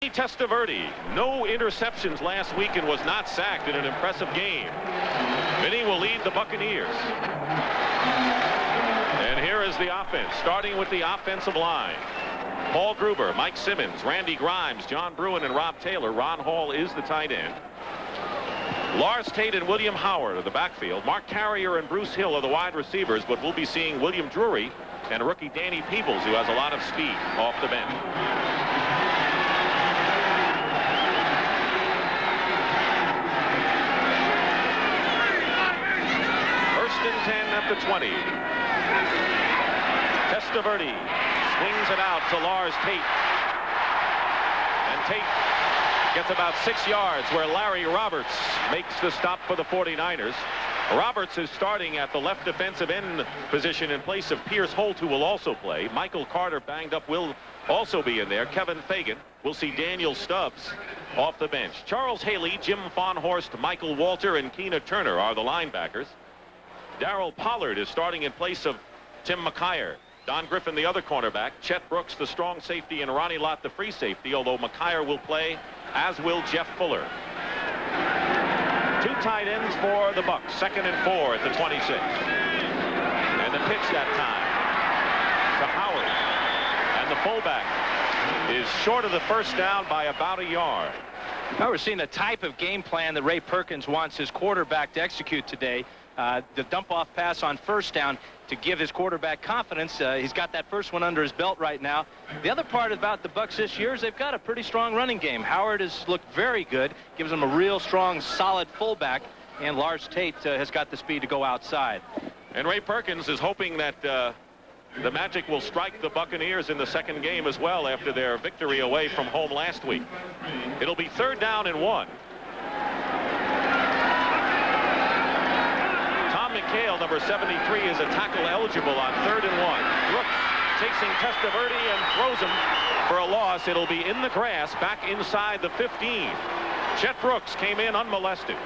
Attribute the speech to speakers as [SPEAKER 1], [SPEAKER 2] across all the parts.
[SPEAKER 1] Vinny Testaverde, no interceptions last week and was not sacked in an impressive game. Vinny will lead the Buccaneers. And here is the offense, starting with the offensive line. Paul Gruber, Mike Simmons, Randy Grimes, John Bruin, and Rob Taylor. Ron Hall is the tight end. Lars Tate and William Howard are the backfield. Mark Carrier and Bruce Hill are the wide receivers, but we'll be seeing William Drury and rookie Danny Peebles, who has a lot of speed, off the bench. First and 10 at the 20. Testaverde swings it out to Lars Tate. And Tate gets about 6 yards, where Larry Roberts makes the stop for the 49ers. Roberts is starting at the left defensive end position in place of Pierce Holt, who will also play. Michael Carter, banged up, will also be in there. Kevin Fagan. We'll see Daniel Stubbs off the bench. Charles Haley, Jim Fonhorst, Michael Walter, and Keena Turner are the linebackers. Darrell Pollard is starting in place of Tim McKyer. Don Griffin, the other cornerback. Chet Brooks, the strong safety, and Ronnie Lott, the free safety, although McKyer will play, as will Jeff Fuller. Two tight ends for the Bucs. 2nd and 4 at the 26. And the pitch that time to Howard. And the fullback is short of the first down by about a yard.
[SPEAKER 2] Now we're seeing the type of game plan that Ray Perkins wants his quarterback to execute today. The dump-off pass on first down to give his quarterback confidence. He's got that first one under his belt right now. The other part about the Bucs this year is they've got a pretty strong running game. Howard has looked very good, gives them a real strong, solid fullback, and Lars Tate has got the speed to go outside.
[SPEAKER 1] And Ray Perkins is hoping that the Magic will strike the Buccaneers in the second game as well after their victory away from home last week. It'll be 3rd down and 1. McHale, number 73, is a tackle eligible on 3rd and 1. Brooks chasing Testaverde and throws him for a loss. It'll be in the grass back inside the 15. Chet Brooks came in unmolested.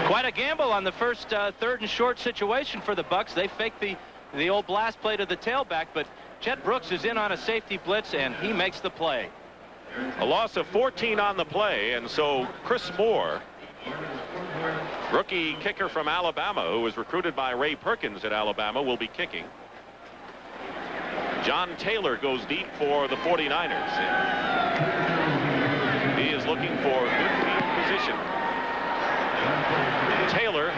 [SPEAKER 2] Quite a gamble on the first 3rd and short situation for the Bucs. They faked the old blast play to the tailback, but Chet Brooks is in on a safety blitz and he makes the play.
[SPEAKER 1] A loss of 14 on the play, and so Chris Moore, rookie kicker from Alabama, who was recruited by Ray Perkins at Alabama, will be kicking. John Taylor goes deep for the 49ers. He is looking for good field position. Taylor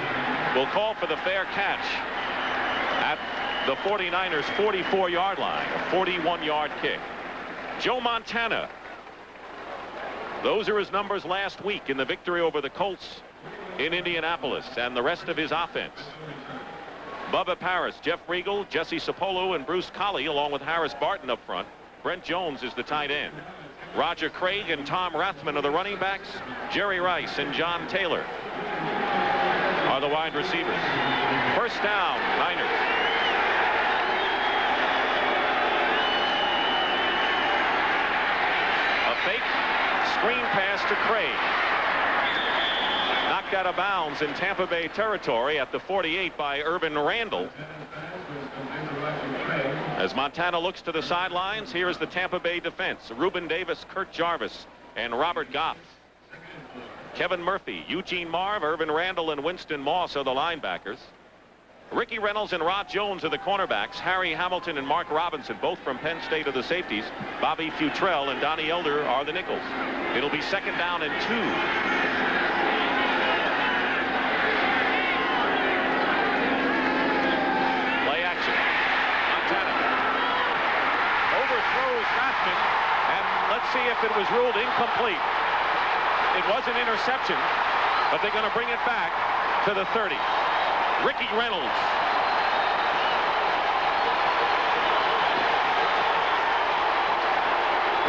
[SPEAKER 1] will call for the fair catch at the 49ers 44-yard line, a 41-yard kick. Joe Montana. Those are his numbers last week in the victory over the Colts in Indianapolis, and the rest of his offense. Bubba Paris, Jeff Regal, Jesse Sapolo, and Bruce Colley, along with Harris Barton up front. Brent Jones is the tight end. Roger Craig and Tom Rathman are the running backs. Jerry Rice and John Taylor are the wide receivers. First down, Niners. A fake screen pass to Craig. Knocked out of bounds in Tampa Bay territory at the 48 by Urban Randall. As Montana looks to the sidelines, here is the Tampa Bay defense. Reuben Davis, Kurt Jarvis, and Robert Goff. Kevin Murphy, Eugene Marv, Urban Randall, and Winston Moss are the linebackers. Ricky Reynolds and Rod Jones are the cornerbacks. Harry Hamilton and Mark Robinson, both from Penn State, are the safeties. Bobby Futrell and Donnie Elder are the nickels. It'll be 2nd down and 2. Play action. Montana overthrows Rathman, and let's see if it was ruled incomplete. It was an interception, but they're going to bring it back to the 30. Ricky Reynolds.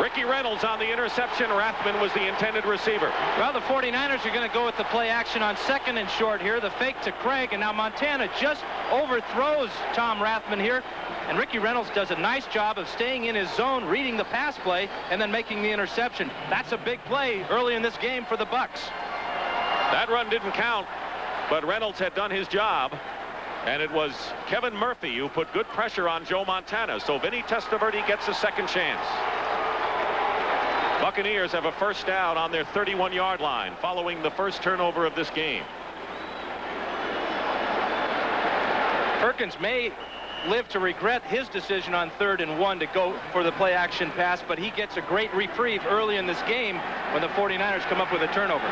[SPEAKER 1] Ricky Reynolds on the interception. Rathman was the intended receiver.
[SPEAKER 2] Well, the 49ers are going to go with the play action on 2nd and short here. The fake to Craig, and now Montana just overthrows Tom Rathman here. And Ricky Reynolds does a nice job of staying in his zone, reading the pass play, and then making the interception. That's a big play early in this game for the Bucs.
[SPEAKER 1] That run didn't count, but Reynolds had done his job, and it was Kevin Murphy who put good pressure on Joe Montana. So Vinny Testaverde gets a second chance. Buccaneers have a first down on their 31-yard line following the first turnover of this game.
[SPEAKER 2] Perkins may live to regret his decision on 3rd and 1 to go for the play action pass, but he gets a great reprieve early in this game when the 49ers come up with a turnover.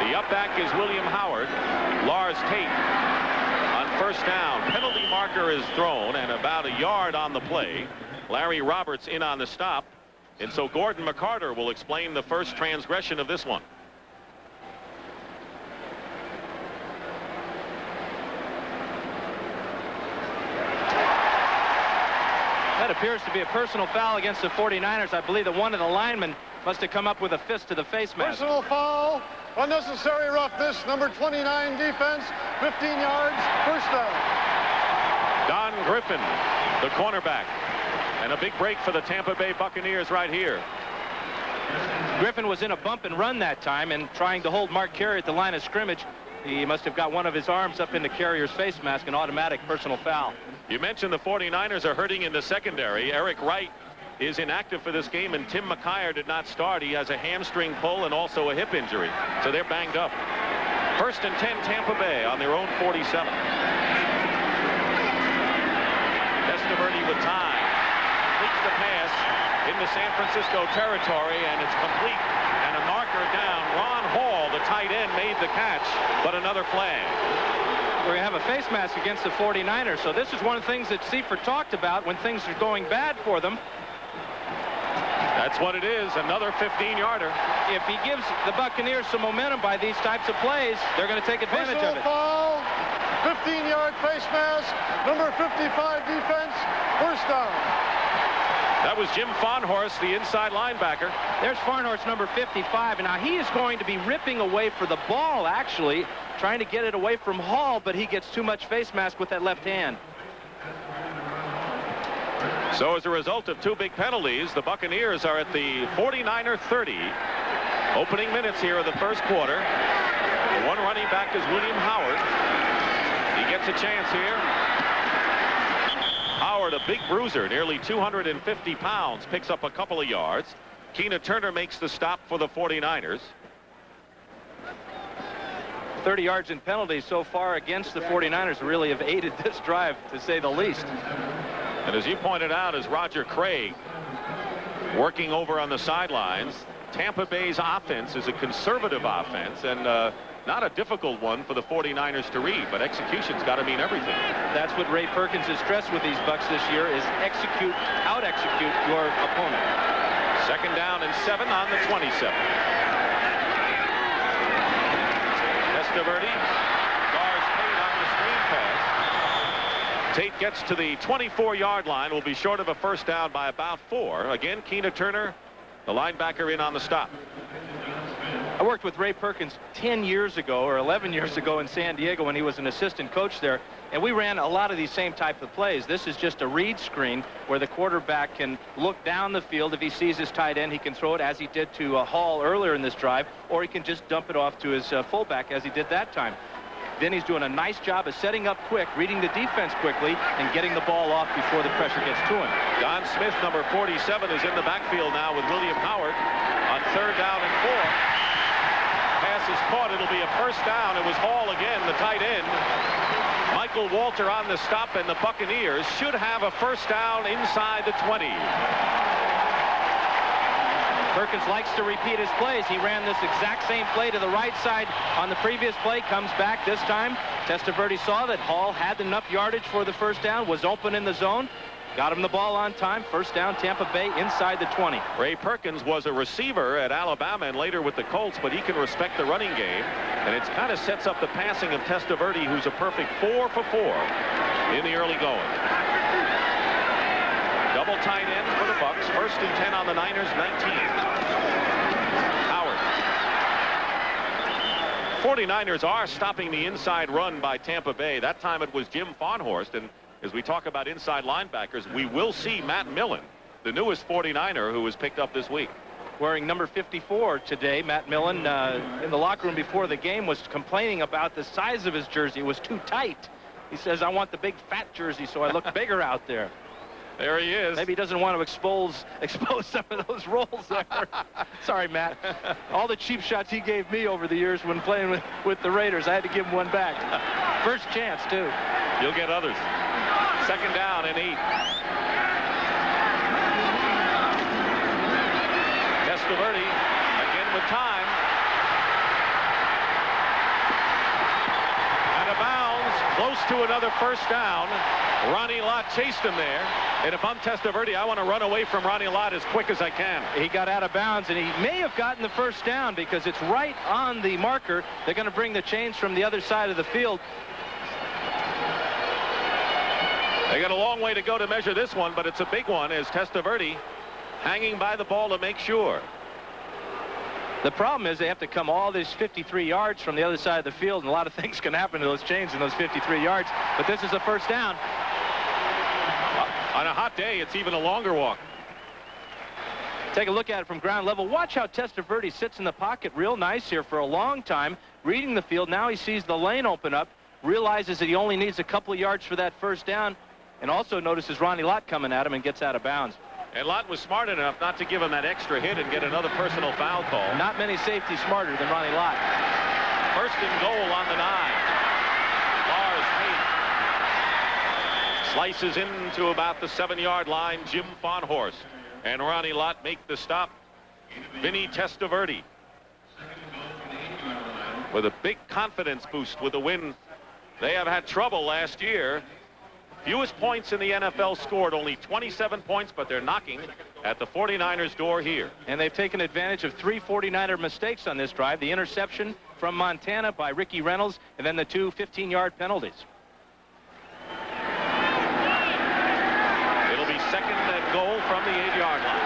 [SPEAKER 1] The up back is William Howard. Lars Tate on first down. Penalty marker is thrown and about a yard on the play. Larry Roberts in on the stop, and so Gordon McCarter will explain the first transgression of this one.
[SPEAKER 2] That appears to be a personal foul against the 49ers. I believe that one of the linemen must have come up with a fist to the face mask.
[SPEAKER 3] Personal foul, unnecessary roughness, number 29 defense, 15 yards, first down.
[SPEAKER 1] Don Griffin, the cornerback, and a big break for the Tampa Bay Buccaneers right here.
[SPEAKER 2] Griffin was in a bump and run that time and trying to hold Mark Carey at the line of scrimmage. He must have got one of his arms up into Carrier's face mask, an automatic personal foul.
[SPEAKER 1] You mentioned the 49ers are hurting in the secondary. Eric Wright is inactive for this game, and Tim McKyer did not start. He has a hamstring pull and also a hip injury, so they're banged up. First and 10, Tampa Bay on their own 47. Testaverde with time. Completes the pass into San Francisco territory, and it's complete. And a marker down. Ron Hall, the tight end, made the catch, but another flag.
[SPEAKER 2] We're going to have a face mask against the 49ers, so this is one of the things that Seifert talked about when things are going bad for them.
[SPEAKER 1] That's what it is, another 15-yarder.
[SPEAKER 2] If he gives the Buccaneers some momentum by these types of plays, they're going to take advantage of it.
[SPEAKER 3] Foul, 15-yard face mask, number 55 defense, first down.
[SPEAKER 1] That was Jim Farnhorst, the inside linebacker.
[SPEAKER 2] There's Farnhorst, number 55, and now he is going to be ripping away for the ball, actually, trying to get it away from Hall, but he gets too much face mask with that left hand.
[SPEAKER 1] So as a result of two big penalties, the Buccaneers are at the 49er 30. Opening minutes here of the first quarter. The one running back is William Howard. He gets a chance here. Howard, a big bruiser, nearly 250 pounds, picks up a couple of yards. Keena Turner makes the stop for the 49ers.
[SPEAKER 2] 30 yards in penalties so far against the 49ers really have aided this drive, to say the least.
[SPEAKER 1] And as you pointed out, is Roger Craig working over on the sidelines. Tampa Bay's offense is a conservative offense, and not a difficult one for the 49ers to read, but execution's got to mean everything.
[SPEAKER 2] That's what Ray Perkins has stressed with these Bucs this year, is execute, out-execute your opponent.
[SPEAKER 1] Second down and 7 on the 27. Testaverde, guards Tate on the screen pass. Tate gets to the 24-yard line, will be short of a first down by about 4. Again, Keena Turner, the linebacker, in on the stop.
[SPEAKER 2] I worked with Ray Perkins 10 years ago or 11 years ago in San Diego when he was an assistant coach there, and we ran a lot of these same type of plays. This is just a read screen where the quarterback can look down the field. If he sees his tight end, he can throw it as he did to Hall earlier in this drive, or he can just dump it off to his fullback as he did that time. Then he's doing a nice job of setting up quick, reading the defense quickly, and getting the ball off before the pressure gets to him.
[SPEAKER 1] Don Smith, number 47, is in the backfield now with William Howard on third down and 4. Pass is caught. It'll be a first down. It was Hall again, the tight end. Michael Walter on the stop, and the Buccaneers should have a first down inside the 20.
[SPEAKER 2] Perkins likes to repeat his plays. He ran this exact same play to the right side on the previous play, comes back this time. Testaverde saw that Hall had enough yardage for the first down, was open in the zone, got him the ball on time. First down, Tampa Bay inside the 20.
[SPEAKER 1] Ray Perkins was a receiver at Alabama and later with the Colts, but he can respect the running game, and it kind of sets up the passing of Testaverde, who's a perfect 4 for 4 in the early going. Double tight end for the Bucs. First and 10 on the Niners, 19. Howard. 49ers are stopping the inside run by Tampa Bay. That time it was Jim Farnhorst, and as we talk about inside linebackers, we will see Matt Millen, the newest 49er who was picked up this week.
[SPEAKER 2] Wearing number 54 today, Matt Millen, in the locker room before the game, was complaining about the size of his jersey. It was too tight. He says, I want the big fat jersey so I look bigger out there.
[SPEAKER 1] There he is.
[SPEAKER 2] Maybe he doesn't want to expose some of those rolls there. Sorry, Matt. All the cheap shots he gave me over the years when playing with the Raiders, I had to give him one back. First chance, too.
[SPEAKER 1] You'll get others. Second down and 8. Testaverde again with time. Out of bounds, close to another first down. Ronnie Lott chased him there. And if I'm Testaverde, I want to run away from Ronnie Lott as quick as I can.
[SPEAKER 2] He got out of bounds, and he may have gotten the first down because it's right on the marker. They're going to bring the chains from the other side of the field.
[SPEAKER 1] They got a long way to go to measure this one, but it's a big one as Testaverde hanging by the ball to make sure.
[SPEAKER 2] The problem is they have to come all these 53 yards from the other side of the field, and a lot of things can happen to those chains in those 53 yards. But this is a first down.
[SPEAKER 1] On a hot day, it's even a longer walk.
[SPEAKER 2] Take a look at it from ground level. Watch how Testaverde sits in the pocket real nice here for a long time, reading the field. Now he sees the lane open up, realizes that he only needs a couple of yards for that first down, and also notices Ronnie Lott coming at him and gets out of bounds.
[SPEAKER 1] And Lott was smart enough not to give him that extra hit and get another personal foul call.
[SPEAKER 2] Not many safeties smarter than Ronnie Lott.
[SPEAKER 1] First and goal on the 9. Lars Tate slices into about the 7-yard line. Jim Fonhorst and Ronnie Lott make the stop. Vinny Testaverde with a big confidence boost with the win. They have had trouble last year. Fewest points in the NFL scored, only 27 points, but they're knocking at the 49ers' door here.
[SPEAKER 2] And they've taken advantage of 3 49er mistakes on this drive. The interception from Montana by Ricky Reynolds, and then the 2 15-yard penalties.
[SPEAKER 1] It'll be second and goal from the 8-yard line.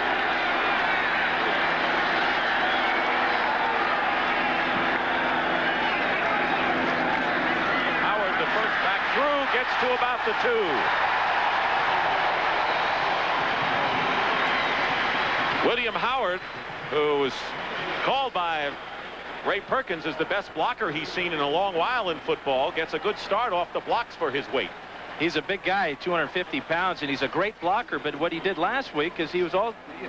[SPEAKER 1] Howard, the first back through, gets to about the 2. William Howard, who was called by Ray Perkins as the best blocker he's seen in a long while in football, gets a good start off the blocks for his weight.
[SPEAKER 2] He's a big guy, 250 pounds, and he's a great blocker. But what he did last week is he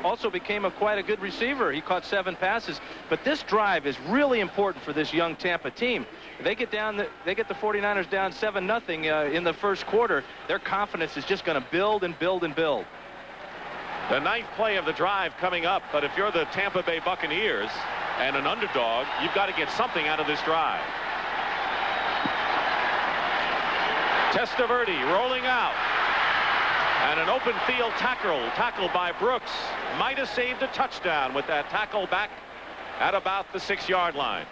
[SPEAKER 2] also became quite a good receiver. He caught 7 passes. But this drive is really important for this young Tampa team. They get the 49ers down 7-0 in the first quarter. Their confidence is just going to build and build and build.
[SPEAKER 1] The 9th play of the drive coming up, but if you're the Tampa Bay Buccaneers and an underdog, you've got to get something out of this drive. Testaverde rolling out, and an open field tackle by Brooks might have saved a touchdown with that tackle back at about the 6-yard line.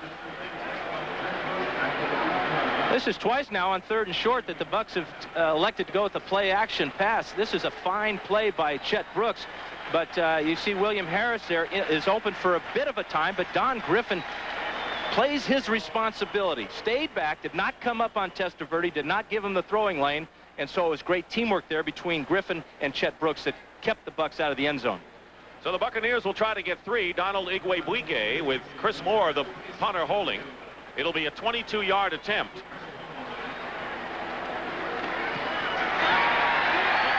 [SPEAKER 2] This is twice now on 3rd and short that the Bucs have elected to go with the play action pass. This is a fine play by Chet Brooks, but you see William Harris there is open for a bit of a time, but Don Griffin plays his responsibility, stayed back, did not come up on Testaverde, did not give him the throwing lane, and so it was great teamwork there between Griffin and Chet Brooks that kept the Bucs out of the end zone.
[SPEAKER 1] So the Buccaneers will try to get 3. Donald Igwebuike with Chris Moore, the punter, holding. It'll be a 22-yard attempt. The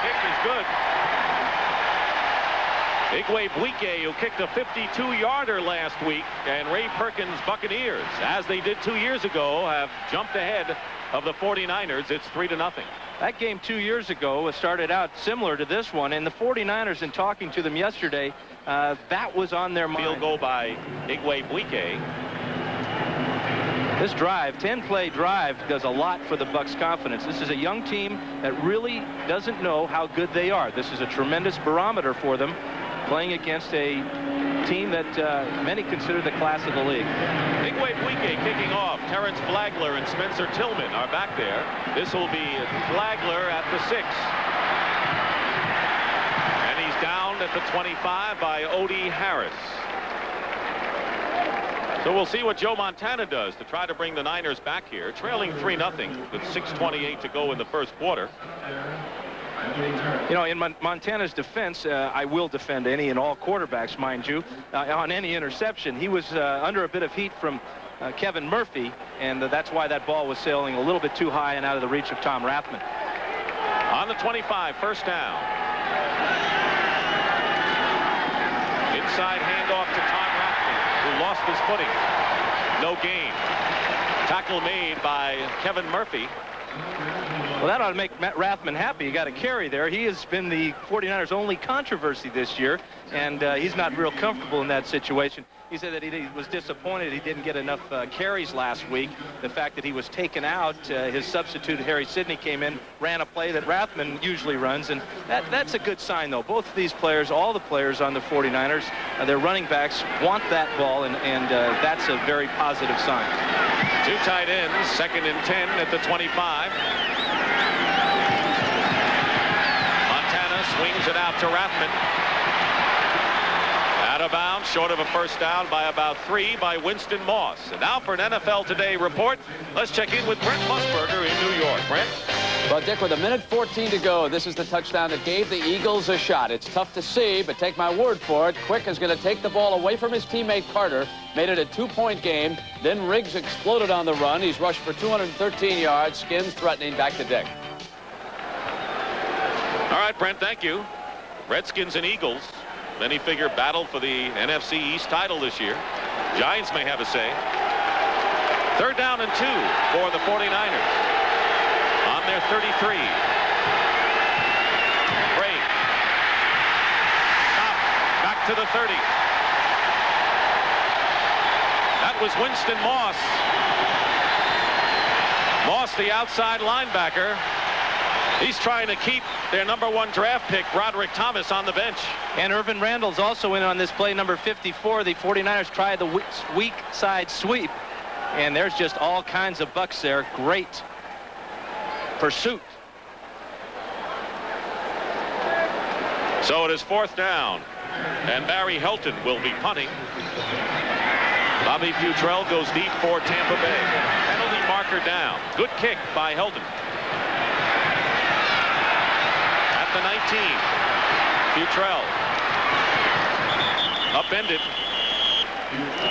[SPEAKER 1] kick is good. Igwebuike, who kicked a 52-yarder last week, and Ray Perkins' Buccaneers, as they did 2 years ago, have jumped ahead of the 49ers. It's 3-0.
[SPEAKER 2] That game 2 years ago started out similar to this one, and the 49ers, in talking to them yesterday, that was on their mind.
[SPEAKER 1] Field goal by Igwebuike.
[SPEAKER 2] This drive, 10-play drive, does a lot for the Bucs' confidence. This is a young team that really doesn't know how good they are. This is a tremendous barometer for them, playing against a team that many consider the class of the league.
[SPEAKER 1] Igwebuike kicking off. Terrence Flagler and Spencer Tillman are back there. This will be Flagler at the 6. And he's down at the 25 by Odie Harris. So we'll see what Joe Montana does to try to bring the Niners back here, trailing 3-0 with 6:28 to go in the first quarter.
[SPEAKER 2] You know, in Montana's defense, I will defend any and all quarterbacks, mind you, on any interception. He was under a bit of heat from Kevin Murphy, and that's why that ball was sailing a little bit too high and out of the reach of Tom Rathman.
[SPEAKER 1] On the 25, first down. Inside handoff to Todd Rathman, who lost his footing. No gain. Tackle made by Kevin Murphy.
[SPEAKER 2] Well, that ought to make Matt Rathman happy. He got a carry there. He has been the 49ers' only controversy this year, and he's not real comfortable in that situation. He said that he was disappointed he didn't get enough carries last week. The fact that he was taken out, his substitute Harry Sidney came in, ran a play that Rathman usually runs, and that's a good sign, though. Both of these players, all the players on the 49ers, their running backs want that ball, and that's a very positive sign.
[SPEAKER 1] Two tight ends, 2nd and 10 at the 25. Montana swings it out to Rathman. Out of bounds, short of a first down by about 3 by Winston Moss. And now for an NFL Today report, let's check in with Brent Musburger in New York. Brent?
[SPEAKER 4] Well, Dick, with 1:14 to go, this is the touchdown that gave the Eagles a shot. It's tough to see, but take my word for it. Quick is going to take the ball away from his teammate Carter, made it a 2-point game. Then Riggs exploded on the run. He's rushed for 213 yards. Skins threatening. Back to Dick.
[SPEAKER 1] All right, Brent, thank you. Redskins and Eagles. Many figure battle for the NFC East title this year. Giants may have a say. 3rd down and 2 for the 49ers. On their 33. Break. Stop. Back to the 30. That was Winston Moss. Moss, the outside linebacker. He's trying to keep their #1 draft pick, Broderick Thomas, on the bench.
[SPEAKER 2] And Irvin Randall's also in on this play, number 54. The 49ers try the weak side sweep. And there's just all kinds of bucks there. Great pursuit.
[SPEAKER 1] So it is 4th down. And Barry Helton will be punting. Bobby Futrell goes deep for Tampa Bay. Penalty marker down. Good kick by Helton. At the 19. Futrell. Upended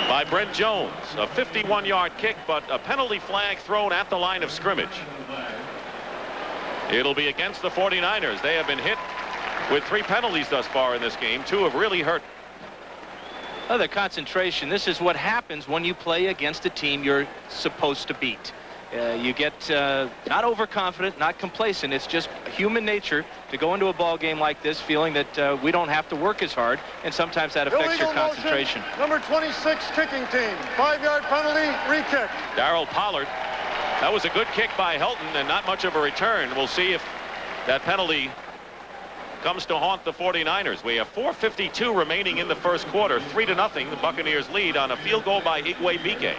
[SPEAKER 1] by Brent Jones. A 51-yard kick, but a penalty flag thrown at the line of scrimmage. It'll be against the 49ers. They have been hit with 3 penalties thus far in this game. 2 have really hurt.
[SPEAKER 2] Oh, the concentration. This is what happens when you play against a team you're supposed to beat. You get not overconfident, not complacent. It's just human nature to go into a ball game like this feeling that we don't have to work as hard, and sometimes that affects your concentration.
[SPEAKER 3] Motion, number 26 kicking team. 5-yard penalty, re-kick.
[SPEAKER 1] Darryl Pollard. That was a good kick by Helton and not much of a return. We'll see if that penalty comes to haunt the 49ers. We have 4:52 remaining in the first quarter. 3-0. The Buccaneers lead on a field goal by Igwe-Bike.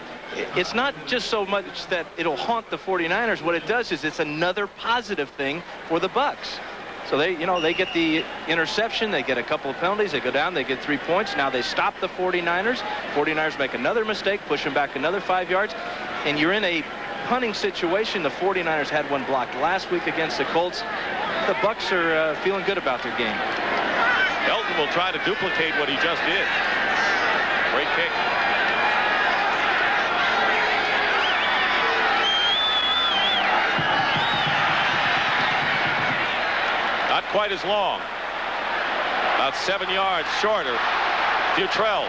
[SPEAKER 2] It's not just so much that it'll haunt the 49ers. What it does is it's another positive thing for the Bucs. So they get the interception, they get a couple of penalties, they go down, they get 3 points. Now they stop the 49ers. 49ers make another mistake, push them back another 5 yards, and you're in a punting situation. The 49ers had one blocked last week against the Colts. The Bucs are feeling good about their game.
[SPEAKER 1] Helton will try to duplicate what he just did. Great kick. Not quite as long. About 7 yards shorter. Futrell.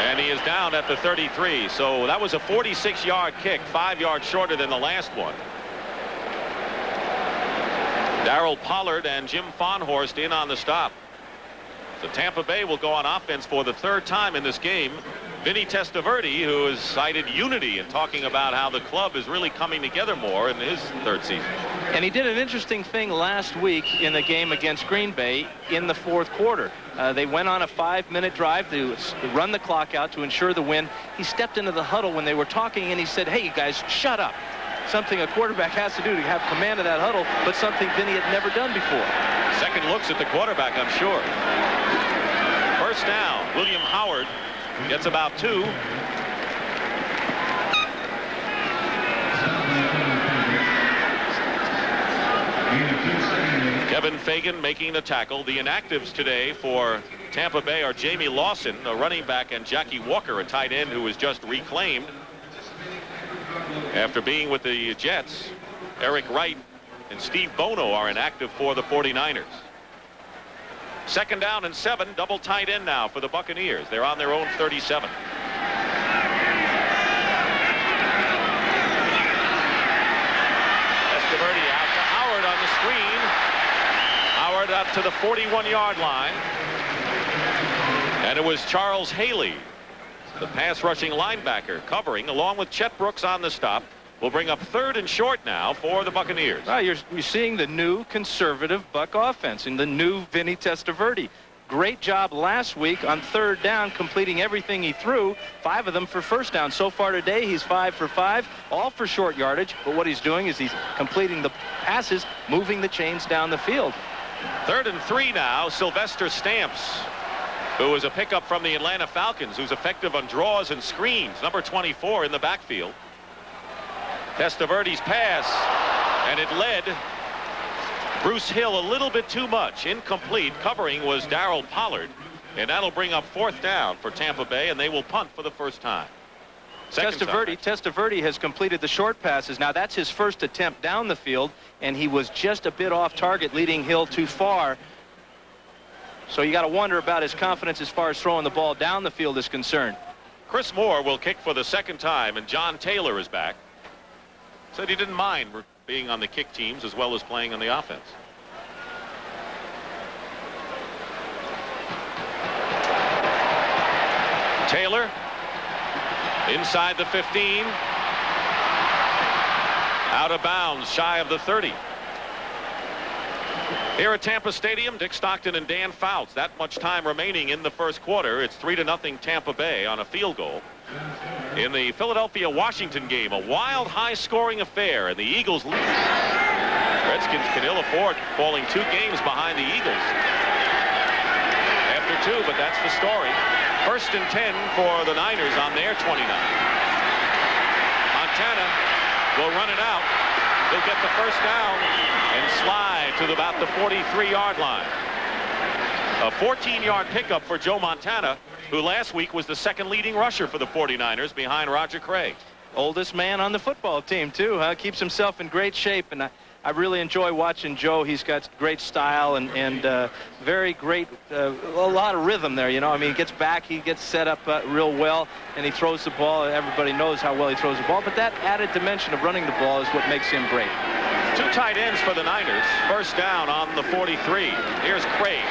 [SPEAKER 1] And he is down at the 33. So that was a 46-yard kick, 5 yards shorter than the last one. Darryl Pollard and Jim Fonhorst in on the stop. So Tampa Bay will go on offense for the 3rd time in this game. Vinny Testaverde, who has cited unity and talking about how the club is really coming together more in his 3rd season.
[SPEAKER 2] And he did an interesting thing last week in the game against Green Bay in the 4th quarter. They went on a 5-minute drive to run the clock out to ensure the win. He stepped into the huddle when they were talking and he said, "Hey, you guys, shut up." Something a quarterback has to do to have command of that huddle, but something Vinny had never done before.
[SPEAKER 1] Second looks at the quarterback, I'm sure. First down, William Howard gets about 2. Kevin Fagan making the tackle. The inactives today for Tampa Bay are Jamie Lawson, a running back, and Jackie Walker, a tight end who was just reclaimed after being with the Jets. Eric Wright and Steve Bono are inactive for the 49ers. Second down and 7, double tight end now for the Buccaneers. They're on their own 37. Testaverde out to Howard on the screen. Howard out to the 41-yard line. And it was Charles Haley, the pass rushing linebacker, covering along with Chet Brooks on the stop. Will bring up 3rd and short now for the Buccaneers.
[SPEAKER 2] Well, you're seeing the new conservative Buck offense and the new Vinny Testaverde. Great job last week on 3rd down, completing everything he threw, 5 of them for first down. So far today, he's 5 for 5, all for short yardage. But what he's doing is he's completing the passes, moving the chains down the field.
[SPEAKER 1] 3rd and 3 now. Sylvester Stamps, who is a pickup from the Atlanta Falcons, who's effective on draws and screens, number 24 in the backfield. Testaverde's pass, and it led Bruce Hill a little bit too much. Incomplete. Covering was Darrell Pollard, and that'll bring up 4th down for Tampa Bay, and they will punt for the first time.
[SPEAKER 2] Testaverde has completed the short passes. Now that's his first attempt down the field, and he was just a bit off target, leading Hill too far. So you got to wonder about his confidence as far as throwing the ball down the field is concerned.
[SPEAKER 1] Chris Moore will kick for the 2nd time, and John Taylor is back. Said he didn't mind being on the kick teams as well as playing on the offense. Taylor inside the 15. Out of bounds, shy of the 30. Here at Tampa Stadium, Dick Stockton and Dan Fouts. That much time remaining in the first quarter. It's 3-0 Tampa Bay on a field goal. In the Philadelphia-Washington game, a wild, high-scoring affair, and the Eagles lead. Redskins can ill afford falling 2 games behind the Eagles after 2, but that's the story. 1st and 10 for the Niners on their 29. Montana will run it out. He'll get the first down and slide to about the 43-yard line. A 14-yard pickup for Joe Montana, who last week was the 2nd leading rusher for the 49ers behind Roger Craig.
[SPEAKER 2] Oldest man on the football team, too, huh? Keeps himself in great shape, and I really enjoy watching Joe. He's got great style and very great, a lot of rhythm there, you know. I mean, he gets back, he gets set up real well, and he throws the ball. Everybody knows how well he throws the ball, but that added dimension of running the ball is what makes him great.
[SPEAKER 1] 2 tight ends for the Niners. First down on the 43. Here's Craig.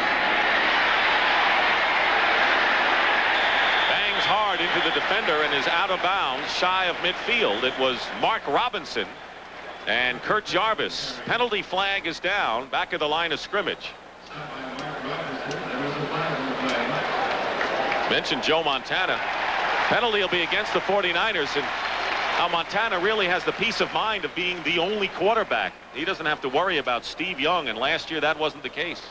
[SPEAKER 1] Bangs hard into the defender and is out of bounds, shy of midfield. It was Mark Robinson and Kurt Jarvis. Penalty flag is down, back of the line of scrimmage. Mentioned Joe Montana. Penalty will be against the 49ers, and how Montana really has the peace of mind of being the only quarterback. He doesn't have to worry about Steve Young, and last year that wasn't the case.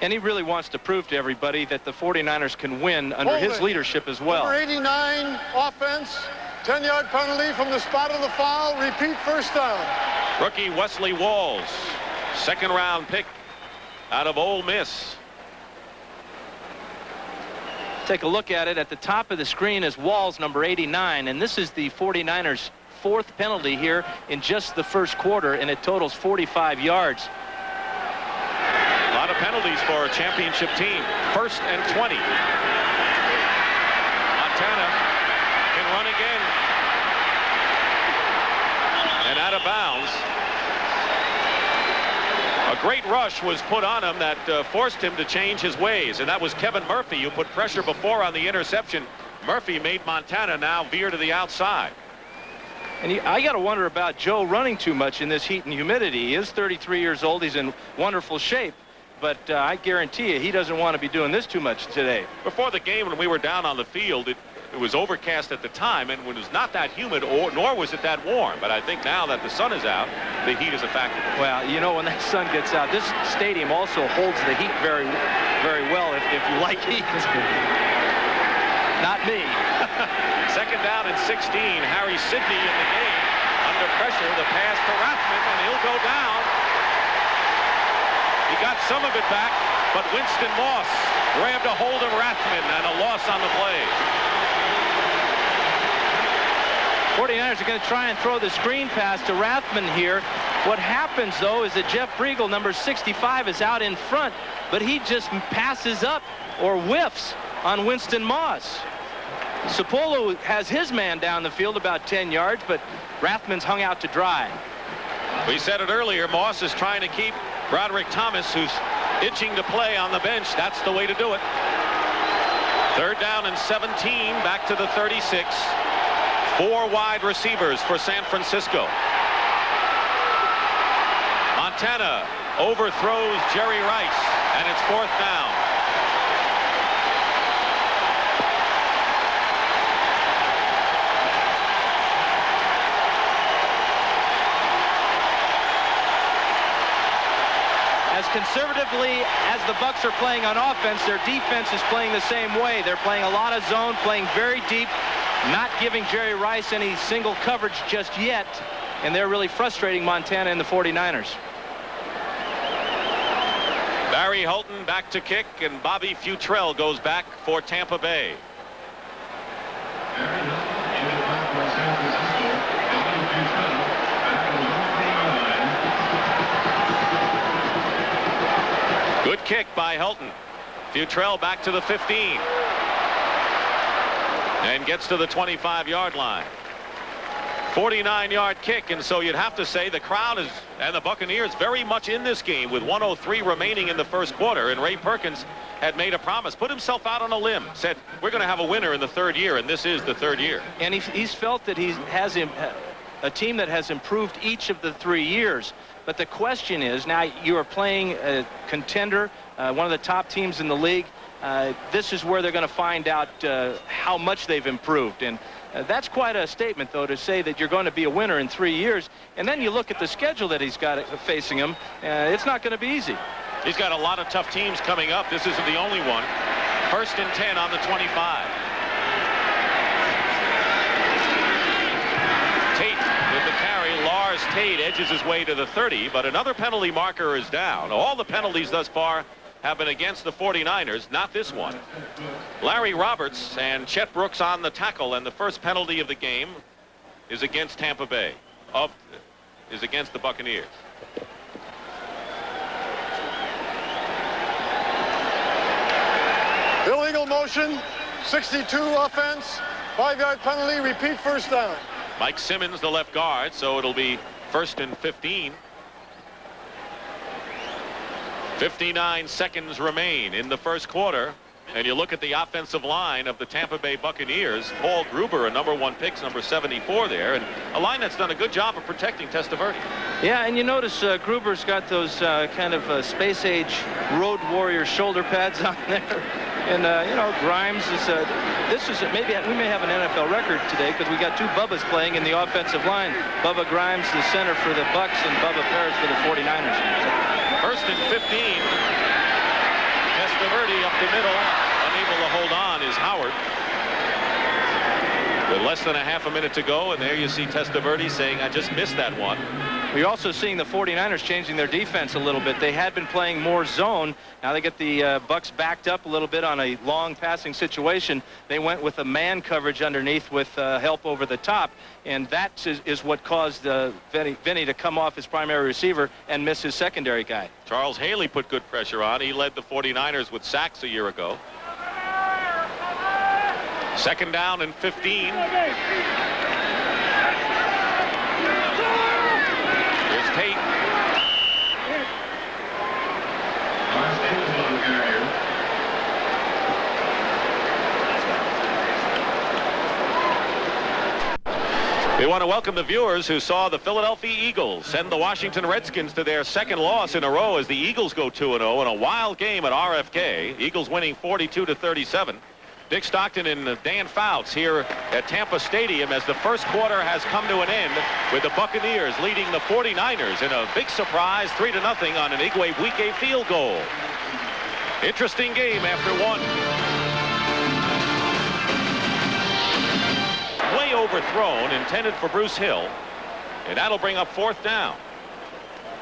[SPEAKER 2] And he really wants to prove to everybody that the 49ers can win under his leadership as well.
[SPEAKER 3] Number 89 offense, 10-yard penalty from the spot of the foul. Repeat first down.
[SPEAKER 1] Rookie Wesley Walls, 2nd-round pick out of Ole Miss.
[SPEAKER 2] Take a look at it. At the top of the screen is Walls, number 89, and this is the 49ers' 4th penalty here in just the first quarter, and it totals 45 yards.
[SPEAKER 1] A lot of penalties for a championship team. 1st and 20. Montana can run again. And out of bounds. A great rush was put on him that forced him to change his ways, and that was Kevin Murphy, who put pressure before on the interception. Murphy made Montana now veer to the outside.
[SPEAKER 2] And I got to wonder about Joe running too much in this heat and humidity. He is 33 years old. He's in wonderful shape, but I guarantee you he doesn't want to be doing this too much today.
[SPEAKER 1] Before the game, when we were down on the field, it was overcast at the time, and when it was not that humid, nor was it that warm. But I think now that the sun is out, the heat is a factor.
[SPEAKER 2] Well, you know, when that sun gets out, this stadium also holds the heat very, very well if you like heat. Not me.
[SPEAKER 1] 2nd down and 16. Harry Sidney in the game. Under pressure, the pass to Rathman, and he'll go down. He got some of it back, but Winston Moss grabbed a hold of Rathman, and a loss on the play.
[SPEAKER 2] 49ers are going to try and throw the screen pass to Rathman here. What happens, though, is that Jeff Briegel, number 65, is out in front, but he just passes up or whiffs on Winston Moss. Sapolo has his man down the field about 10 yards, but Rathman's hung out to dry.
[SPEAKER 1] We said it earlier, Moss is trying to keep Broderick Thomas, who's itching to play, on the bench. That's the way to do it. 3rd down and 17, back to the 36. 4 wide receivers for San Francisco. Montana overthrows Jerry Rice, and it's 4th down.
[SPEAKER 2] As conservatively as the Bucs are playing on offense, their defense is playing the same way. They're playing a lot of zone, playing very deep, not giving Jerry Rice any single coverage just yet, and they're really frustrating Montana and the 49ers.
[SPEAKER 1] Barry Holton back to kick, and Bobby Futrell goes back for Tampa Bay. Good kick by Holton. Futrell back to the 15. And gets to the 25-yard line. 49-yard kick, and so you'd have to say the crowd is, and the Buccaneers, very much in this game with 1:03 remaining in the first quarter, and Ray Perkins had made a promise, put himself out on a limb, said we're going to have a winner in the 3rd year, and this is the 3rd year.
[SPEAKER 2] And he's felt that he has a team that has improved each of the 3 years. But the question is, now you are playing a contender, one of the top teams in the league. This is where they're going to find out how much they've improved. And that's quite a statement, though, to say that you're going to be a winner in 3 years. And then you look at the schedule that he's got facing him. It's not going to be easy.
[SPEAKER 1] He's got a lot of tough teams coming up. This isn't the only one. 1st and 10 on the 25. Tate with the carry. Lars Tate edges his way to the 30, but another penalty marker is down. All the penalties thus far have been against the 49ers, not this one. Larry Roberts and Chet Brooks on the tackle, and the first penalty of the game is against Tampa Bay, is against the Buccaneers.
[SPEAKER 3] Illegal motion, 62 offense, 5-yard penalty, repeat 1st down.
[SPEAKER 1] Mike Simmons, the left guard, so it'll be 1st and 15. 59 seconds remain in the first quarter, and you look at the offensive line of the Tampa Bay Buccaneers. Paul Gruber, a #1 pick, number 74 there, and a line that's done a good job of protecting Testaverde.
[SPEAKER 2] Yeah, and you notice Gruber's got those kind of space-age road warrior shoulder pads on there. And, you know, Grimes is, maybe we may have an NFL record today because we got 2 Bubbas playing in the offensive line. Bubba Grimes, the center for the Bucs, and Bubba Paris for the 49ers.
[SPEAKER 1] 1st and 15. Testaverde up the middle. Unable to hold on is Howard. With less than a half a minute to go, and there you see Testaverde saying, I just missed that one.
[SPEAKER 2] We're also seeing the 49ers changing their defense a little bit. They had been playing more zone. Now they get the Bucs backed up a little bit on a long passing situation. They went with a man coverage underneath with help over the top, and that is what caused Vinny to come off his primary receiver and miss his secondary guy.
[SPEAKER 1] Charles Haley put good pressure on. He led the 49ers with sacks a year ago. 2nd down and 15. Tate. We want to welcome the viewers who saw the Philadelphia Eagles send the Washington Redskins to their 2nd loss in a row as the Eagles go 2-0 in a wild game at RFK. Eagles winning 42-37. Dick Stockton and Dan Fouts here at Tampa Stadium as the first quarter has come to an end with the Buccaneers leading the 49ers in a big surprise 3-0 on an Igwebuike field goal. Interesting game after one. Way overthrown, intended for Bruce Hill, and that'll bring up 4th down.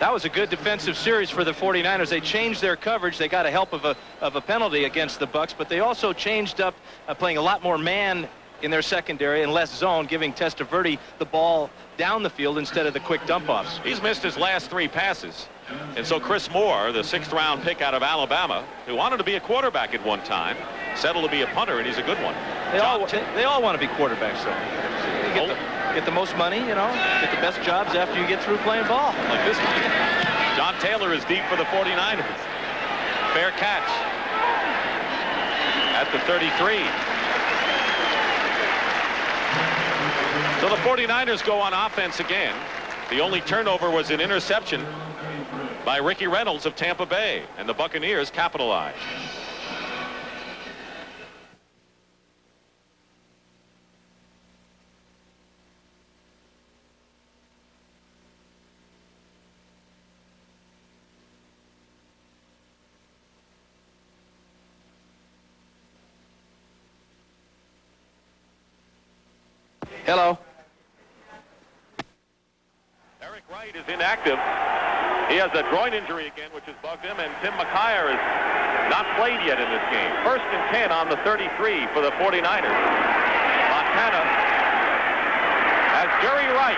[SPEAKER 2] That was a good defensive series for the 49ers. They changed their coverage. They got a help of a penalty against the Bucs, but they also changed up playing a lot more man in their secondary and less zone, giving Testaverde the ball down the field instead of the quick dump-offs.
[SPEAKER 1] He's missed his last 3 passes. And so Chris Moore, the 6th-round pick out of Alabama, who wanted to be a quarterback at one time, settled to be a punter, and he's a good one.
[SPEAKER 2] They all want to be quarterbacks, though. You get the most money, you know, get the best jobs after you get through playing ball.
[SPEAKER 1] Like this one. John Taylor is deep for the 49ers. Fair catch at the 33. So the 49ers go on offense again. The only turnover was an interception by Ricky Reynolds of Tampa Bay, and the Buccaneers capitalized.
[SPEAKER 2] Hello.
[SPEAKER 1] Eric Wright is inactive. He has a groin injury again, which has bugged him, and Tim McKyer has not played yet in this game. 1st and 10 on the 33 for the 49ers. Montana has Jerry Wright.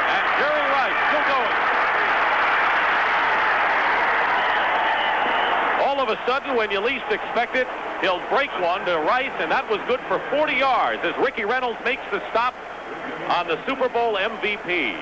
[SPEAKER 1] And Jerry Wright still going. All of a sudden, when you least expect it, he'll break one to Rice, and that was good for 40 yards as Ricky Reynolds makes the stop on the Super Bowl MVP.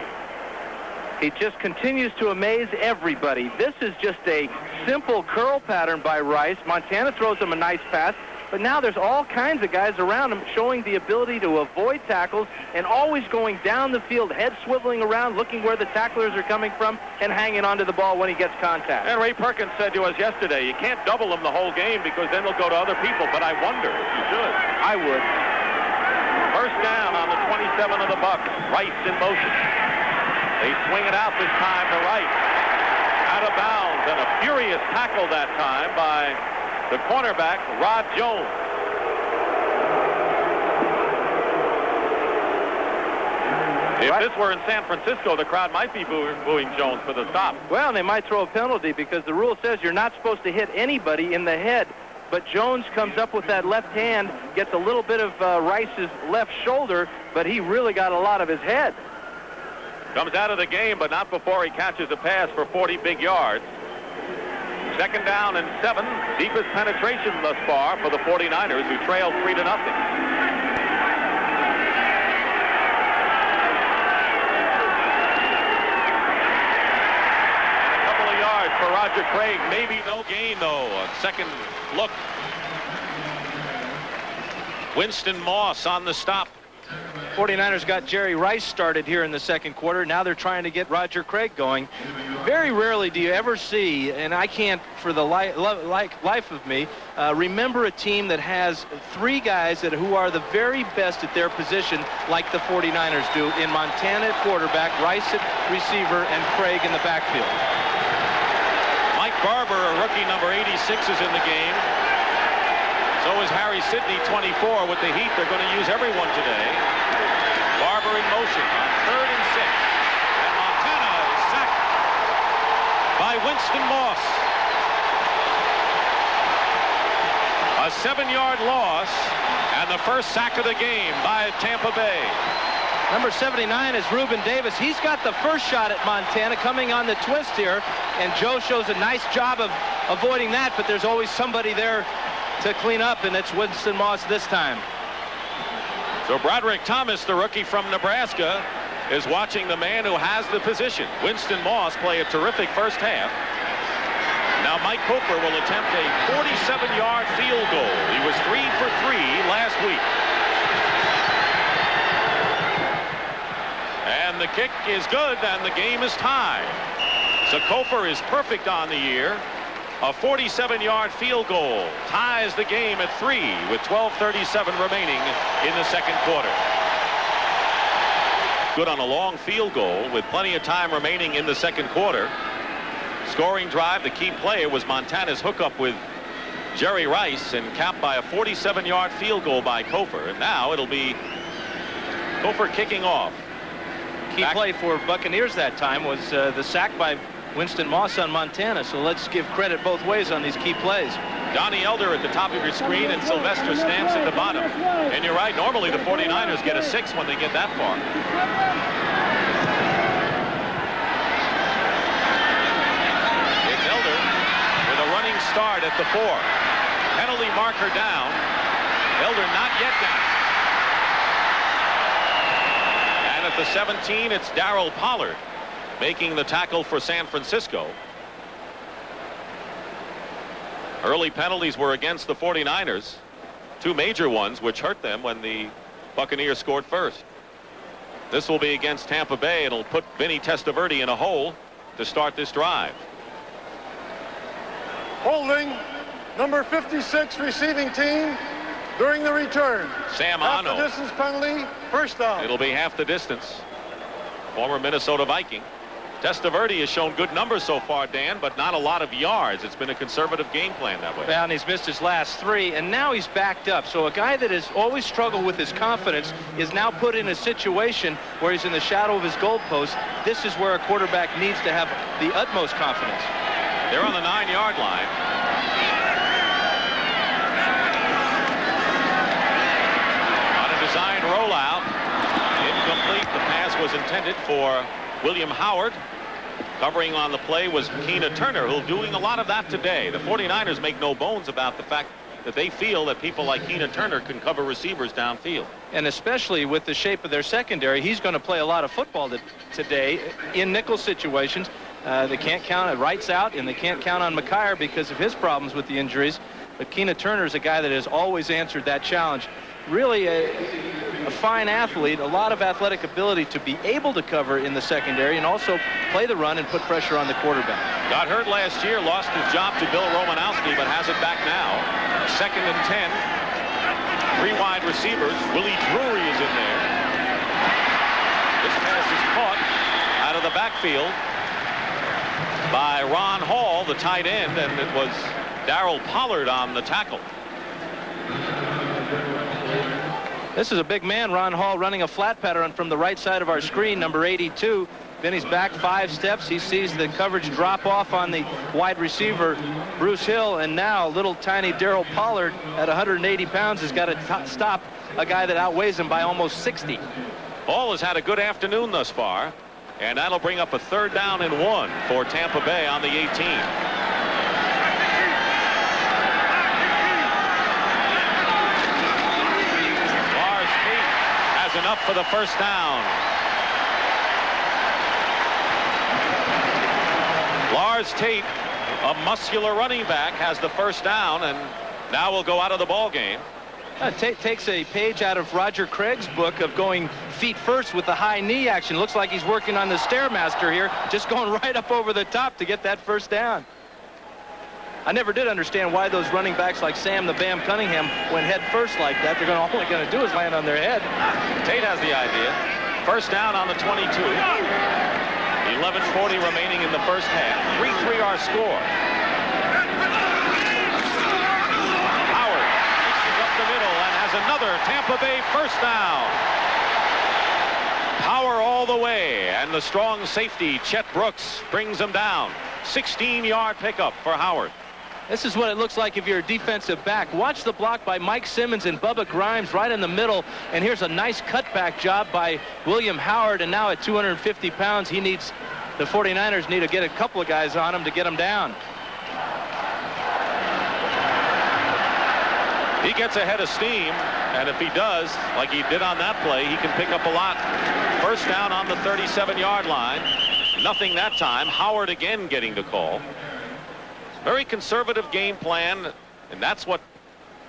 [SPEAKER 2] He just continues to amaze everybody. This is just a simple curl pattern by Rice. Montana throws him a nice pass, but now there's all kinds of guys around him showing the ability to avoid tackles and always going down the field, head swiveling around, looking where the tacklers are coming from and hanging onto the ball when he gets contact.
[SPEAKER 1] And Ray Perkins said to us yesterday, you can't double them the whole game because then they'll go to other people, but I wonder if you should.
[SPEAKER 2] I would.
[SPEAKER 1] 1st down on the 27 of the Bucs. Rice in motion. They swing it out this time to Rice. Out of bounds, and a furious tackle that time by the cornerback, Rod Jones. If this were in San Francisco, the crowd might be booing Jones for the stop.
[SPEAKER 2] Well, they might throw a penalty because the rule says you're not supposed to hit anybody in the head. But Jones comes up with that left hand, gets a little bit of Rice's left shoulder, but he really got a lot of his head.
[SPEAKER 1] Comes out of the game, but not before he catches a pass for 40 big yards. 2nd down and 7. Deepest penetration thus far for the 49ers, who trail 3-0. A couple of yards for Roger Craig. Maybe no gain, though. A second look. Winston Moss on the stop.
[SPEAKER 2] 49ers got Jerry Rice started here in the 2nd quarter. Now they're trying to get Roger Craig going. Very rarely do you ever see, and I can't for the life of me, remember a team that has 3 guys who are the very best at their position like the 49ers do in Montana at quarterback, Rice at receiver, and Craig in the backfield.
[SPEAKER 1] Mike Barber, a rookie number 86, is in the game. So is Harry Sidney, 24. With the Heat, they're going to use everyone today. Barber in motion on 3rd and 6. And Montana is sacked by Winston Moss. A 7-yard loss and the first sack of the game by Tampa Bay.
[SPEAKER 2] Number 79 is Reuben Davis. He's got the first shot at Montana coming on the twist here, and Joe shows a nice job of avoiding that, but there's always somebody there to clean up, and it's Winston Moss this time.
[SPEAKER 1] So Broderick Thomas, the rookie from Nebraska, is watching the man who has the position. Winston Moss play a terrific first half. Now Mike Cooper will attempt a 47-yard field goal. He was 3 for 3 last week. And the kick is good, and the game is tied. So Cooper is perfect on the year. A 47-yard field goal ties the game at 3 with 12:37 remaining in the 2nd quarter. Good on a long field goal with plenty of time remaining in the 2nd quarter. Scoring drive, the key play was Montana's hookup with Jerry Rice and capped by a 47-yard field goal by Cofer. And now it'll be Cofer kicking off.
[SPEAKER 2] Key play for Buccaneers that time was the sack by Winston Moss on Montana, so let's give credit both ways on these key plays.
[SPEAKER 1] Donnie Elder at the top of your screen and Sylvester Stamps at the bottom. And you're right, normally the 49ers get a 6 when they get that far. It's Elder with a running start at the 4. Penalty marker down. Elder not yet down. And at the 17, it's Darryl Pollard making the tackle for San Francisco. Early penalties were against the 49ers. 2 major ones which hurt them when the Buccaneers scored first. This will be against Tampa Bay. It'll put Vinny Testaverde in a hole to start this drive.
[SPEAKER 3] Holding number 56 receiving team during the return.
[SPEAKER 1] Sam
[SPEAKER 3] Half
[SPEAKER 1] Ano.
[SPEAKER 3] the distance penalty, first down.
[SPEAKER 1] It'll be half the distance. Former Minnesota Viking. Testaverde has shown good numbers so far, Dan, but not a lot of yards. It's been a conservative game plan that way.
[SPEAKER 2] Well, and he's missed his last 3, and now he's backed up. So a guy that has always struggled with his confidence is now put in a situation where he's in the shadow of his goalpost. This is where a quarterback needs to have the utmost confidence.
[SPEAKER 1] They're on the 9-yard line. On a design rollout. Incomplete. The pass was intended for William Howard. Covering on the play was Keena Turner, who's doing a lot of that today. The 49ers make no bones about the fact that they feel that people like Keena Turner can cover receivers downfield.
[SPEAKER 2] And especially with the shape of their secondary, he's going to play a lot of football today in nickel situations. They can't count it. Wright's out, and they can't count on McKyer because of his problems with the injuries. But Keena Turner is a guy that has always answered that challenge. Really a fine athlete, a lot of athletic ability to be able to cover in the secondary and also play the run and put pressure on the quarterback.
[SPEAKER 1] Got hurt last year, lost his job to Bill Romanowski, but has it back now. 2nd and 10. 3 wide receivers. Willie Drury is in there. This pass is caught out of the backfield by Ron Hall, the tight end, and it was Darryl Pollard on the tackle.
[SPEAKER 2] This is a big man, Ron Hall, running a flat pattern from the right side of our screen, number 82. Then he's back 5 steps. He sees the coverage drop off on the wide receiver, Bruce Hill, and now little tiny Darryl Pollard at 180 pounds has got to stop a guy that outweighs him by almost 60.
[SPEAKER 1] Hall has had a good afternoon thus far, and that'll bring up a 3rd down and 1 for Tampa Bay on the 18. Enough for the first down. Lars Tate, a muscular running back, has the first down, and now will go out of the ball game.
[SPEAKER 2] Tate takes a page out of Roger Craig's book of going feet first with the high knee action. Looks like he's working on the Stairmaster here, just going right up over the top to get that first down. I never did understand why those running backs like Sam the Bam Cunningham went head first like that. They're all they're going to do is land on their head.
[SPEAKER 1] Tate has the idea. First down on the 22. 11:40 remaining in the first half. 3-3 our score. Howard reaches up the middle and has another Tampa Bay first down. Power all the way, and the strong safety Chet Brooks brings him down. 16-yard pickup for Howard.
[SPEAKER 2] This is what it looks like if you're a defensive back. Watch the block by Mike Simmons and Bubba Grimes right in the middle. And here's a nice cutback job by William Howard. And now at 250 pounds, the 49ers need to get a couple of guys on him to get him down.
[SPEAKER 1] He gets ahead of steam, and if he does, like he did on that play, he can pick up a lot. First down on the 37-yard line. Nothing that time. Howard again getting the call. Very conservative game plan, and that's what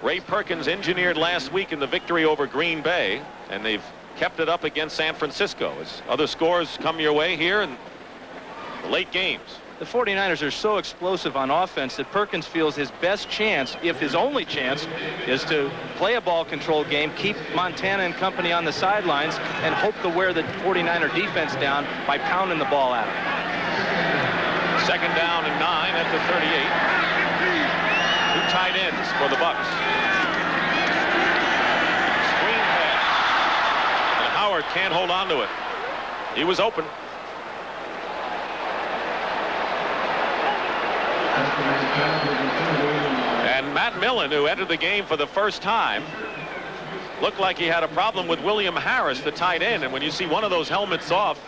[SPEAKER 1] Ray Perkins engineered last week in the victory over Green Bay, and they've kept it up against San Francisco as other scores come your way here in the late games.
[SPEAKER 2] The 49ers are so explosive on offense that Perkins feels his best chance, if his only chance, is to play a ball control game, keep Montana and company on the sidelines, and hope to wear the 49er defense down by pounding the ball at them.
[SPEAKER 1] 2nd down and 9 at the 38. 2 tight ends for the Bucs. Screen pass. And Howard can't hold on to it. He was open. And Millen, who entered the game for the first time, looked like he had a problem with William Harris, the tight end. And when you see one of those helmets off,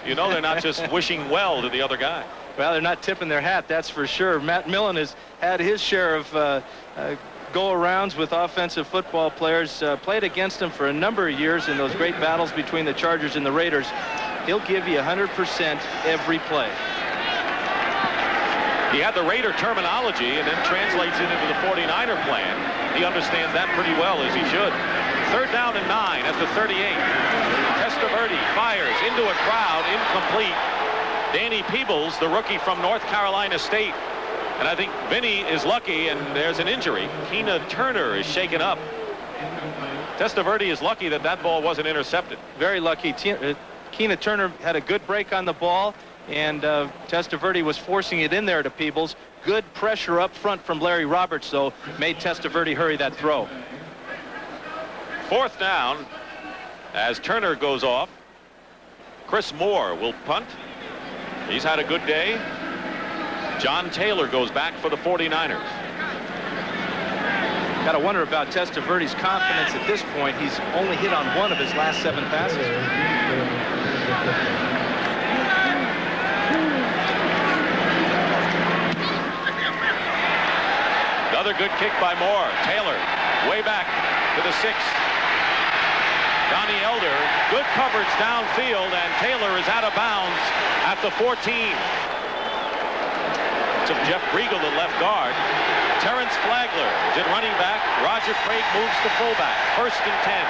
[SPEAKER 1] you know they're not just wishing well to the other guy.
[SPEAKER 2] Well, they're not tipping their hat, that's for sure. Matt Millen has had his share of go-arounds with offensive football players, played against them for a number of years in those great battles between the Chargers and the Raiders. He'll give you 100% every play.
[SPEAKER 1] He had the Raider terminology and then translates it into the 49er plan. He understands that pretty well, as he should. 3rd down and 9 at the 38. Testaverde fires into a crowd, incomplete. Danny Peebles, the rookie from North Carolina State. And I think Vinny is lucky, and there's an injury. Keena Turner is shaken up. Testaverde is lucky that that ball wasn't intercepted.
[SPEAKER 2] Very lucky. Keena Turner had a good break on the ball, and Testaverde was forcing it in there to Peebles. Good pressure up front from Larry Roberts, though, made Testaverde hurry that throw.
[SPEAKER 1] 4th down as Turner goes off. Chris Moore will punt. He's had a good day. John Taylor goes back for the 49ers.
[SPEAKER 2] Got to wonder about Testaverde's confidence at this point. He's only hit on 1 of his last 7 passes.
[SPEAKER 1] Another good kick by Moore. Taylor way back to the 6. Donnie Elder, good coverage downfield, and Taylor is out of bounds at the 14. It's Jeff Briegel, the left guard. Terrence Flagler is at running back. Roger Craig moves to fullback. 1st and 10.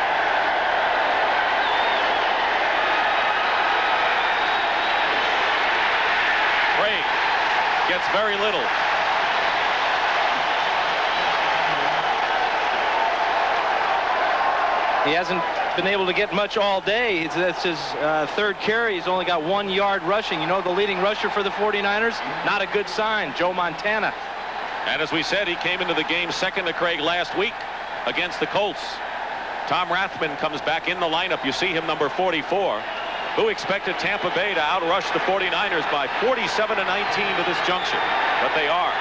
[SPEAKER 1] Craig gets very little.
[SPEAKER 2] He hasn't been able to get much all day. That's his 3rd carry. He's only got 1 yard rushing. You know, the leading rusher for the 49ers, not a good sign. Joe Montana.
[SPEAKER 1] And as we said, he came into the game 2nd to Craig last week against the Colts. Tom Rathman comes back in the lineup. You see him, number 44. Who expected Tampa Bay to outrush the 49ers by 47-19 to this juncture? But they are.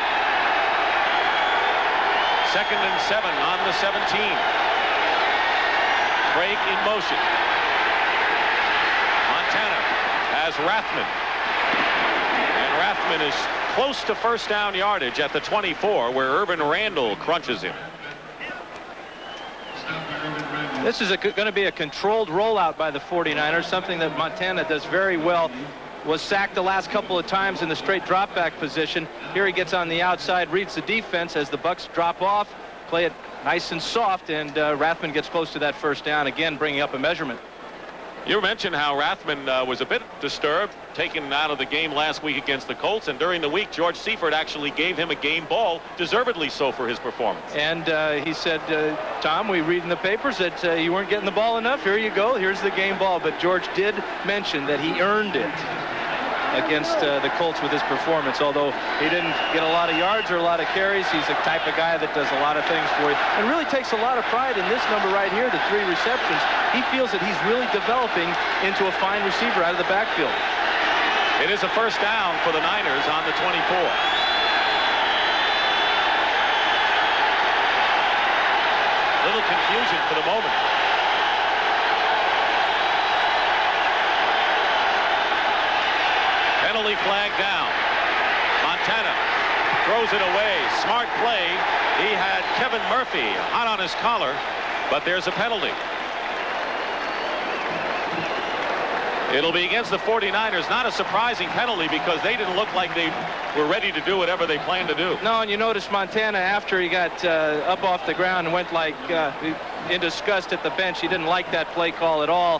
[SPEAKER 1] 2nd and 7 on the 17. Craig in motion. Montana has Rathman. And Rathman is close to 1st down yardage at the 24, where Urban Randall crunches him.
[SPEAKER 2] This is going to be a controlled rollout by the 49ers, something that Montana does very well. Was sacked the last couple of times in the straight drop back position. Here he gets on the outside, reads the defense as the Bucs drop off, play it nice and soft, and Rathman gets close to that 1st down, again bringing up a measurement.
[SPEAKER 1] You mentioned how Rathman was a bit disturbed, taken out of the game last week against the Colts, and during the week George Seifert actually gave him a game ball, deservedly so for his performance.
[SPEAKER 2] And he said, Tom, we read in the papers that you weren't getting the ball enough. Here you go. Here's the game ball. But George did mention that he earned it against the Colts with his performance. Although he didn't get a lot of yards or a lot of carries, he's the type of guy that does a lot of things for you and really takes a lot of pride in this number right here, the 3 receptions. He feels that he's really developing into a fine receiver out of the backfield.
[SPEAKER 1] It is a 1st down for the Niners on the 24. Little confusion for the moment. Penalty flag down. Montana throws it away. Smart play. He had Kevin Murphy hot on his collar, but there's a penalty. It'll be against the 49ers. Not a surprising penalty because they didn't look like they were ready to do whatever they planned to do.
[SPEAKER 2] No, and you notice Montana, after he got up off the ground and went like in disgust at the bench, he didn't like that play call at all.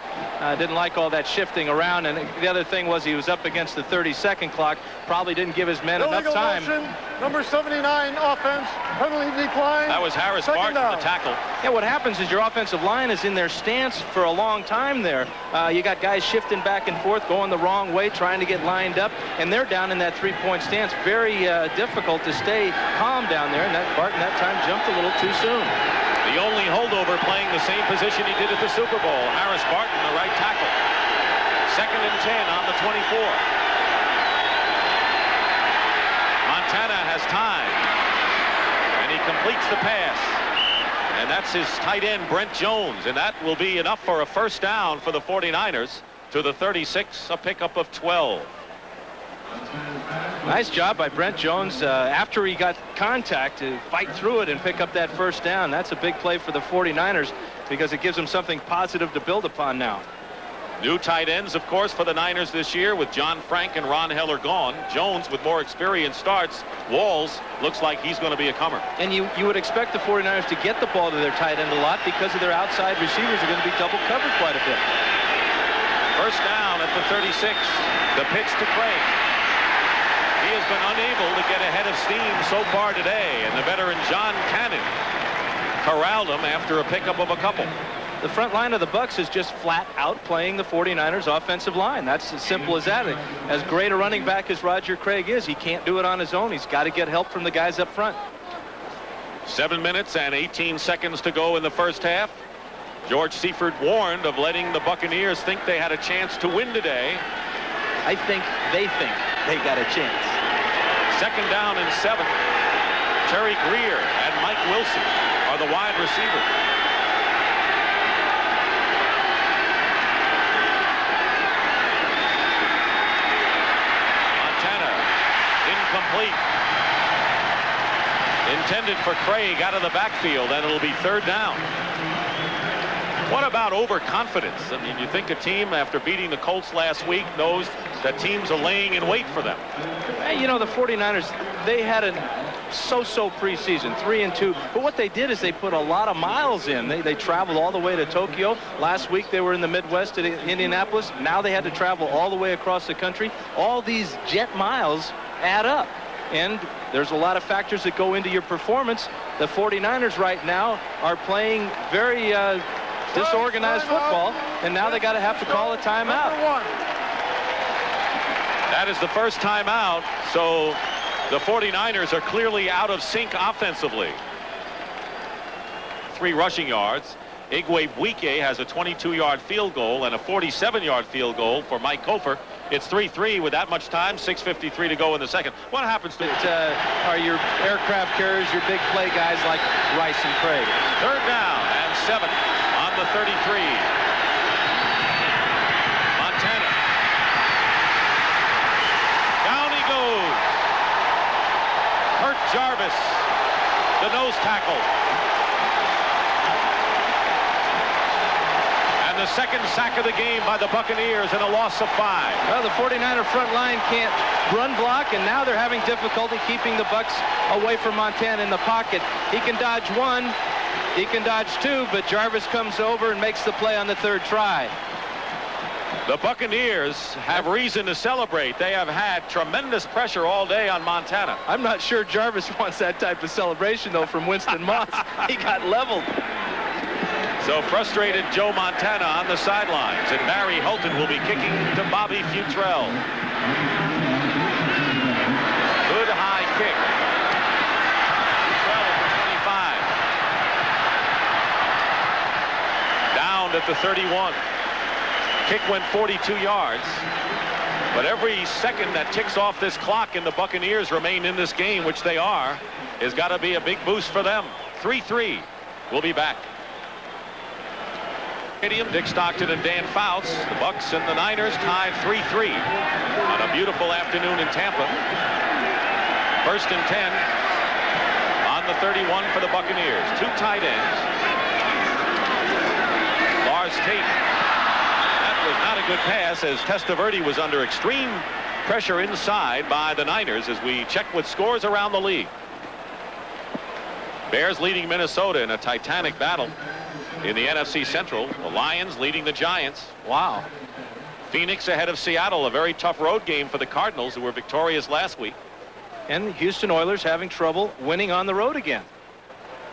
[SPEAKER 2] Didn't like all that shifting around. And the other thing was he was up against the 30-second clock. Probably didn't give his men enough time.
[SPEAKER 3] Motion, number 79, offense, penalty decline.
[SPEAKER 1] That was Harris Barton, the tackle.
[SPEAKER 2] Yeah, what happens is your offensive line is in their stance for a long time there. You got guys shifting back and forth, going the wrong way, trying to get lined up, and they're down in that 3-point stance. Very difficult to stay calm down there, and that Barton that time jumped a little too soon.
[SPEAKER 1] The only holdover playing the same position he did at the Super Bowl. Harris Barton, the right tackle. 2nd and 10 on the 24. Montana has time. And he completes the pass. And that's his tight end, Brent Jones. And that will be enough for a first down for the 49ers to the 36, a pickup of 12.
[SPEAKER 2] Nice job by Brent Jones after he got contact to fight through it and pick up that first down. That's a big play for the 49ers because it gives them something positive to build upon now.
[SPEAKER 1] New tight ends, of course, for the Niners this year with John Frank and Ron Heller gone. Jones with more experience starts. Walls looks like he's going to be a comer.
[SPEAKER 2] And you would expect the 49ers to get the ball to their tight end a lot because of their outside receivers are going to be double covered quite a bit.
[SPEAKER 1] First down at the 36. The pitch to Craig. He has been unable to get ahead of steam so far today, and the veteran John Cannon corralled him after a pickup of a couple.
[SPEAKER 2] The front line of the Bucs is just flat out playing the 49ers offensive line. That's as simple as that. As great a running back as Roger Craig is, he can't do it on his own. He's got to get help from the guys up front.
[SPEAKER 1] 7 minutes and 18 seconds to go in the first half. George Seifert warned of letting the Buccaneers think they had a chance to win today.
[SPEAKER 2] I think they got a chance.
[SPEAKER 1] Second down and 7. Terry Greer and Mike Wilson are the wide receivers. Montana, incomplete. Intended for Craig out of the backfield, and it'll be third down. What about overconfidence? I mean, you think a team, after beating the Colts last week, knows that teams are laying in wait for them.
[SPEAKER 2] You know, the 49ers, they had a so-so preseason, 3-2. But what they did is they put a lot of miles in. They traveled all the way to Tokyo. Last week they were in the Midwest at Indianapolis. Now they had to travel all the way across the country. All these jet miles add up. And there's a lot of factors that go into your performance. The 49ers right now are playing very disorganized football, and now they got to have to call a timeout.
[SPEAKER 1] That is the first timeout, so the 49ers are clearly out of sync offensively. 3 rushing yards. Igwebuike has a 22-yard field goal and a 47-yard field goal for Mike Kofer. It's 3-3 with that much time, 6:53 to go in the second. What happens to
[SPEAKER 2] are your aircraft carriers, your big play guys like Rice and Craig?
[SPEAKER 1] Third down and 7 on the 33. Montana. Down he goes. Kurt Jarvis, the nose tackle. The second sack of the game by the Buccaneers and a loss of 5.
[SPEAKER 2] Well, the 49er front line can't run block, and now they're having difficulty keeping the Bucs away from Montana in the pocket. He can dodge 1, he can dodge 2, but Jarvis comes over and makes the play on the third try.
[SPEAKER 1] The Buccaneers have reason to celebrate. They have had tremendous pressure all day on Montana.
[SPEAKER 2] I'm not sure Jarvis wants that type of celebration, though, from Winston Moss. He got leveled.
[SPEAKER 1] So frustrated Joe Montana on the sidelines, and Barry Holton will be kicking to Bobby Futrell. Good high kick. Futrell at the 25. Down at the 31. Kick went 42 yards. But every second that ticks off this clock and the Buccaneers remain in this game, which they are, has got to be a big boost for them. 3-3. We'll be back. Stadium, Dick Stockton and Dan Fouts. The Bucs and the Niners tied 3-3 on a beautiful afternoon in Tampa. First and 10 on the 31 for the Buccaneers. 2 tight ends. Lars Tate. That was not a good pass, as Testaverde was under extreme pressure inside by the Niners as we check with scores around the league. Bears leading Minnesota in a titanic battle. In the NFC Central, the Lions leading the Giants.
[SPEAKER 2] Wow.
[SPEAKER 1] Phoenix ahead of Seattle, a very tough road game for the Cardinals, who were victorious last week.
[SPEAKER 2] And the Houston Oilers having trouble winning on the road again.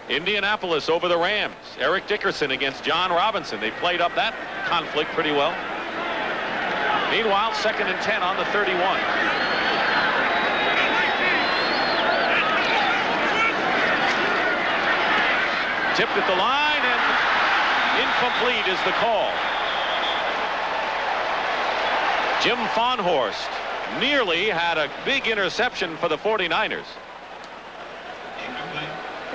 [SPEAKER 1] Indianapolis over the Rams. Eric Dickerson against John Robinson. They played up that conflict pretty well. Meanwhile, second and 10 on the 31. Tipped at the line, and incomplete is the call. Jim Fonhorst nearly had a big interception for the 49ers.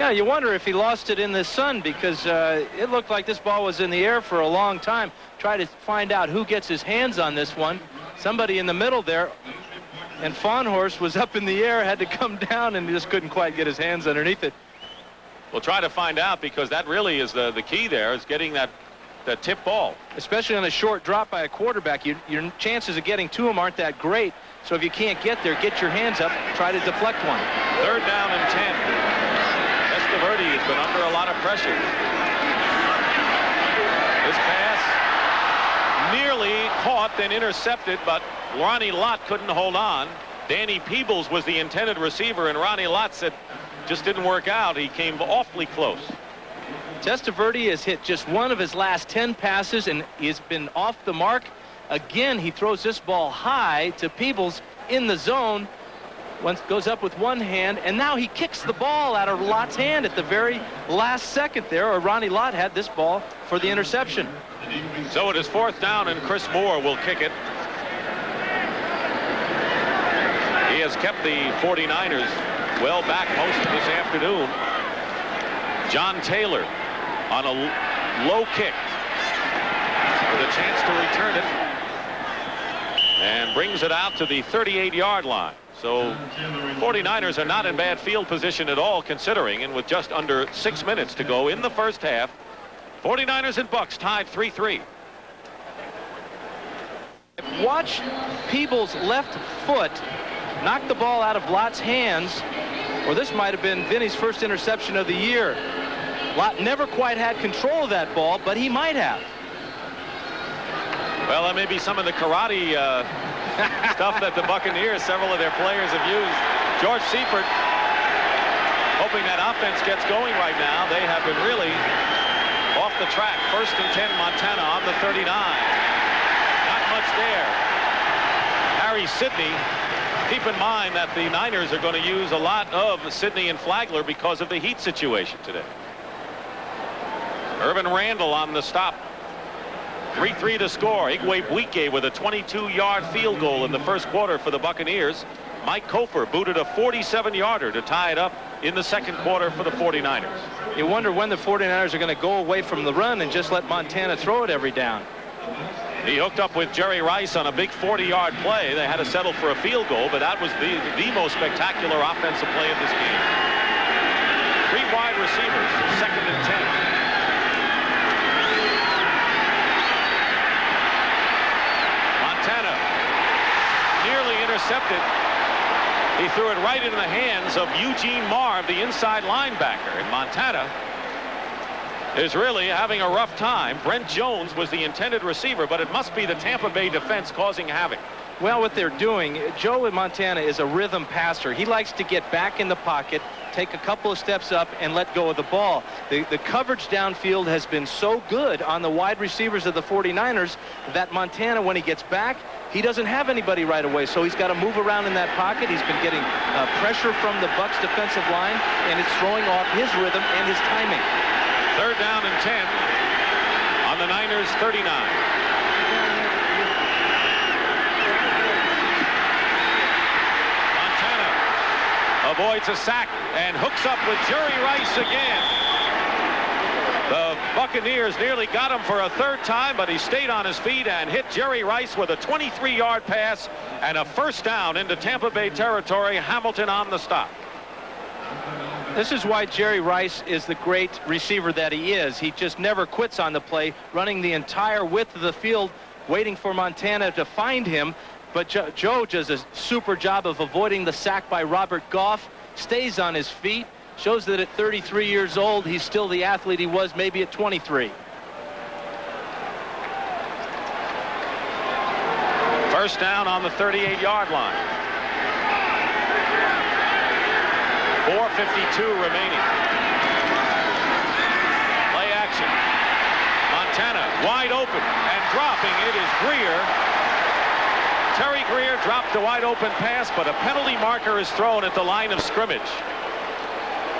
[SPEAKER 2] Yeah, you wonder if he lost it in the sun, because it looked like this ball was in the air for a long time. Try to find out who gets his hands on this one. Somebody in the middle there, and Fawnhorse was up in the air, had to come down, and just couldn't quite get his hands underneath it.
[SPEAKER 1] We'll try to find out, because that really is the key there, is getting that tip ball.
[SPEAKER 2] Especially on a short drop by a quarterback, your chances of getting to him aren't that great. So if you can't get there, get your hands up, try to deflect one.
[SPEAKER 1] 3rd down and 10. Testaverde has been under a lot of pressure. This pass nearly caught, then intercepted, but Ronnie Lott couldn't hold on. Danny Peebles was the intended receiver, and Ronnie Lott said just didn't work out. He came awfully close.
[SPEAKER 2] Testaverde has hit just one of his last 10 passes, and he's been off the mark. Again, he throws this ball high to Peebles in the zone. Once goes up with one hand, and now he kicks the ball out of Lott's hand at the very last second there, or Ronnie Lott had this ball for the interception.
[SPEAKER 1] So it is 4th down, and Chris Moore will kick it. He has kept the 49ers well back most of this afternoon. John Taylor on a low kick with a chance to return it, and brings it out to the 38-yard line. So 49ers are not in bad field position at all, considering, and with just under 6 minutes to go in the first half. 49ers and Bucks tied 3-3.
[SPEAKER 2] Watch Peebles' left foot knock the ball out of Lott's hands, or this might have been Vinny's first interception of the year. Lott never quite had control of that ball, but he might have.
[SPEAKER 1] Well, that may be some of the karate stuff that the Buccaneers, several of their players, have used. George Seifert hoping that offense gets going right now. They have been really off the track. 1st and 10, Montana on the 39. Not much there. Harry Sidney. Keep in mind that the Niners are going to use a lot of Sidney and Flagler because of the heat situation today. Urban Randall on the stop. 3-3 to score. Igwe with a 22-yard field goal in the first quarter for the Buccaneers. Mike Kofer booted a 47-yarder to tie it up in the second quarter for the 49ers.
[SPEAKER 2] You wonder when the 49ers are going to go away from the run and just let Montana throw it every down.
[SPEAKER 1] He hooked up with Jerry Rice on a big 40-yard play. They had to settle for a field goal, but that was the most spectacular offensive play of this game. 3 wide receivers, 2nd and 10. Montana nearly intercepted. He threw it right into the hands of Eugene Marv, the inside linebacker. And Montana is really having a rough time. Brent Jones was the intended receiver, but it must be the Tampa Bay defense causing havoc.
[SPEAKER 2] Well, what they're doing, Joe in Montana is a rhythm passer. He likes to get back in the pocket, take a couple of steps up, and let go of the ball. The coverage downfield has been so good on the wide receivers of the 49ers that Montana, when he gets back, he doesn't have anybody right away, so he's got to move around in that pocket. He's been getting pressure from the Bucs defensive line, and it's throwing off his rhythm and his timing.
[SPEAKER 1] 3rd down and 10 on the Niners 39. Avoids a sack and hooks up with Jerry Rice again. The Buccaneers nearly got him for a 3rd time, but he stayed on his feet and hit Jerry Rice with a 23-yard pass and a 1st down into Tampa Bay territory. Hamilton on the stop.
[SPEAKER 2] This is why Jerry Rice is the great receiver that he is. He just never quits on the play, running the entire width of the field, waiting for Montana to find him. But Joe does a super job of avoiding the sack by Robert Goff, stays on his feet, shows that at 33 years old, he's still the athlete he was maybe at 23.
[SPEAKER 1] 1st down on the 38-yard line. 4:52 remaining. Play action. Montana wide open and dropping it is Greer. Terry Greer dropped a wide open pass, but a penalty marker is thrown at the line of scrimmage.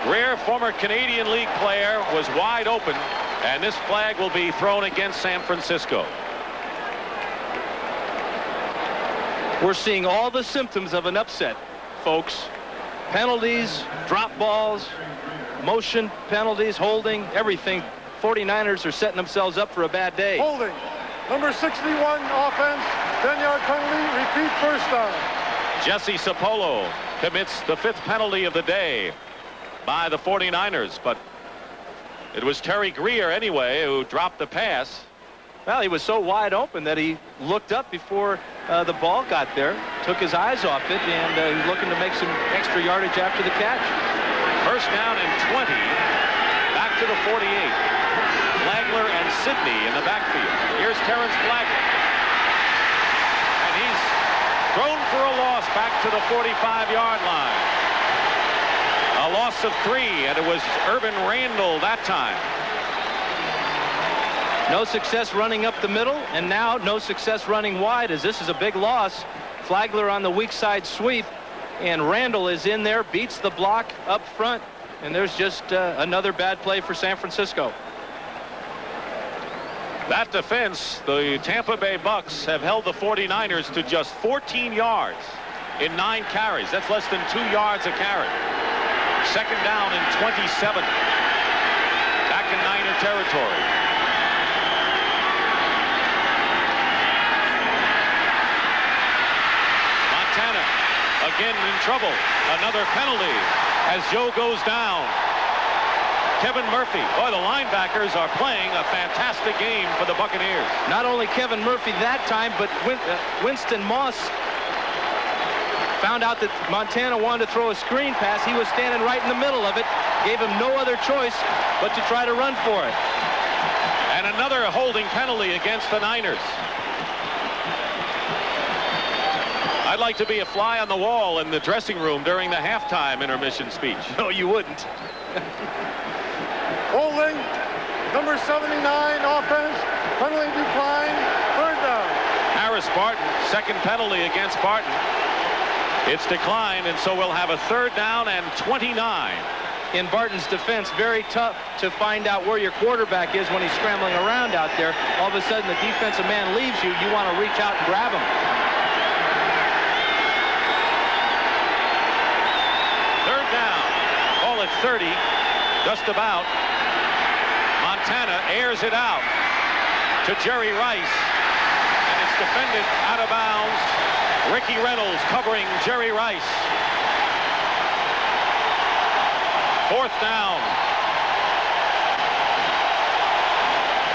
[SPEAKER 1] Greer, former Canadian League player, was wide open, and this flag will be thrown against San Francisco.
[SPEAKER 2] We're seeing all the symptoms of an upset, folks. Penalties, drop balls. motion, penalties, holding, everything. 49ers are setting themselves up for a bad day.
[SPEAKER 3] Holding. Number 61 offense. 10-yard penalty. Repeat first down.
[SPEAKER 1] Jesse Sapolo commits the 5th penalty of the day by the 49ers, but it was Terry Greer anyway who dropped the pass.
[SPEAKER 2] Well, he was so wide open that he looked up before the ball got there, took his eyes off it, and he was looking to make some extra yardage after the catch.
[SPEAKER 1] First down and 20. Back to the 48. Flagler and Sidney in the backfield. Here's Terrence Flagler. And he's thrown for a loss back to the 45-yard line. A loss of 3, and it was Urban Randall that time.
[SPEAKER 2] No success running up the middle, and now no success running wide, as this is a big loss. Flagler on the weak side sweep, and Randall is in there, beats the block up front, and there's just another bad play for San Francisco.
[SPEAKER 1] That defense, the Tampa Bay Bucks have held the 49ers to just 14 yards in 9 carries. That's less than 2 yards a carry. Second down and 27. Back in Niner territory. Montana again in trouble. Another penalty as Joe goes down. Kevin Murphy. Boy, the linebackers are playing a fantastic game for the Buccaneers.
[SPEAKER 2] Not only Kevin Murphy that time, but Winston Moss found out that Montana wanted to throw a screen pass. He was standing right in the middle of it. Gave him no other choice but to try to run for it.
[SPEAKER 1] And another holding penalty against the Niners. I'd like to be a fly on the wall in the dressing room during the halftime intermission speech.
[SPEAKER 2] No, you wouldn't.
[SPEAKER 3] Holding. Number 79 offense. Penalty decline. Third down.
[SPEAKER 1] Harris Barton, second penalty against Barton. It's declined, and so we'll have a third down and 29.
[SPEAKER 2] In Barton's defense, very tough to find out where your quarterback is when he's scrambling around out there. All of a sudden, the defensive man leaves you. You want to reach out and grab him.
[SPEAKER 1] Third down. Call it 30. Just about. Montana airs it out to Jerry Rice. And it's defended out of bounds. Ricky Reynolds covering Jerry Rice. Fourth down.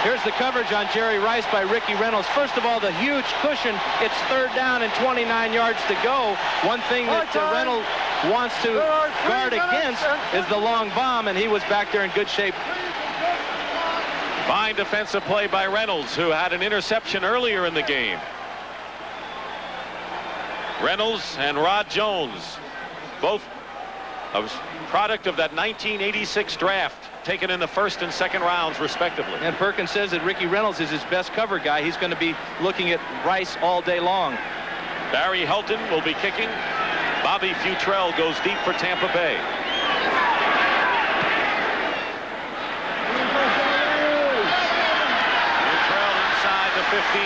[SPEAKER 2] Here's the coverage on Jerry Rice by Ricky Reynolds. First of all, the huge cushion. It's third down and 29 yards to go. One thing that Reynolds wants to guard against is the long bomb, and he was back there in good shape.
[SPEAKER 1] Fine defensive play by Reynolds, who had an interception earlier in the game. Reynolds and Rod Jones, both a product of that 1986 draft, taken in the first and second rounds, respectively.
[SPEAKER 2] And Perkins says that Ricky Reynolds is his best cover guy. He's going to be looking at Rice all day long.
[SPEAKER 1] Barry Helton will be kicking. Bobby Futrell goes deep for Tampa Bay. Futrell inside the 15.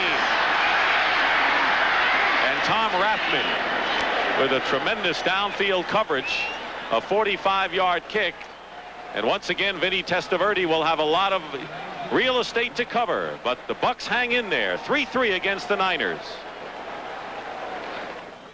[SPEAKER 1] And Tom Rathman with a tremendous downfield coverage, a 45-yard kick. And once again, Vinny Testaverde will have a lot of real estate to cover, but the Bucks hang in there. 3-3 against the Niners.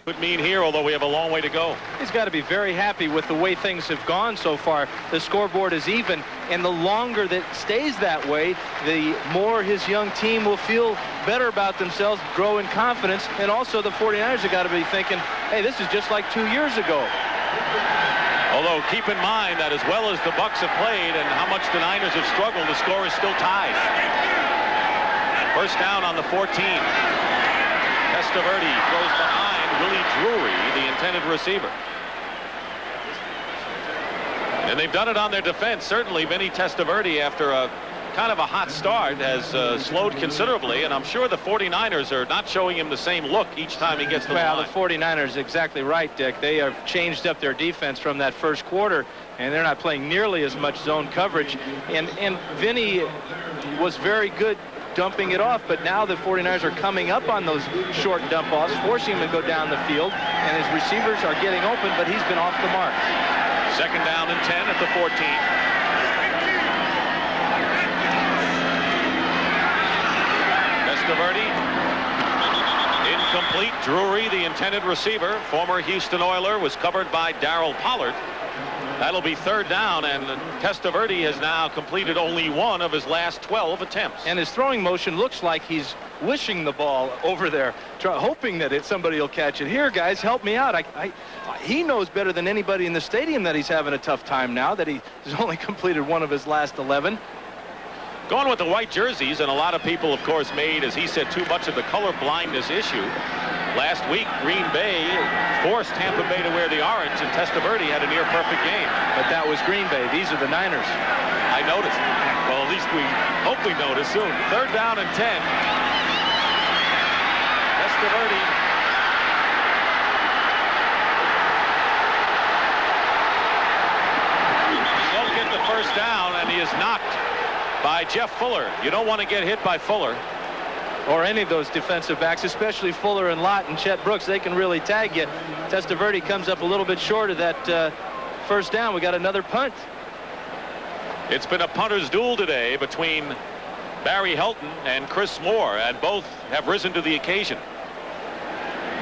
[SPEAKER 1] Could mean here, although we have a long way to go.
[SPEAKER 2] He's got to be very happy with the way things have gone so far. The scoreboard is even, and the longer that stays that way, the more his young team will feel better about themselves, grow in confidence, and also the 49ers have got to be thinking, hey, this is just like 2 years ago.
[SPEAKER 1] Although keep in mind that as well as the Bucks have played and how much the Niners have struggled, the score is still tied. First down on the 14. Testaverde throws behind Willie Drury, the intended receiver. And they've done it on their defense. Certainly Vinny Testaverde, after a kind of a hot start, has slowed considerably, and I'm sure the 49ers are not showing him the same look each time he gets to the line.
[SPEAKER 2] Well, the 49ers, exactly right, Dick. They have changed up their defense from that first quarter, and they're not playing nearly as much zone coverage. And Vinny was very good dumping it off, but now the 49ers are coming up on those short dump offs, forcing him to go down the field, and his receivers are getting open, but he's been off the mark.
[SPEAKER 1] Second down and 10 at the 14. Testaverde. Incomplete. Drury, the intended receiver, former Houston Oiler, was covered by Darryl Pollard. That'll be third down, and Testaverde has now completed only one of his last 12 attempts.
[SPEAKER 2] And his throwing motion looks like he's wishing the ball over there, hoping that somebody will catch it. Here, guys, help me out. He knows better than anybody in the stadium that he's having a tough time now, that he has only completed one of his last 11.
[SPEAKER 1] Going with the white jerseys, and a lot of people, of course, made, as he said, too much of the color blindness issue. Last week, Green Bay forced Tampa Bay to wear the orange, and Testaverde had a near-perfect game.
[SPEAKER 2] But that was Green Bay. These are the Niners.
[SPEAKER 1] I noticed. Well, at least we hope we notice soon. Third down and 10. Testaverde. He won't get the first down, and he is knocked by Jeff Fuller. You don't want to get hit by Fuller.
[SPEAKER 2] Or any of those defensive backs, especially Fuller and Lott and Chet Brooks. They can really tag you. Testaverde comes up a little bit short of that first down. We got another punt.
[SPEAKER 1] It's been a punter's duel today between Barry Helton and Chris Moore, and both have risen to the occasion.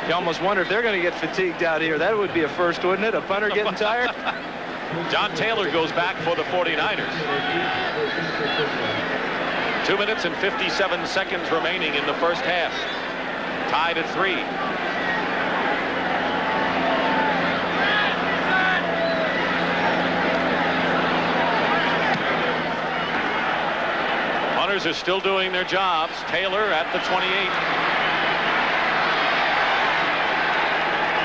[SPEAKER 2] You almost wonder if they're going to get fatigued out here. That would be a first, wouldn't it? A punter getting tired?
[SPEAKER 1] John Taylor goes back for the 49ers. 2 minutes and 57 seconds remaining in the first half. Tied at 3. Punters are still doing their jobs. Taylor at the 28.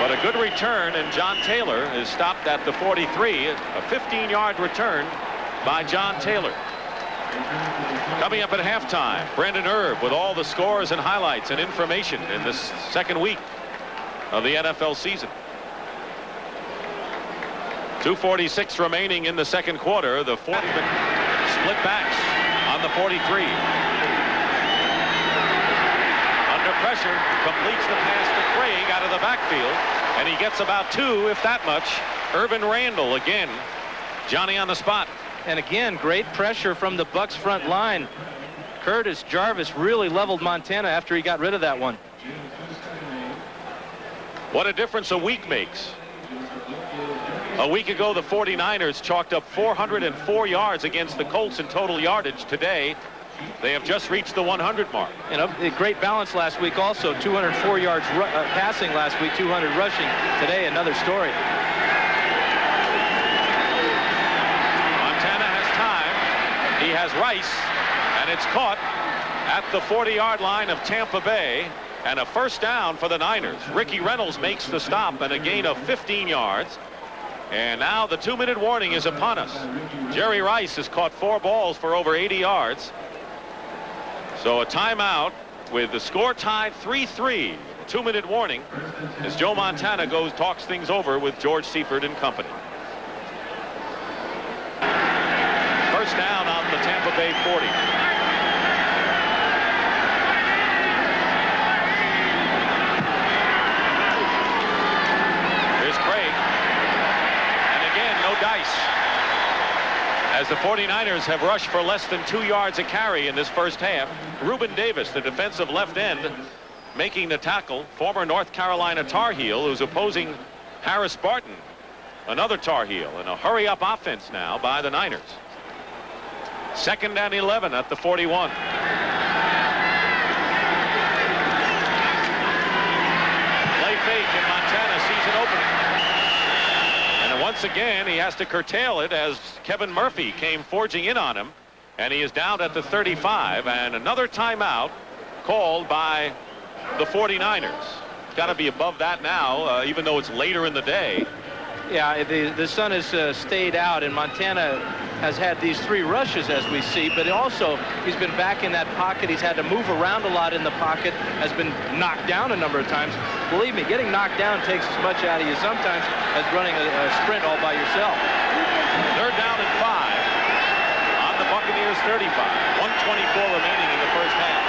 [SPEAKER 1] But a good return, and John Taylor is stopped at the 43. A 15-yard return by John Taylor. Coming up at halftime, Brandon Erb with all the scores and highlights and information in this second week of the NFL season. 2:46 remaining in the second quarter. The 40 split backs on the 43. Under pressure, completes the pass to Craig out of the backfield, and he gets about 2, if that much. Urban Randall again, Johnny on the spot.
[SPEAKER 2] And again, great pressure from the Bucs front line. Curtis Jarvis really leveled Montana after he got rid of that one.
[SPEAKER 1] What a difference a week makes. A week ago, the 49ers chalked up 404 yards against the Colts in total yardage. Today, they have just reached the 100 mark.
[SPEAKER 2] And a great balance last week also. 204 yards passing last week, 200 rushing. Today, another story.
[SPEAKER 1] He has Rice, and it's caught at the 40-yard line of Tampa Bay, and a first down for the Niners. Ricky Reynolds makes the stop, and a gain of 15 yards. And now the 2-minute warning is upon us. Jerry Rice has caught 4 balls for over 80 yards. So a timeout with the score tied 3-3. 2-minute warning as Joe Montana talks things over with George Seifert and company. First down on the Tampa Bay 40. Here's Craig. And again, no dice. As the 49ers have rushed for less than 2 yards a carry in this first half. Reuben Davis, the defensive left end, making the tackle. Former North Carolina Tar Heel, who's opposing Harris Barton, another Tar Heel, in a hurry-up offense now by the Niners. Second and 11 at the 41. Play fake in Montana, season opening. And once again, he has to curtail it as Kevin Murphy came forging in on him. And he is down at the 35. And another timeout called by the 49ers. Got to be above that now, even though it's later in the day.
[SPEAKER 2] Yeah, the sun has stayed out, and Montana has had these 3 rushes, as we see, but also he's been back in that pocket. He's had to move around a lot in the pocket, has been knocked down a number of times. Believe me, getting knocked down takes as much out of you sometimes as running a sprint all by yourself.
[SPEAKER 1] Third down and 5 on the Buccaneers 35. 1:24 remaining in the first half.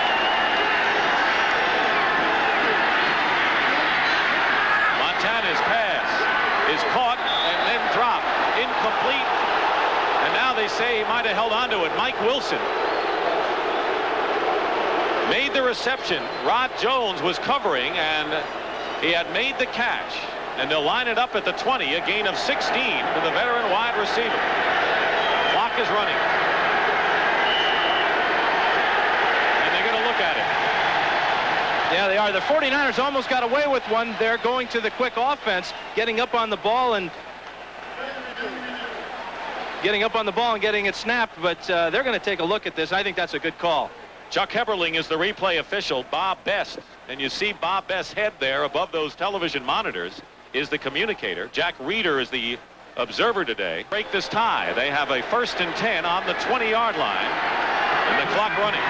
[SPEAKER 1] Montana's pass is caught and then dropped. incomplete. And now they say he might have held on to it. Mike Wilson made the reception. Rod Jones was covering, and he had made the catch. And they'll line it up at the 20, a gain of 16 to the veteran wide receiver. Clock is running. And they're going to look at it.
[SPEAKER 2] Yeah, they are. The 49ers almost got away with one. They're going to the quick offense, getting up on the ball and getting it snapped, but they're going to take a look at this. I think that's a good call.
[SPEAKER 1] Chuck Heberling is the replay official. Bob Best, and you see Bob Best's head there above those television monitors, is the communicator. Jack Reeder is the observer today. Break this tie. They have a 1st and 10 on the 20-yard line, and the clock running.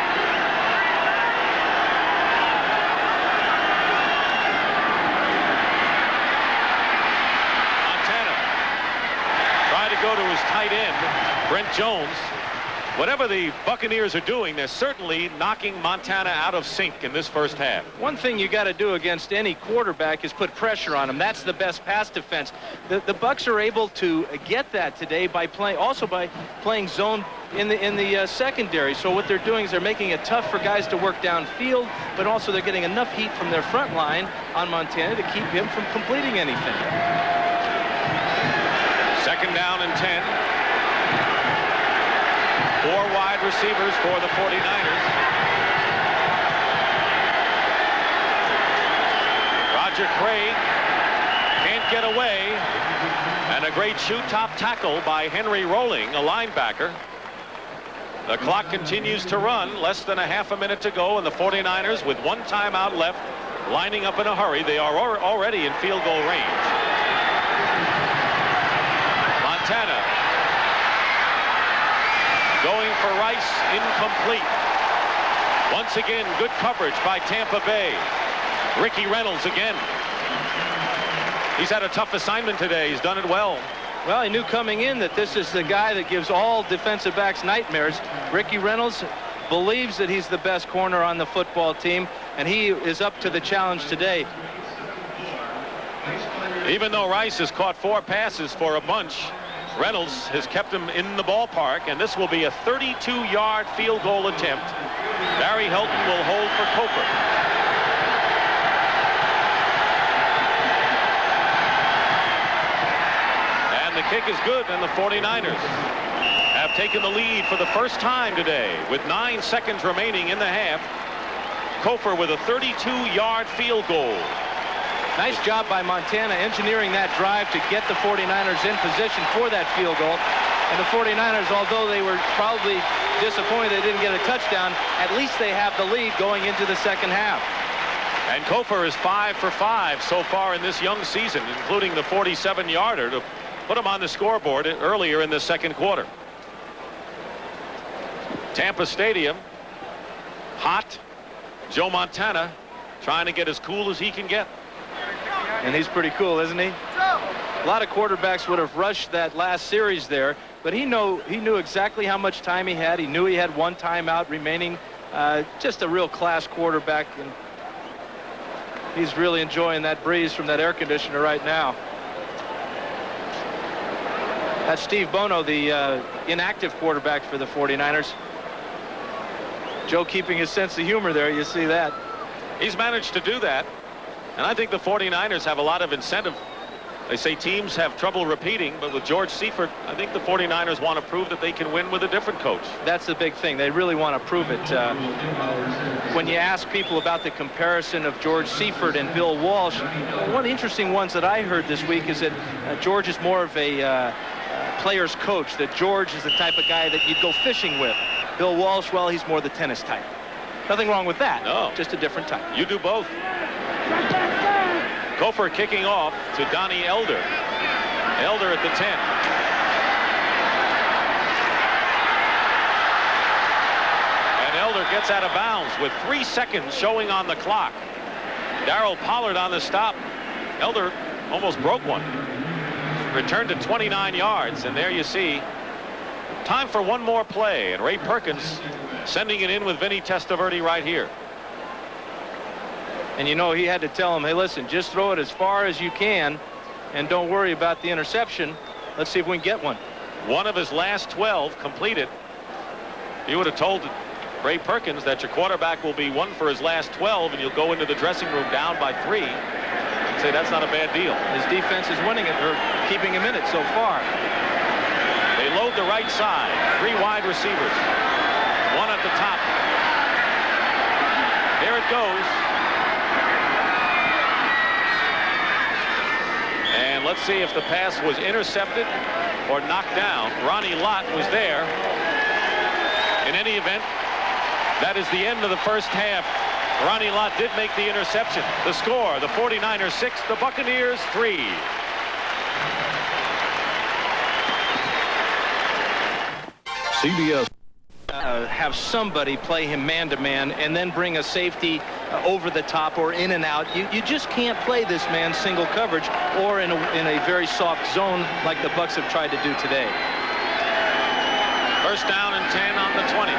[SPEAKER 1] Go to his tight end, Brent Jones. Whatever the Buccaneers are doing, they're certainly knocking Montana out of sync in this first half.
[SPEAKER 2] One thing you got to do against any quarterback is put pressure on him. That's the best pass defense. The Bucs are able to get that today by playing zone in the secondary. So what they're doing is they're making it tough for guys to work downfield, but also they're getting enough heat from their front line on Montana to keep him from completing anything.
[SPEAKER 1] 2nd down and 10. 4 wide receivers for the 49ers. Roger Craig can't get away. And a great shoe-top tackle by Henry Rolling, a linebacker. The clock continues to run. Less than a half a minute to go, and the 49ers, with 1 timeout left, lining up in a hurry. They are already in field goal range. Montana going for Rice, incomplete. Once again, good coverage by Tampa Bay. Ricky Reynolds again. He's had a tough assignment today. He's done it well.
[SPEAKER 2] Well, he knew coming in that this is the guy that gives all defensive backs nightmares. Ricky Reynolds believes that he's the best corner on the football team, and he is up to the challenge today.
[SPEAKER 1] Even though Rice has caught 4 passes for a bunch, Reynolds has kept him in the ballpark, and this will be a 32-yard field goal attempt. Barry Helton will hold for Coker. And the kick is good, and the 49ers have taken the lead for the first time today with 9 seconds remaining in the half. Cofer with a 32-yard field goal.
[SPEAKER 2] Nice job by Montana engineering that drive to get the 49ers in position for that field goal. And the 49ers, although they were probably disappointed they didn't get a touchdown, at least they have the lead going into the second half.
[SPEAKER 1] And Cofer is 5 for 5 so far in this young season, including the 47-yarder to put him on the scoreboard earlier in the second quarter. Tampa Stadium, hot. Joe Montana trying to get as cool as he can get.
[SPEAKER 2] And he's pretty cool, isn't he? A lot of quarterbacks would have rushed that last series there, but he knew exactly how much time he had. He knew he had 1 timeout remaining. Just a real class quarterback, and he's really enjoying that breeze from that air conditioner right now. That's Steve Bono, the inactive quarterback for the 49ers. Joe keeping his sense of humor there, you see that.
[SPEAKER 1] He's managed to do that. And I think the 49ers have a lot of incentive. They say teams have trouble repeating, but with George Seifert, I think the 49ers want to prove that they can win with a different coach.
[SPEAKER 2] That's the big thing. They really want to prove it. When you ask people about the comparison of George Seifert and Bill Walsh, one of the interesting ones that I heard this week is that George is more of a player's coach, that George is the type of guy that you'd go fishing with. Bill Walsh, well, he's more the tennis type. Nothing wrong with that.
[SPEAKER 1] No.
[SPEAKER 2] Just a different type.
[SPEAKER 1] You do both. Cofer kicking off to Donnie Elder. Elder at the 10. And Elder gets out of bounds with 3 seconds showing on the clock. Darryl Pollard on the stop. Elder almost broke one. Returned to 29 yards, and there you see time for one more play, and Ray Perkins sending it in with Vinny Testaverde right here.
[SPEAKER 2] And you know, he had to tell him, hey, listen, just throw it as far as you can and don't worry about the interception. Let's see if we can get one.
[SPEAKER 1] 1 of his last 12 completed. You would have told Ray Perkins that your quarterback will be 1 for his last 12 and you'll go into the dressing room down by 3. I'd say that's not a bad deal.
[SPEAKER 2] His defense is winning it, or keeping him in it so far.
[SPEAKER 1] They load the right side. 3 wide receivers. 1 at the top. Here it goes. And let's see if the pass was intercepted or knocked down. Ronnie Lott was there. In any event, that is the end of the first half. Ronnie Lott did make the interception. The score, the 49ers 6, the Buccaneers 3.
[SPEAKER 5] CBS.
[SPEAKER 2] Have somebody play him man-to-man and then bring a safety over the top or in and out. You just can't play this man single coverage or in a very soft zone like the Bucs have tried to do today.
[SPEAKER 1] First down and 10 on the 20.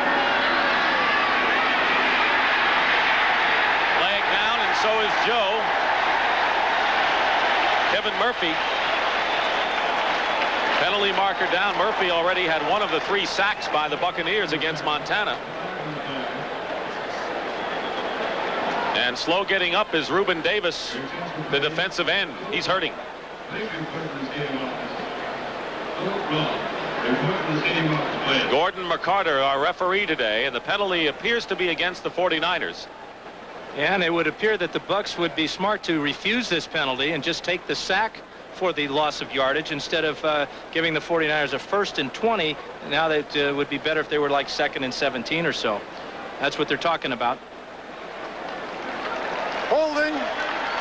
[SPEAKER 1] Flag down, and so is Joe. Kevin Murphy. Penalty marker down. Murphy already had 1 of the 3 sacks by the Buccaneers against Montana. And slow getting up is Reuben Davis, the defensive end. He's hurting. Gordon McCarter, our referee today, and the penalty appears to be against the 49ers.
[SPEAKER 2] And it would appear that the Bucs would be smart to refuse this penalty and just take the sack for the loss of yardage instead of giving the 49ers a 1st and 20. Now that would be better if they were like 2nd and 17 or so. That's what they're talking about.
[SPEAKER 3] Holding,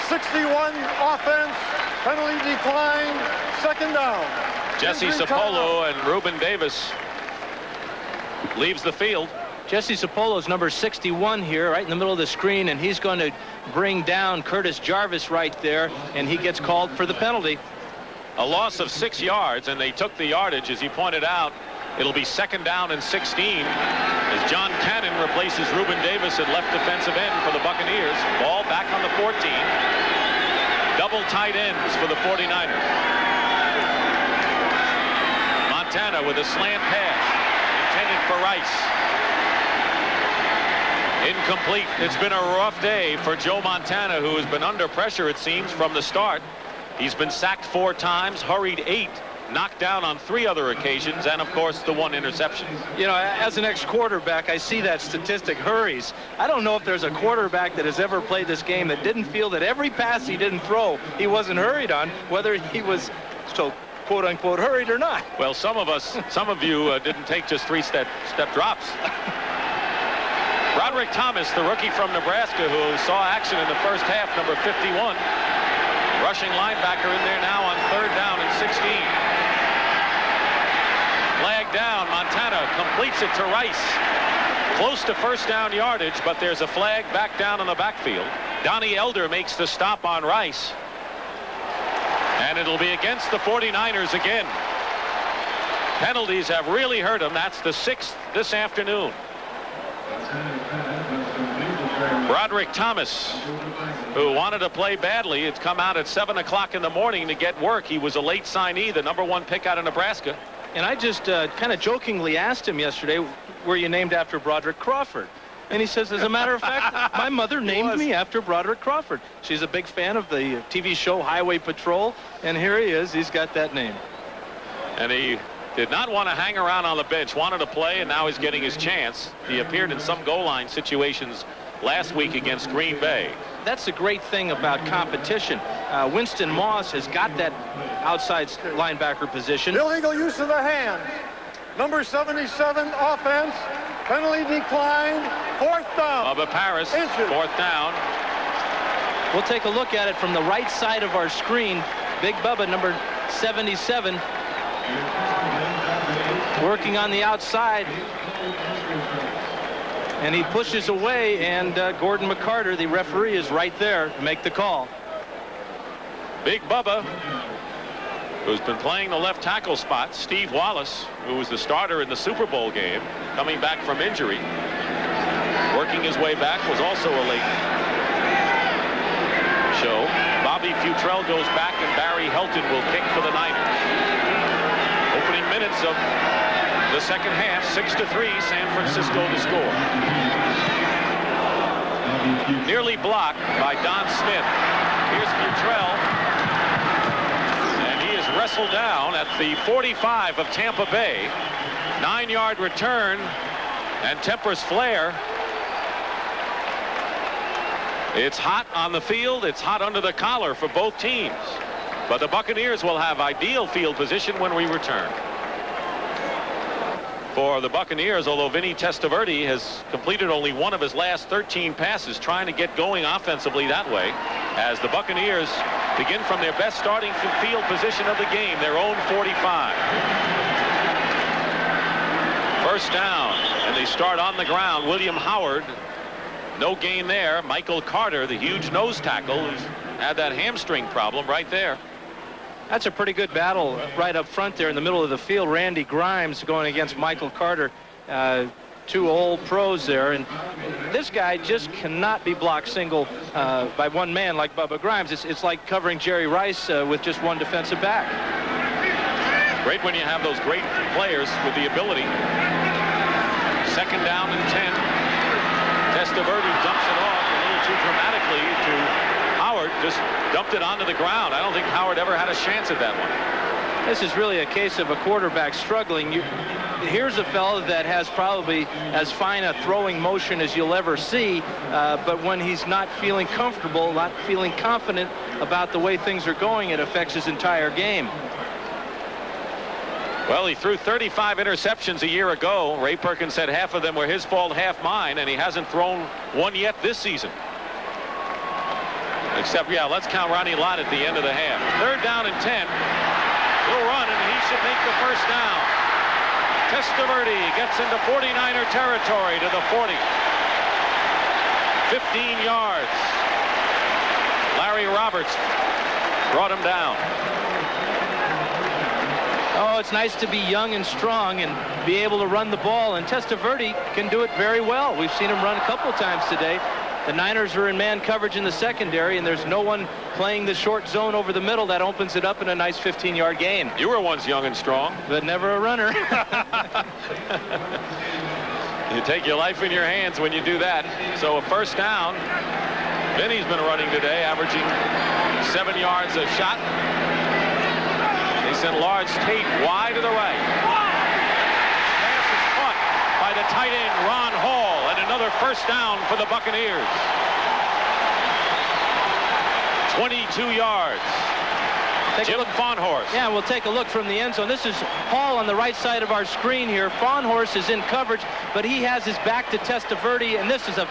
[SPEAKER 3] 61 offense, penalty decline, 2nd down.
[SPEAKER 1] Jesse Sapolo and Reuben Davis leaves the field.
[SPEAKER 2] Jesse Sapolo's number 61 here, right in the middle of the screen, and he's going to bring down Curtis Jarvis right there, and he gets called for the penalty.
[SPEAKER 1] A loss of 6 yards, and they took the yardage, as you pointed out. It'll be 2nd down and 16 as John Cannon replaces Reuben Davis at left defensive end for the Buccaneers. Ball back on the 14. Double tight ends for the 49ers. Montana with a slant pass intended for Rice. Incomplete. It's been a rough day for Joe Montana, who has been under pressure, it seems, from the start. He's been sacked 4 times, hurried 8, knocked down on 3 other occasions, and, of course, the 1 interception.
[SPEAKER 2] You know, as an ex-quarterback, I see that statistic, hurries. I don't know if there's a quarterback that has ever played this game that didn't feel that every pass he didn't throw, he wasn't hurried on, whether he was so quote-unquote hurried or not.
[SPEAKER 1] Well, some of you didn't take just 3-step drops. Broderick Thomas, the rookie from Nebraska, who saw action in the first half, number 51. Rushing linebacker in there now on 3rd down and 16. Flag down. Montana completes it to Rice. Close to 1st down yardage, but there's a flag back down in the backfield. Donnie Elder makes the stop on Rice. And it'll be against the 49ers again. Penalties have really hurt them. That's the 6th this afternoon. Broderick Thomas, who wanted to play badly, it's come out at 7 o'clock in the morning to get work. He was a late signee, the number 1 pick out of Nebraska.
[SPEAKER 2] And I just kind of jokingly asked him yesterday, were you named after Broderick Crawford? And he says, as a matter of fact, my mother named me after Broderick Crawford. She's a big fan of the TV show Highway Patrol, and here he is. He's got that name.
[SPEAKER 1] And he did not want to hang around on the bench, wanted to play, and now he's getting his chance. He appeared in some goal line situations last week against Green Bay.
[SPEAKER 2] That's the great thing about competition. Winston Moss has got that outside linebacker position.
[SPEAKER 3] Illegal use of the hand. Number 77 offense. Penalty declined. 4th down.
[SPEAKER 1] Bubba Paris,
[SPEAKER 3] Inches.
[SPEAKER 1] 4th down.
[SPEAKER 2] We'll take a look at it from the right side of our screen. Big Bubba, number 77, working on the outside. And he pushes away, and Gordon McCarter, the referee, is right there to make the call.
[SPEAKER 1] Big Bubba, who's been playing the left tackle spot. Steve Wallace, who was the starter in the Super Bowl game, coming back from injury. Working his way back, was also a late show. Bobby Futrell goes back, and Barry Helton will kick for the Niners. Opening minute minutes of the second half. 6-3, San Francisco to score. Nearly blocked by Don Smith. Here's Futrell. And he is wrestled down at the 45 of Tampa Bay. 9-yard return, and tempers flare. It's hot on the field. It's hot under the collar for both teams. But the Buccaneers will have ideal field position when we return. For the Buccaneers, although Vinny Testaverde has completed only one of his last 13 passes, trying to get going offensively that way, as the Buccaneers begin from their best starting field position of the game, their own 45. First down, and they start on the ground. William Howard, no gain there. Michael Carter, the huge nose tackle, who's had that hamstring problem right there.
[SPEAKER 2] That's a pretty good battle right up front there in the middle of the field. Randy Grimes going against Michael Carter. Two old pros there, and this guy just cannot be blocked single by one man like Bubba Grimes. It's like covering Jerry Rice with just one defensive back.
[SPEAKER 1] Great when you have those great players with the ability. Second down and 10. Testaverde dumps it off a little too dramatically to Howard. Just dumped it onto the ground. I don't think Howard ever had a chance at that one.
[SPEAKER 2] This is really a case of a quarterback struggling. Here's a fellow that has probably as fine a throwing motion as you'll ever see, but when he's not feeling comfortable, not feeling confident about the way things are going, it affects his entire game.
[SPEAKER 1] Well, he threw 35 interceptions a year ago. Ray Perkins said half of them were his fault, half mine, and he hasn't thrown one yet this season. Except, yeah, let's count Ronnie Lott at the end of the half. Third down and 10. He'll run, and he should make the first down. Testaverde gets into 49er territory to the 40. 15 yards. Larry Roberts brought him down.
[SPEAKER 2] Oh, it's nice to be young and strong and be able to run the ball, and Testaverde can do it very well. We've seen him run a couple times today. The Niners are in man coverage in the secondary, and there's no one playing the short zone over the middle. That opens it up in a nice 15-yard gain.
[SPEAKER 1] You were once young and strong.
[SPEAKER 2] But never a runner.
[SPEAKER 1] You take your life in your hands when you do that. So a first down. Vinny's been running today, averaging 7 yards a shot. They send Lars Tate wide to the right. Pass is caught by the tight end, Ron Hall, and another first down for the Buccaneers. 22 yards. Jim Fawnhorst.
[SPEAKER 2] Yeah, we'll take a look from the end zone. This is Hall on the right side of our screen here. Fawnhorst is in coverage, but he has his back to Testaverde, and this is the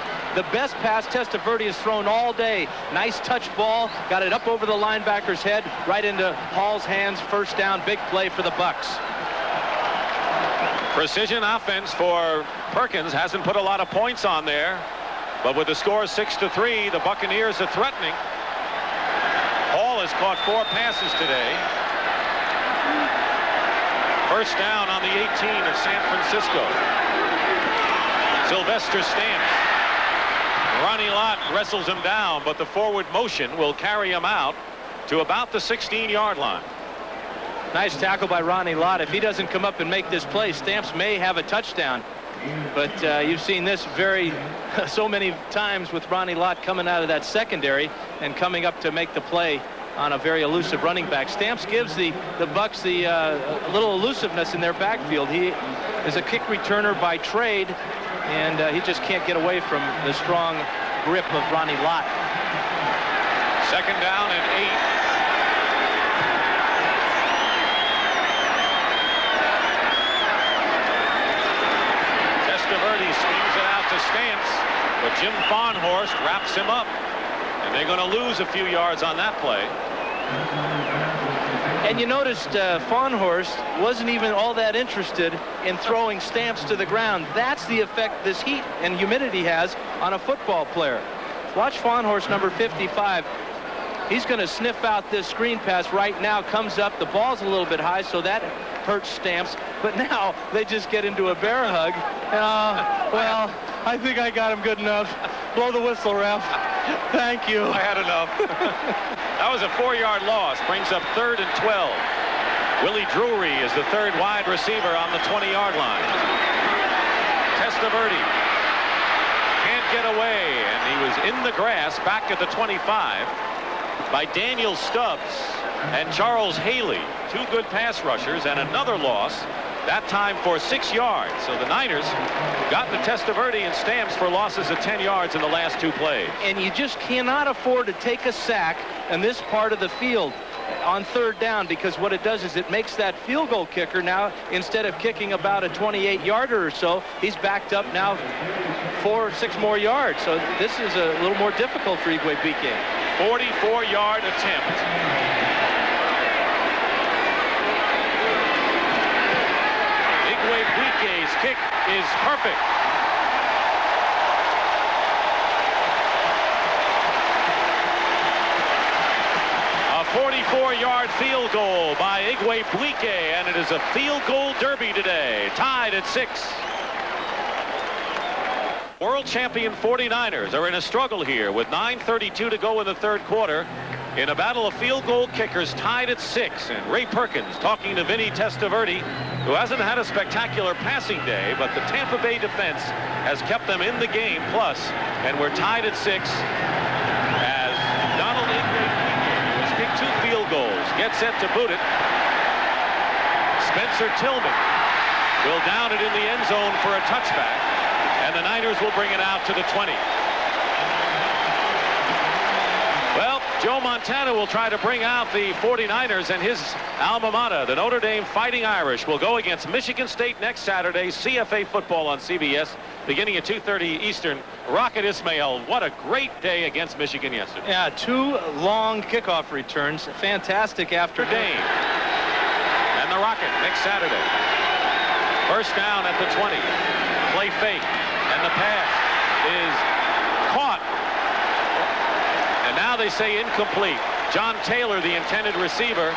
[SPEAKER 2] best pass Testaverde has thrown all day. Nice touch ball, got it up over the linebacker's head, right into Hall's hands. First down, big play for the Bucs.
[SPEAKER 1] Precision offense for Perkins. Hasn't put a lot of points on there, but with the score 6-3, the Buccaneers are threatening. Hall has caught 4 passes today. First down on the 18 of San Francisco. Sylvester Stamps. Ronnie Lott wrestles him down, but the forward motion will carry him out to about the 16-yard line.
[SPEAKER 2] Nice tackle by Ronnie Lott. If he doesn't come up and make this play, Stamps may have a touchdown. But you've seen this so many times with Ronnie Lott coming out of that secondary and coming up to make the play on a very elusive running back. Stamps gives the Bucs a little elusiveness in their backfield. He is a kick returner by trade, and he just can't get away from the strong grip of Ronnie Lott.
[SPEAKER 1] Second down and 8. Testaverde swings it out to Stamps, but Jim Fawnhorst wraps him up, and they're going to lose a few yards on that play.
[SPEAKER 2] And you noticed Fawnhorst wasn't even all that interested in throwing Stamps to the ground. That's the effect this heat and humidity has on a football player. Watch Fawnhorst, number 55. He's going to sniff out this screen pass right now. Comes up. The ball's a little bit high, so that hurts Stamps. But now they just get into a bear hug. Well, I think I got him good enough. Blow the whistle, ref. Thank you.
[SPEAKER 1] I had enough. That was a 4-yard loss. Brings up 3rd and 12. Willie Drury is the third wide receiver on the 20-yard line. Testaverde can't get away, and he was in the grass back at the 25 by Daniel Stubbs and Charles Haley, two good pass rushers, and another loss, that time for 6 yards. So the Niners got to Testaverde and Stamps for losses of 10 yards in the last 2 plays.
[SPEAKER 2] And you just cannot afford to take a sack in this part of the field on third down, because what it does is it makes that field goal kicker now, instead of kicking about a 28-yarder or so, he's backed up now 4 or 6 more yards. So this is a little more difficult for Igwebuike.
[SPEAKER 1] 44-yard attempt. Igwebuike's kick is perfect. A 44-yard field goal by Igwebuike, and it is a field goal derby today, tied at 6. World champion 49ers are in a struggle here with 9:32 to go in the third quarter in a battle of field goal kickers, tied at 6. And Ray Perkins talking to Vinny Testaverde, who hasn't had a spectacular passing day, but the Tampa Bay defense has kept them in the game plus, and we're tied at 6 as Donald Igwebuike, who has kicked 2 field goals, gets set to boot it. Spencer Tillman will down it in the end zone for a touchback, and the Niners will bring it out to the 20. Well, Joe Montana will try to bring out the 49ers, and his alma mater, the Notre Dame Fighting Irish, will go against Michigan State next Saturday. CFA football on CBS beginning at 2:30 Eastern. Rocket Ismail, what a great day against Michigan yesterday.
[SPEAKER 2] Yeah, 2 long kickoff returns. Fantastic after
[SPEAKER 1] Dame and the Rocket next Saturday. First down at the 20. Play fake, and the pass is caught. And now they say incomplete. John Taylor, the intended receiver.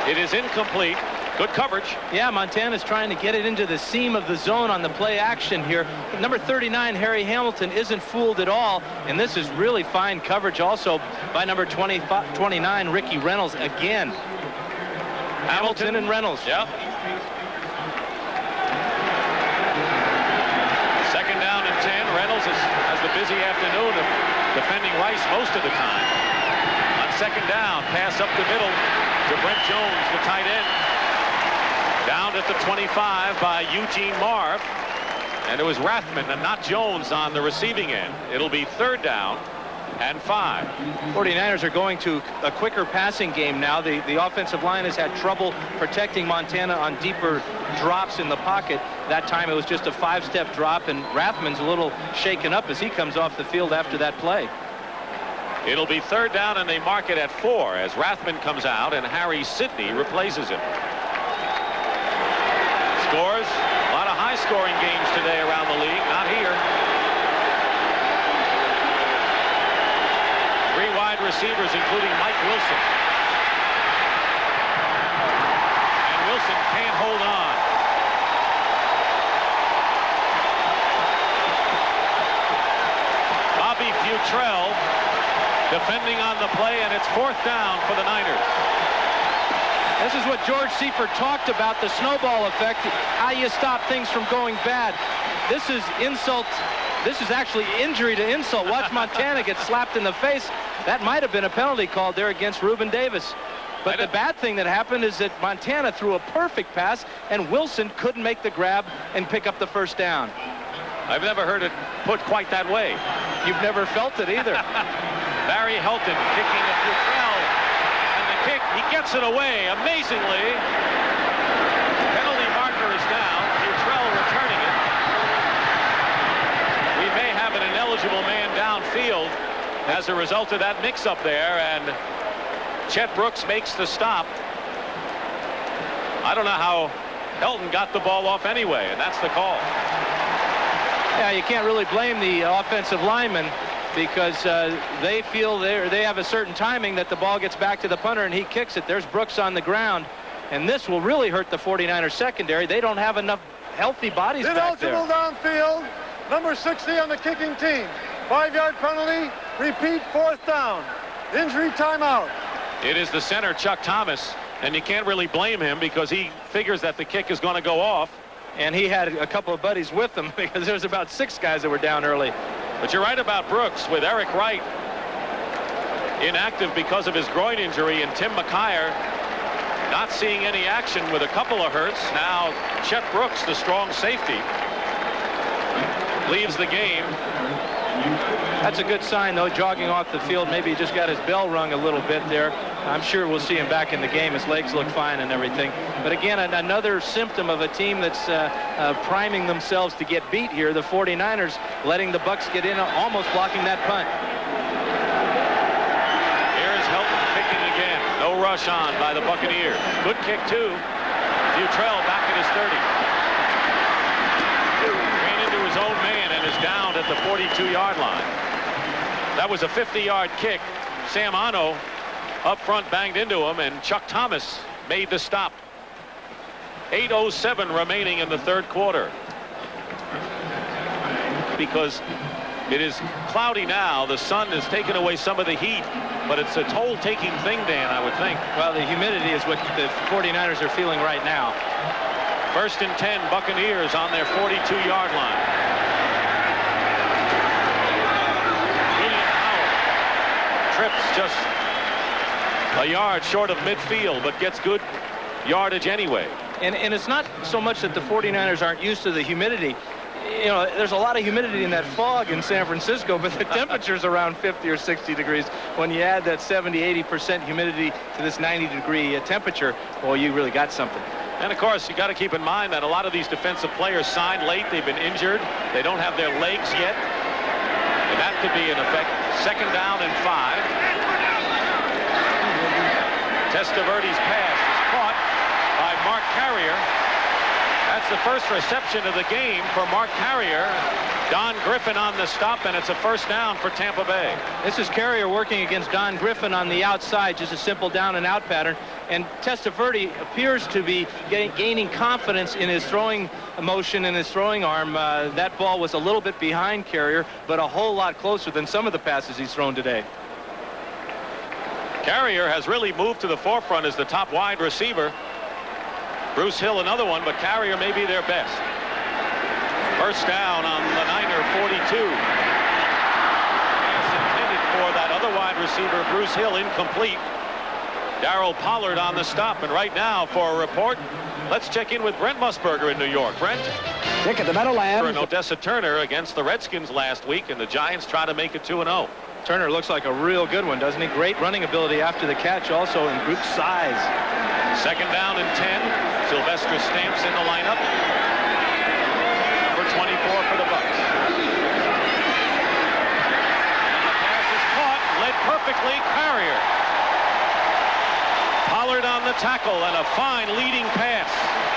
[SPEAKER 1] It is incomplete. Good coverage.
[SPEAKER 2] Yeah, Montana's trying to get it into the seam of the zone on the play action here. Number 39, Harry Hamilton, isn't fooled at all, and this is really fine coverage also by number 29, Ricky Reynolds again. Hamilton and Reynolds.
[SPEAKER 1] Yep. Second down and 10. Reynolds has the busy afternoon of defending Rice most of the time. On second down, pass up the middle to Brent Jones, the tight end. Down at the 25 by Eugene Marv. And it was Rathman and not Jones on the receiving end. It'll be third down and 5.
[SPEAKER 2] 49ers are going to a quicker passing game now. The offensive line has had trouble protecting Montana on deeper drops in the pocket. That time it was just a 5-step drop, and Rathman's a little shaken up as he comes off the field after that play.
[SPEAKER 1] It'll be third down, and they mark it at 4 as Rathman comes out and Harry Sidney replaces him. Scores. A lot of high-scoring games today around the league. Not here. 3 wide receivers, including Mike Wilson. And Wilson can't hold on. Bobby Futrell defending on the play, and it's 4th down for the Niners.
[SPEAKER 2] This is what George Seifert talked about, the snowball effect, how you stop things from going bad. This is insult. This is actually injury to insult. Watch Montana get slapped in the face. That might have been a penalty called there against Reuben Davis. But the bad thing that happened is that Montana threw a perfect pass, and Wilson couldn't make the grab and pick up the first down.
[SPEAKER 1] I've never heard it put quite that way.
[SPEAKER 2] You've never felt it either.
[SPEAKER 1] Barry Helton kicking at Futrell, and the kick, he gets it away amazingly. Penalty marker is down. Futrell returning it. We may have an ineligible man downfield as a result of that mix-up there, and Chet Brooks makes the stop. I don't know how Helton got the ball off anyway, and that's the call.
[SPEAKER 2] Yeah, you can't really blame the offensive lineman, because they feel they have a certain timing that the ball gets back to the punter and he kicks it. There's Brooks on the ground, and this will really hurt the 49ers secondary. They don't have enough healthy bodies back there.
[SPEAKER 3] Ineligible downfield, number 60 on the kicking team. 5-yard penalty, repeat, 4th down. Injury timeout.
[SPEAKER 1] It is the center, Chuck Thomas, And you can't really blame him because he figures that the kick is going to go off.
[SPEAKER 2] And he had a couple of buddies with him because there's about 6 guys that were down early.
[SPEAKER 1] But you're right about Brooks, with Eric Wright inactive because of his groin injury, and Tim McKyer not seeing any action with a couple of hurts. Now Chet Brooks, the strong safety, leaves the game.
[SPEAKER 2] That's a good sign, though, jogging off the field. Maybe he just got his bell rung a little bit there. I'm sure we'll see him back in the game. His legs look fine and everything. But again, another symptom of a team that's priming themselves to get beat here. The 49ers letting the Bucs get in, almost blocking that punt.
[SPEAKER 1] Here's Helton kicking again. No rush on by the Buccaneers. Good kick, too. Futrell back at his 30. Ran into his own man and is down at the 42-yard line. That was a 50-yard kick. Sam Ano up front banged into him, and Chuck Thomas made the stop. 8:07 remaining in the third quarter. Because it is cloudy now, the sun has taken away some of the heat, but it's a toll-taking thing, Dan, I would think.
[SPEAKER 2] Well, the humidity is what the 49ers are feeling right now.
[SPEAKER 1] 1st and 10, Buccaneers on their 42-yard line. William Howard trips just a yard short of midfield, but gets good yardage anyway.
[SPEAKER 2] And it's not so much that the 49ers aren't used to the humidity. You know, there's a lot of humidity in that fog in San Francisco, but the temperature's around 50 or 60 degrees. When you add that 70-80% humidity to this 90-degree temperature, well, you really got something.
[SPEAKER 1] And of course, you got to keep in mind that a lot of these defensive players signed late. They've been injured. They don't have their legs yet. And that could be in effect. 2nd down and 5. Testaverde's pass is caught by Mark Carrier. That's the first reception of the game for Mark Carrier. Don Griffin on the stop, and it's a 1st down for Tampa Bay.
[SPEAKER 2] This is Carrier working against Don Griffin on the outside, just a simple down and out pattern. And Testaverde appears to be gaining confidence in his throwing motion and his throwing arm. That ball was a little bit behind Carrier, but a whole lot closer than some of the passes he's thrown today.
[SPEAKER 1] Carrier has really moved to the forefront as the top wide receiver. Bruce Hill another one, but Carrier may be their best. 1st down on the Niner 42. It's intended for that other wide receiver, Bruce Hill, incomplete. Darryl Pollard on the stop, and right now for a report, let's check in with Brent Musburger in New York. Brent?
[SPEAKER 5] Kick at the Meadowlands.
[SPEAKER 1] For Odessa Turner against the Redskins last week, and the Giants try to make it 2-0.
[SPEAKER 2] Turner looks like a real good one, doesn't he? Great running ability after the catch, also in group size.
[SPEAKER 1] 2nd down and 10. Sylvester Stamps in the lineup. Number 24 for the Bucs. And the pass is caught, led perfectly, Carrier. Pollard on the tackle, and a fine leading pass.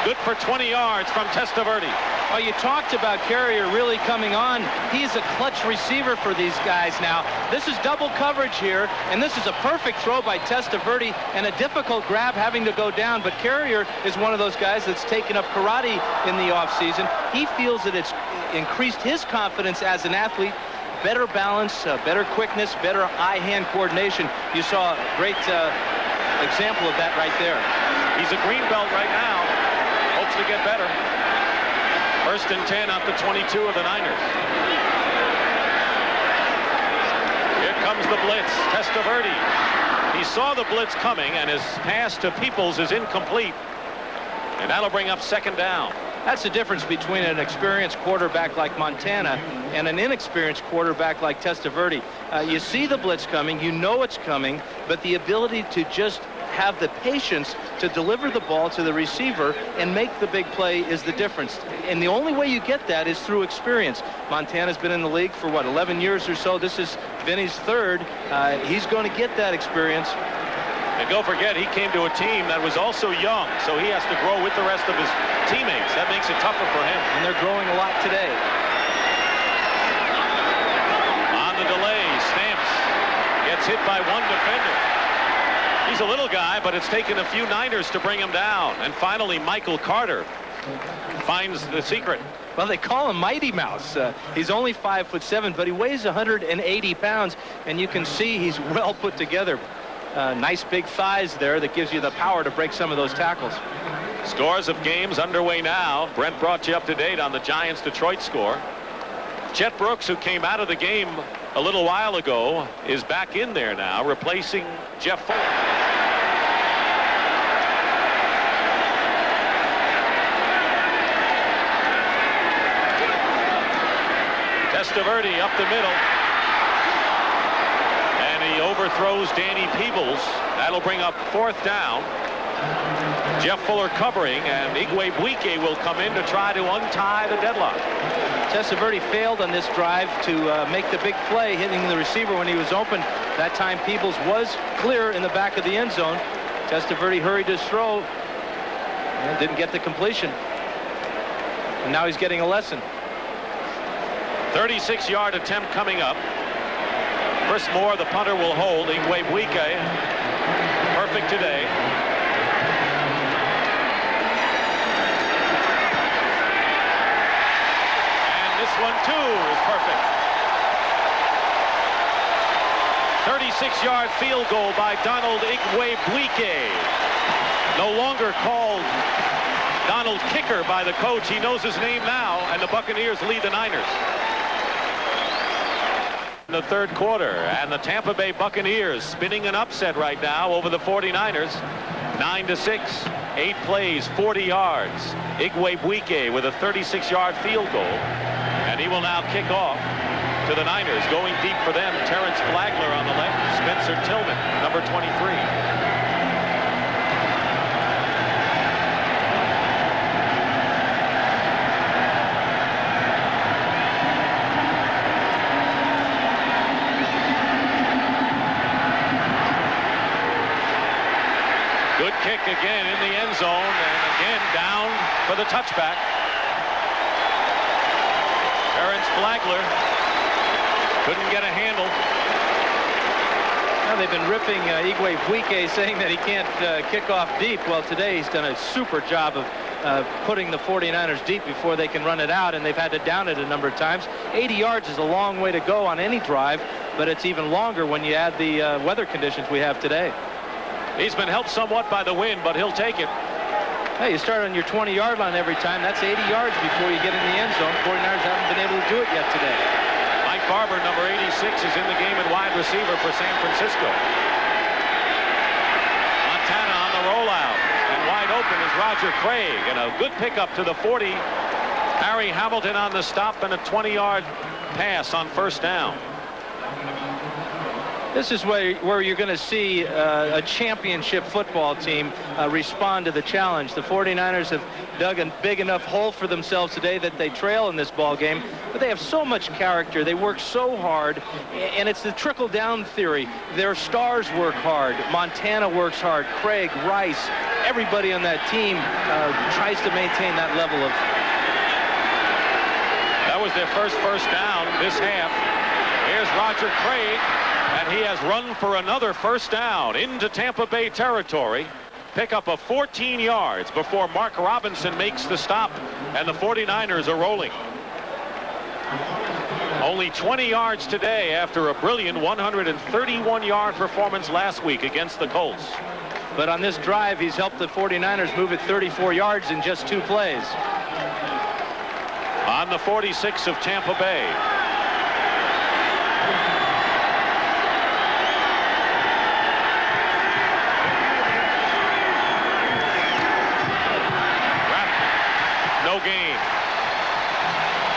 [SPEAKER 1] Good for 20 yards from Testaverde.
[SPEAKER 2] Oh, you talked about Carrier really coming on. He's a clutch receiver for these guys now. This is double coverage here, and this is a perfect throw by Testaverde and a difficult grab having to go down. But Carrier is one of those guys that's taken up karate in the offseason. He feels that it's increased his confidence as an athlete. Better balance, better quickness, better eye-hand coordination. You saw a great example of that right there.
[SPEAKER 1] He's a green belt right now. Hopes to get better. 1st and 10 at the 22 of the Niners. Here comes the blitz. Testaverde. He saw the blitz coming, and his pass to Peoples is incomplete. And that'll bring up 2nd down.
[SPEAKER 2] That's the difference between an experienced quarterback like Montana and an inexperienced quarterback like Testaverde. You see the blitz coming, you know it's coming, but the ability to just have the patience to deliver the ball to the receiver and make the big play is the difference. And the only way you get that is through experience. Montana's been in the league for, 11 years or so. This is Vinny's 3rd. He's going to get that experience.
[SPEAKER 1] And don't forget, he came to a team that was also young, so he has to grow with the rest of his teammates. That makes it tougher for him.
[SPEAKER 2] And they're growing a lot today.
[SPEAKER 1] On the delay, Stamps gets hit by one defender. He's a little guy, but it's taken a few Niners to bring him down. And finally, Michael Carter finds the secret.
[SPEAKER 2] Well, they call him Mighty Mouse. He's only 5'7", but he weighs 180 pounds, and you can see he's well put together. nice big thighs there that gives you the power to break some of those tackles.
[SPEAKER 1] Scores of games underway now. Brent brought you up to date on the Giants-Detroit score. Chet Brooks, who came out of the game a little while ago, is back in there now, replacing Jeff Fuller. Testaverde up the middle. And he overthrows Danny Peebles. That'll bring up 4th down. Jeff Fuller covering, and Igwebuike will come in to try to untie the deadlock.
[SPEAKER 2] Testaverde failed on this drive to make the big play, hitting the receiver when he was open. That time Peebles was clear in the back of the end zone. Testaverde hurried his throw and didn't get the completion. And now he's getting a lesson.
[SPEAKER 1] 36-yard attempt coming up. Chris Moore, the punter, will hold. Igwebuike, perfect today. One, too, is perfect. 36-yard field goal by Donald Igwebuike. No longer called Donald Kicker by the coach. He knows his name now, and the Buccaneers lead the Niners. In the 3rd quarter, and the Tampa Bay Buccaneers spinning an upset right now over the 49ers. 9-6, 8 plays, 40 yards. Igwebuike with a 36-yard field goal. And he will now kick off to the Niners. Going deep for them, Terrence Flagler on the left, Spencer Tillman, number 23. Good kick again in the end zone, and again down for the touchback. Terrence Flagler couldn't get a handle.
[SPEAKER 2] Now they've been ripping Igwebuike, saying that he can't kick off deep. Well, today he's done a super job of putting the 49ers deep before they can run it out, and they've had to down it a number of times. 80 yards is a long way to go on any drive, but it's even longer when you add the weather conditions we have today.
[SPEAKER 1] He's been helped somewhat by the wind, but he'll take it.
[SPEAKER 2] Hey, you start on your 20-yard line every time. That's 80 yards before you get in the end zone. 49ers haven't been able to do it yet today.
[SPEAKER 1] Mike Barber, number 86, is in the game at wide receiver for San Francisco. Montana on the rollout. And wide open is Roger Craig. And a good pickup to the 40. Harry Hamilton on the stop and a 20-yard pass on 1st down.
[SPEAKER 2] This is where you're going to see a championship football team respond to the challenge. The 49ers have dug a big enough hole for themselves today that they trail in this ball game, but they have so much character. They work so hard, and it's the trickle-down theory. Their stars work hard. Montana works hard. Craig, Rice, everybody on that team tries to maintain that level of...
[SPEAKER 1] That was their first down this half. Here's Roger Craig. And he has run for another 1st down into Tampa Bay territory. Pick up of 14 yards before Mark Robinson makes the stop, and the 49ers are rolling. Only 20 yards today after a brilliant 131-yard performance last week against the Colts.
[SPEAKER 2] But on this drive, he's helped the 49ers move it 34 yards in just 2 plays.
[SPEAKER 1] On the 46 of Tampa Bay. No gain.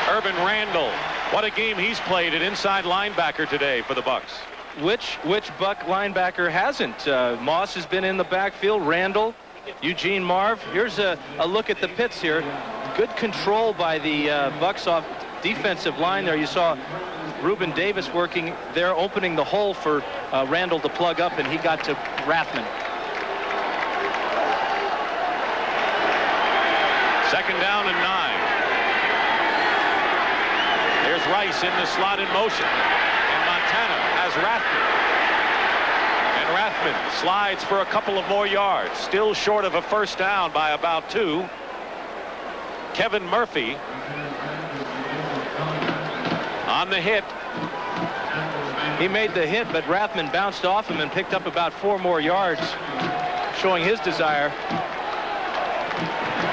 [SPEAKER 1] Urban Randall. What a game he's played at inside linebacker today for the Bucks.
[SPEAKER 2] Which Buck linebacker hasn't? Moss has been in the backfield. Randall, Eugene Marv. Here's a look at the pits here. Good control by the Bucks off defensive line there. You saw Reuben Davis working there, opening the hole for Randall to plug up, and he got to Rathman.
[SPEAKER 1] 2nd down and 9. There's Rice in the slot in motion. And Montana has Rathman. And Rathman slides for a couple of more yards. Still short of a 1st down by about 2. Kevin Murphy on the hit.
[SPEAKER 2] He made the hit, but Rathman bounced off him and picked up about 4 more yards, showing his desire.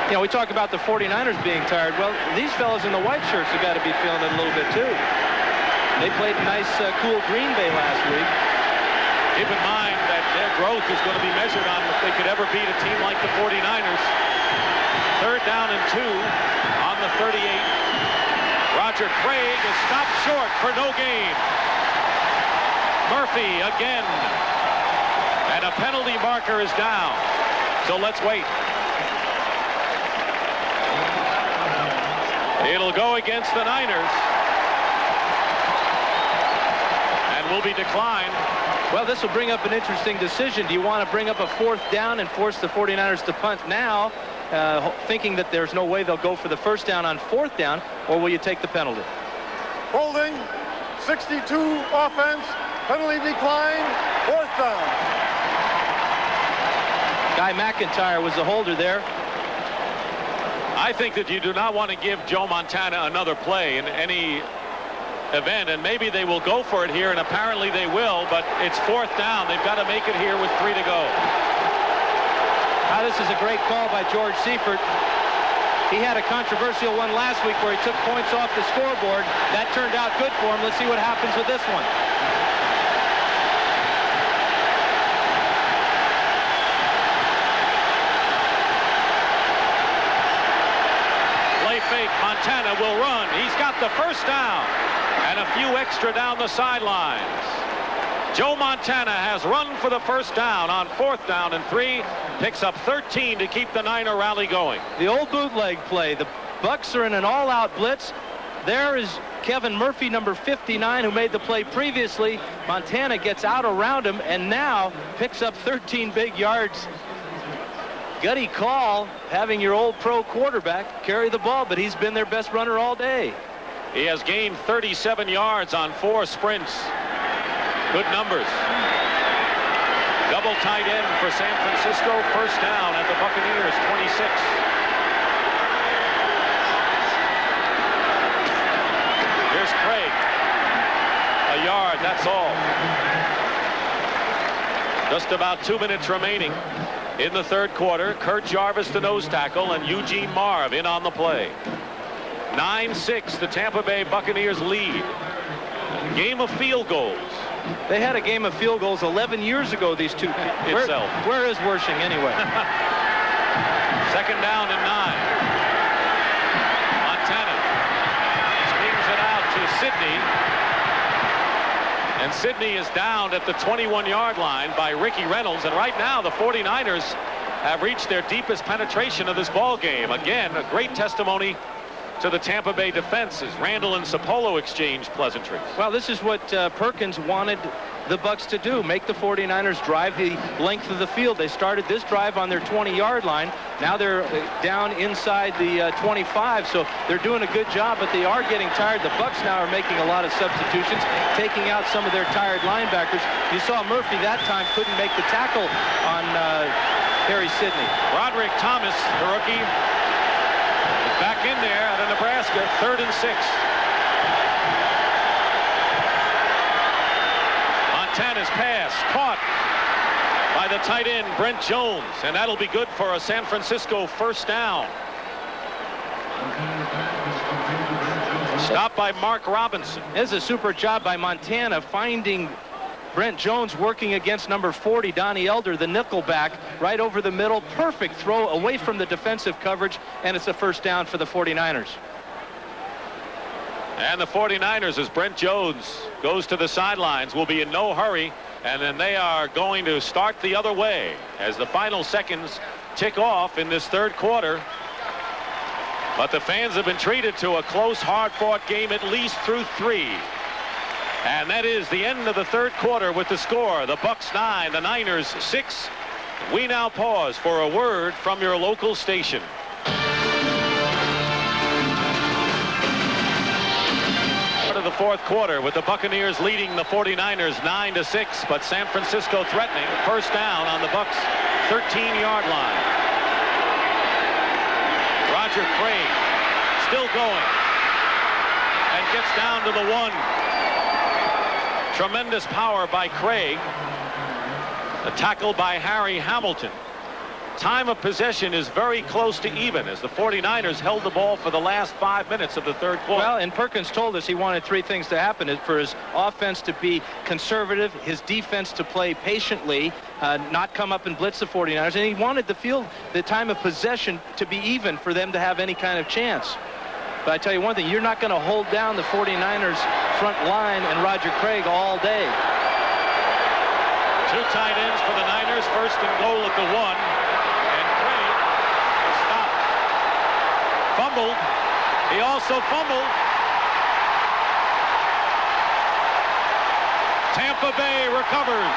[SPEAKER 2] You know, we talk about the 49ers being tired. Well, these fellas in the white shirts have got to be feeling it a little bit too. They played a nice, cool Green Bay last week.
[SPEAKER 1] Keep in mind that their growth is going to be measured on if they could ever beat a team like the 49ers. 3rd down and 2 on the 38. Roger Craig is stopped short for no gain. Murphy again. And a penalty marker is down. So let's wait. It'll go against the Niners. And will be declined.
[SPEAKER 2] Well, this will bring up an interesting decision. Do you want to bring up a 4th down and force the 49ers to punt now, thinking that there's no way they'll go for the 1st down on 4th down, or will you take the penalty?
[SPEAKER 3] Holding, 62 offense, penalty decline, 4th down.
[SPEAKER 2] Guy McIntyre was the holder there.
[SPEAKER 1] I think that you do not want to give Joe Montana another play in any event, and maybe they will go for it here, and apparently they will, but it's 4th down. They've got to make it here with 3 to go.
[SPEAKER 2] Now, this is a great call by George Seifert. He had a controversial one last week where he took points off the scoreboard. That turned out good for him. Let's see what happens with this one.
[SPEAKER 1] Play fake. Montana will run. He's got the 1st down. And a few extra down the sidelines. Joe Montana has run for the 1st down on 4th down and 3. Picks up 13 to keep the Niner rally going.
[SPEAKER 2] The old bootleg play. The Bucs are in an all-out blitz. There is Kevin Murphy, number 59, who made the play previously. Montana gets out around him and now picks up 13 big yards. Gutty call, having your old pro quarterback carry the ball, but he's been their best runner all day.
[SPEAKER 1] He has gained 37 yards on 4 sprints. Good numbers. Double tight end for San Francisco. 1st down at the Buccaneers, 26. Here's Craig. A yard, that's all. Just about 2 minutes remaining in the 3rd quarter. Kurt Jarvis, the nose tackle, and Eugene Marv in on the play. 9-6, the Tampa Bay Buccaneers lead. Game of field goals.
[SPEAKER 2] They had a game of field goals 11 years ago, these two. Where is Wershing anyway?
[SPEAKER 1] 2nd down and 9. Montana swings it out to Sidney. And Sidney is downed at the 21-yard line by Ricky Reynolds. And right now, the 49ers have reached their deepest penetration of this ball game. Again, a great testimony to the Tampa Bay defense as Randall and Sapolo exchange pleasantries.
[SPEAKER 2] Well, this is what Perkins wanted the Bucs to do, make the 49ers drive the length of the field. They started this drive on their 20-yard line. Now they're down inside the 25, so they're doing a good job, but they are getting tired. The Bucs now are making a lot of substitutions, taking out some of their tired linebackers. You saw Murphy that time couldn't make the tackle on Harry Sidney.
[SPEAKER 1] Roderick Thomas, the rookie, back in there out of Nebraska, 3rd and 6. Montana's pass caught by the tight end Brent Jones, and that'll be good for a San Francisco 1st down. Stopped by Mark Robinson.
[SPEAKER 2] This is a super job by Montana finding Brent Jones working against number 40, Donnie Elder, the nickelback, right over the middle. Perfect throw away from the defensive coverage, and it's a 1st down for the 49ers.
[SPEAKER 1] And the 49ers, as Brent Jones goes to the sidelines, will be in no hurry, and then they are going to start the other way as the final seconds tick off in this 3rd quarter. But the fans have been treated to a close, hard-fought game at least through 3. And that is the end of the 3rd quarter with the score. The Bucs 9, the Niners 6. We now pause for a word from your local station. Of the 4th quarter with the Buccaneers leading the 49ers 9-6, but San Francisco threatening. 1st down on the Bucs 13-yard line. Roger Craig still going and gets down to the 1. Tremendous power by Craig. A tackle by Harry Hamilton. Time of possession is very close to even as the 49ers held the ball for the last 5 minutes of the third quarter.
[SPEAKER 2] Well, and Perkins told us he wanted three things to happen: for his offense to be conservative, his defense to play patiently, not come up and blitz the 49ers, and he wanted the time of possession to be even for them to have any kind of chance. But I tell you one thing, you're not going to hold down the 49ers front line and Roger Craig all day.
[SPEAKER 1] Two tight ends for the Niners, first and goal at the 1. Fumbled. He also fumbled. Tampa Bay recovers.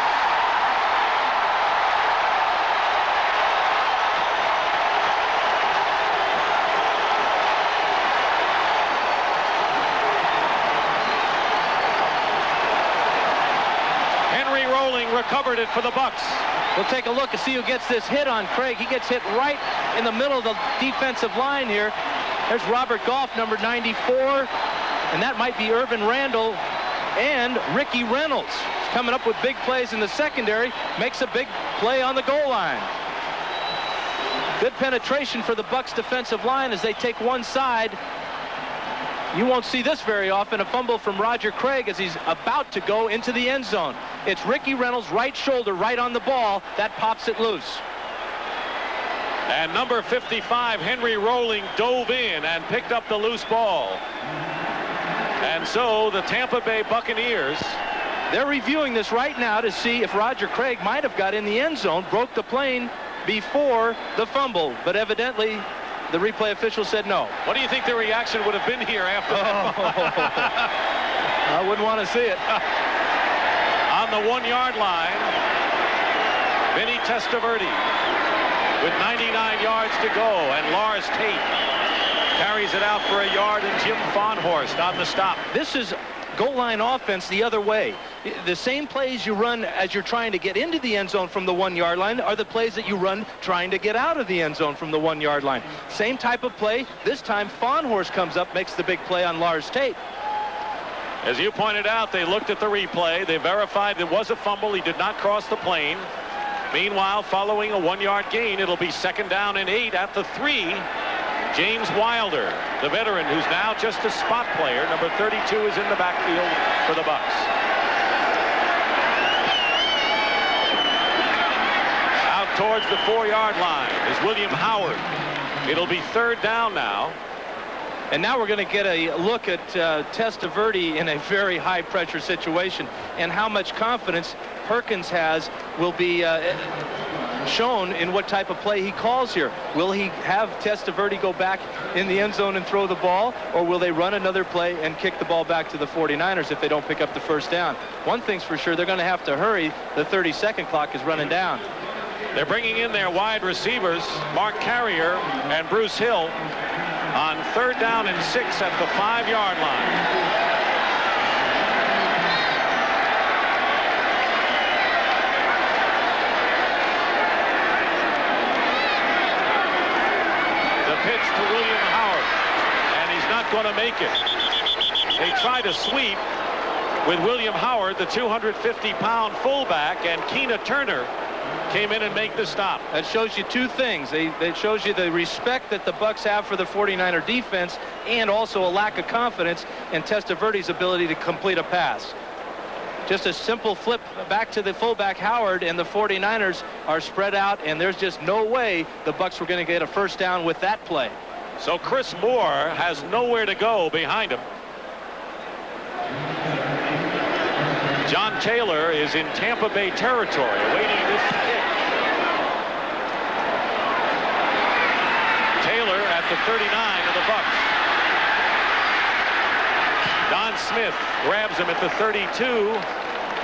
[SPEAKER 1] Henry Rolling recovered it for the Bucs.
[SPEAKER 2] We'll take a look and see who gets this hit on Craig. He gets hit right in the middle of the defensive line here. There's Robert Goff, number 94, and that might be Urban Randall and Ricky Reynolds. He's coming up with big plays in the secondary, makes a big play on the goal line. Good penetration for the Bucs defensive line as they take one side. You won't see this very often, a fumble from Roger Craig as he's about to go into the end zone. It's Ricky Reynolds' right shoulder right on the ball. That pops it loose.
[SPEAKER 1] And number 55, Henry Rolling, dove in and picked up the loose ball. And so the Tampa Bay Buccaneers,
[SPEAKER 2] they're reviewing this right now to see if Roger Craig might have got in the end zone, broke the plane before the fumble. But evidently, the replay official said no.
[SPEAKER 1] What do you think the reaction would have been here after that?
[SPEAKER 2] I wouldn't want to see it.
[SPEAKER 1] On the 1 yard line, Vinny Testaverde with 99 yards to go, and Lars Tate carries it out for a yard, and Jim Fonhorst on the stop.
[SPEAKER 2] This is goal line offense the other way. The same plays you run as you're trying to get into the end zone from the 1 yard line are the plays that you run trying to get out of the end zone from the 1 yard line. Same type of play. This time Fonhorst comes up, makes the big play on Lars Tate.
[SPEAKER 1] As you pointed out, they looked at the replay. They verified it was a fumble. He did not cross the plane. Meanwhile, following a 1 yard gain, it'll be 2nd down and 8 at the 3. James Wilder, the veteran who's now just a spot player. Number 32 is in the backfield for the Bucs. Out towards the 4 yard line is William Howard. It'll be 3rd down now.
[SPEAKER 2] And now we're going to get a look at Testaverde in a very high-pressure situation, and how much confidence Perkins has will be shown in what type of play he calls here. Will he have Testaverde go back in the end zone and throw the ball, or will they run another play and kick the ball back to the 49ers if they don't pick up the 1st down? One thing's for sure, they're going to have to hurry. The 30-second clock is running down.
[SPEAKER 1] They're bringing in their wide receivers, Mark Carrier and Bruce Hill, on 3rd down and 6 at the 5 yard line. The pitch to William Howard, and he's not going to make it. They tried a sweep with William Howard, the 250-pound fullback, and Keena Turner came in and make the stop.
[SPEAKER 2] That shows you two things. It shows you the respect that the Bucs have for the 49er defense, and also a lack of confidence in Testaverde's ability to complete a pass. Just a simple flip back to the fullback Howard, and the 49ers are spread out, and there's just no way the Bucs were going to get a 1st down with that play.
[SPEAKER 1] So Chris Moore has nowhere to go behind him. John Taylor is in Tampa Bay territory, awaiting this kick. Taylor at the 39 of the Bucs. Don Smith grabs him at the 32.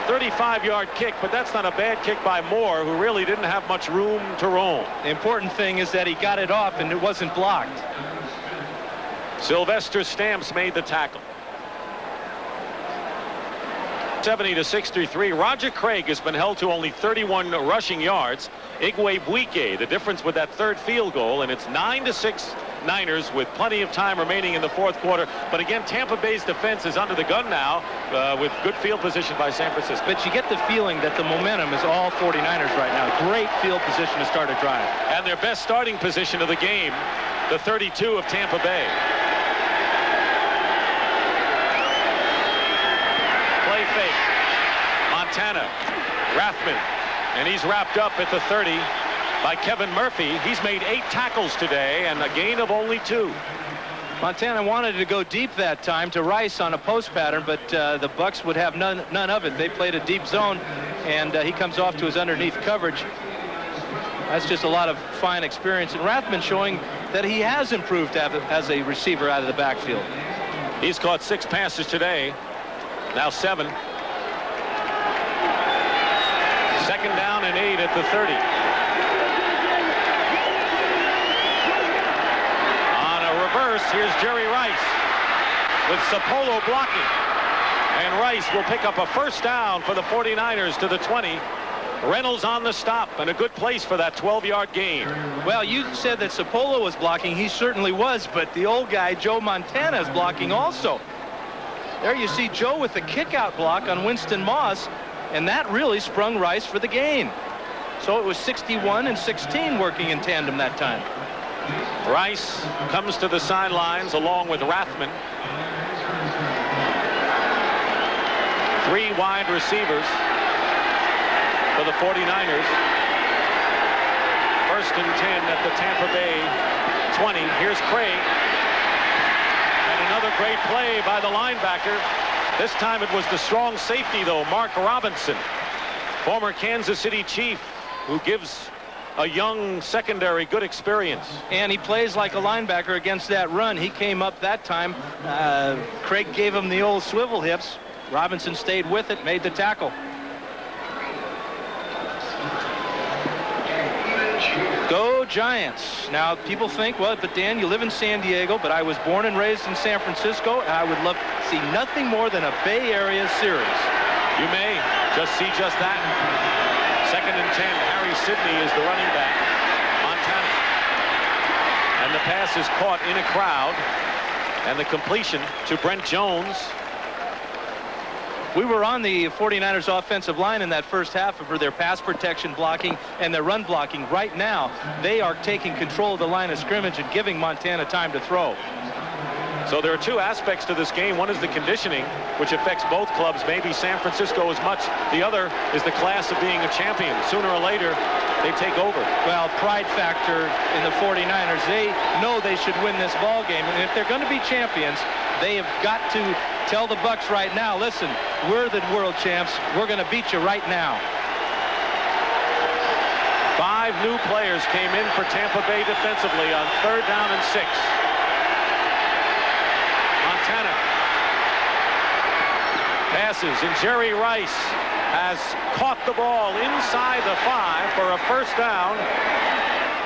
[SPEAKER 1] 35-yard kick, but that's not a bad kick by Moore, who really didn't have much room to roam.
[SPEAKER 2] The important thing is that he got it off and it wasn't blocked.
[SPEAKER 1] Sylvester Stamps made the tackle. 70-63. Roger Craig has been held to only 31 rushing yards. Igwe Buike, the difference with that 3rd field goal, and it's 9-6 49ers with plenty of time remaining in the fourth quarter. But again, Tampa Bay's defense is under the gun now with good field position by San Francisco.
[SPEAKER 2] But you get the feeling that the momentum is all 49ers right now. Great field position to start a drive.
[SPEAKER 1] And their best starting position of the game, the 32 of Tampa Bay. Play fake. Montana. Rathman. And he's wrapped up at the 30 by Kevin Murphy. He's made 8 tackles today and a gain of only 2.
[SPEAKER 2] Montana wanted to go deep that time to Rice on a post pattern, but the Bucs would have none of it. They played a deep zone, and he comes off to his underneath coverage. That's just a lot of fine experience. And Rathman showing that he has improved as a receiver out of the backfield.
[SPEAKER 1] He's caught 6 passes today, now 7. Second down and 8 at the 30. On a reverse, here's Jerry Rice with Sapolo blocking. And Rice will pick up a first down for the 49ers to the 20. Reynolds on the stop, and a good place for that 12-yard gain.
[SPEAKER 2] Well, you said that Sapolo was blocking. He certainly was, but the old guy, Joe Montana, is blocking also. There you see Joe with the kick-out block on Winston Moss, and that really sprung Rice for the gain. So it was 61 and 16 working in tandem that time.
[SPEAKER 1] Rice comes to the sidelines along with Rathman. 3 wide receivers for the 49ers. First and 10 at the Tampa Bay 20. Here's Craig. And another great play by the linebacker. This time it was the strong safety, though, Mark Robinson, former Kansas City Chief, who gives a young secondary good experience.
[SPEAKER 2] And he plays like a linebacker against that run. He came up that time. Craig gave him the old swivel hips. Robinson stayed with it, made the tackle. Go Giants. Now, people think, well, but Dan, you live in San Diego, but I was born and raised in San Francisco, and I would love to see nothing more than a Bay Area series.
[SPEAKER 1] You may just see just that. Second and 10. Harry Sidney is the running back. Montana. And the pass is caught in a crowd. And the completion to Brent Jones.
[SPEAKER 2] We were on the 49ers offensive line in that first half for their pass protection blocking and their run blocking. Right now, they are taking control of the line of scrimmage and giving Montana time to throw.
[SPEAKER 1] So there are 2 aspects to this game. One is the conditioning, which affects both clubs, maybe San Francisco as much. The other is the class of being a champion. Sooner or later, they take over.
[SPEAKER 2] Well, pride factor in the 49ers. They know they should win this ball game. And if they're going to be champions, they have got to tell the Bucs right now, listen, we're the world champs. We're going to beat you right now.
[SPEAKER 1] 5 new players came in for Tampa Bay defensively on 3rd down and 6. Montana passes, and Jerry Rice has caught the ball inside the 5 for a first down.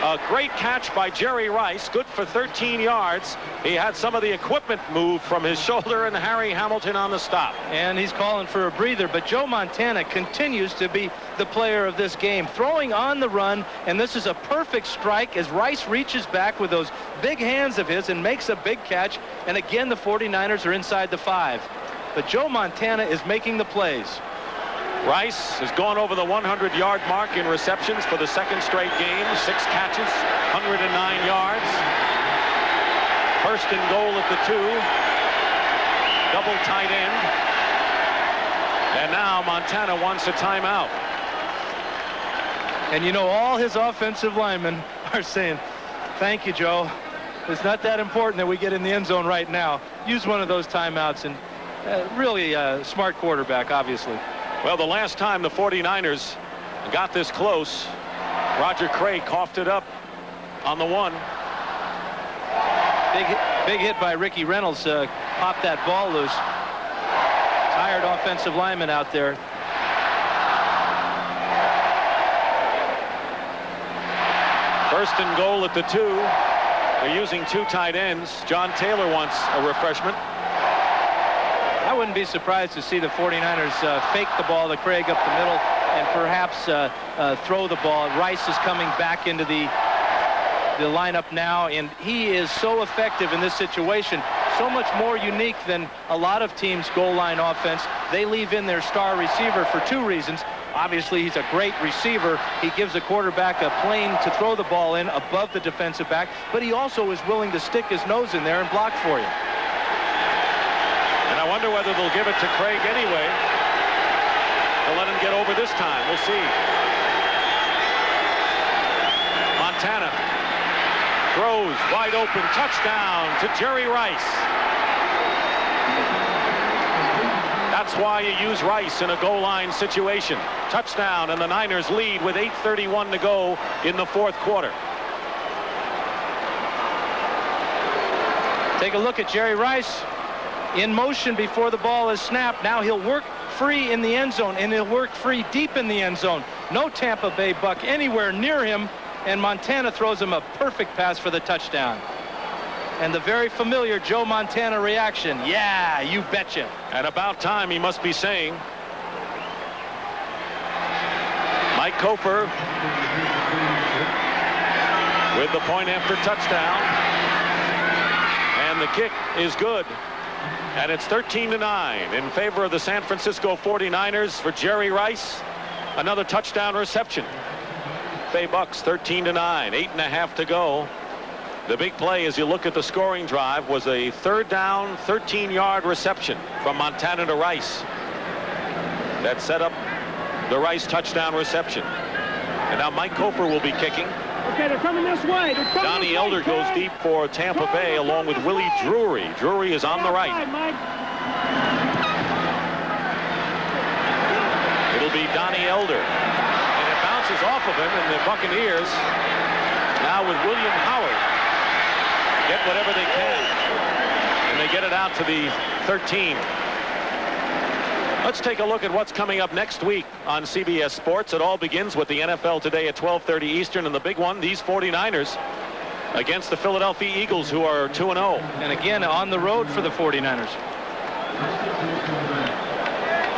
[SPEAKER 1] A great catch by Jerry Rice, good for 13 yards. He had some of the equipment moved from his shoulder, and Harry Hamilton on the stop.
[SPEAKER 2] And he's calling for a breather, but Joe Montana continues to be the player of this game, throwing on the run, and this is a perfect strike as Rice reaches back with those big hands of his and makes a big catch, and again the 49ers are inside the 5. But Joe Montana is making the plays.
[SPEAKER 1] Rice has gone over the 100-yard mark in receptions for the 2nd straight game. 6 catches, 109 yards. First and goal at the 2. Double tight end. And now Montana wants a timeout.
[SPEAKER 2] And you know, all his offensive linemen are saying, thank you, Joe. It's not that important that we get in the end zone right now. Use one of those timeouts. And really a smart quarterback, obviously.
[SPEAKER 1] Well, the last time the 49ers got this close, Roger Craig coughed it up on the 1.
[SPEAKER 2] Big hit by Ricky Reynolds. Popped that ball loose. Tired offensive lineman out there.
[SPEAKER 1] First and goal at the 2. They're using 2 tight ends. John Taylor wants a refreshment.
[SPEAKER 2] I wouldn't be surprised to see the 49ers fake the ball to Craig up the middle and perhaps throw the ball. Rice is coming back into the the lineup now, and he is so effective in this situation. So much more unique than a lot of teams' goal line offense. They leave in their star receiver for two reasons. Obviously, he's a great receiver. He gives the quarterback a plane to throw the ball in above the defensive back, but he also is willing to stick his nose in there and block for you.
[SPEAKER 1] And I wonder whether they'll give it to Craig anyway. They'll let him get over this time. We'll see. Montana throws wide open, touchdown to Jerry Rice. That's why you use Rice in a goal line situation. Touchdown, and the Niners lead with 8:31 to go in the fourth quarter.
[SPEAKER 2] Take a look at Jerry Rice in motion before the ball is snapped. Now he'll work free in the end zone, and he'll work free deep in the end zone. No Tampa Bay Buck anywhere near him, and Montana throws him a perfect pass for the touchdown. And the very familiar Joe Montana reaction. Yeah, you betcha.
[SPEAKER 1] And about time, he must be saying. Mike Cofer with the point after touchdown. And the kick is good. And it's 13-9 in favor of the San Francisco 49ers for Jerry Rice. Another touchdown reception. Bay Bucks 13-9, 8.5 to go. The big play, as you look at the scoring drive, was a third down, 13-yard reception from Montana to Rice that set up the Rice touchdown reception. And now Mike Cofer will be kicking.
[SPEAKER 5] Okay, they're coming this way.
[SPEAKER 1] Johnny Elder goes deep for Tampa Bay along with Willie Drury. Drury is on the right. It'll be Donnie Elder. And it bounces off of him, and the Buccaneers now with William Howard get whatever they can, and they get it out to the 13. Let's take a look at what's coming up next week on CBS Sports. It all begins with the NFL today at 12:30 Eastern, and the big one, these 49ers against the Philadelphia Eagles, who are 2-0.
[SPEAKER 2] And again, on the road for the 49ers.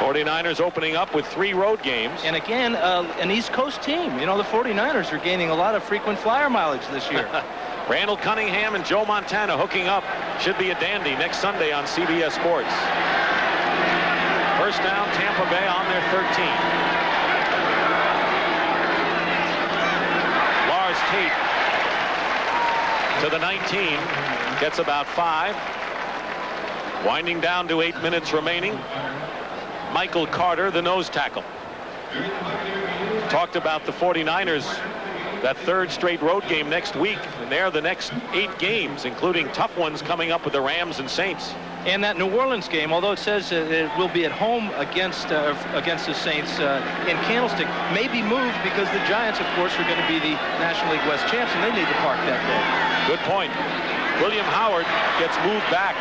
[SPEAKER 1] 49ers opening up with 3 road games.
[SPEAKER 2] And again, an East Coast team. You know, the 49ers are gaining a lot of frequent flyer mileage this year.
[SPEAKER 1] Randall Cunningham and Joe Montana hooking up. Should be a dandy next Sunday on CBS Sports. First down, Tampa Bay on their 13. Lars Tate to the 19. Gets about 5. Winding down to 8 minutes remaining. Michael Carter, the nose tackle. Talked about the 49ers, that third straight road game next week, and they're the next 8 games, including tough ones coming up with the Rams and Saints.
[SPEAKER 2] And that New Orleans game, although it says it will be at home against the Saints in Candlestick, may be moved because the Giants, of course, are going to be the National League West champs, and they need to park that day.
[SPEAKER 1] Good point. William Howard gets moved back.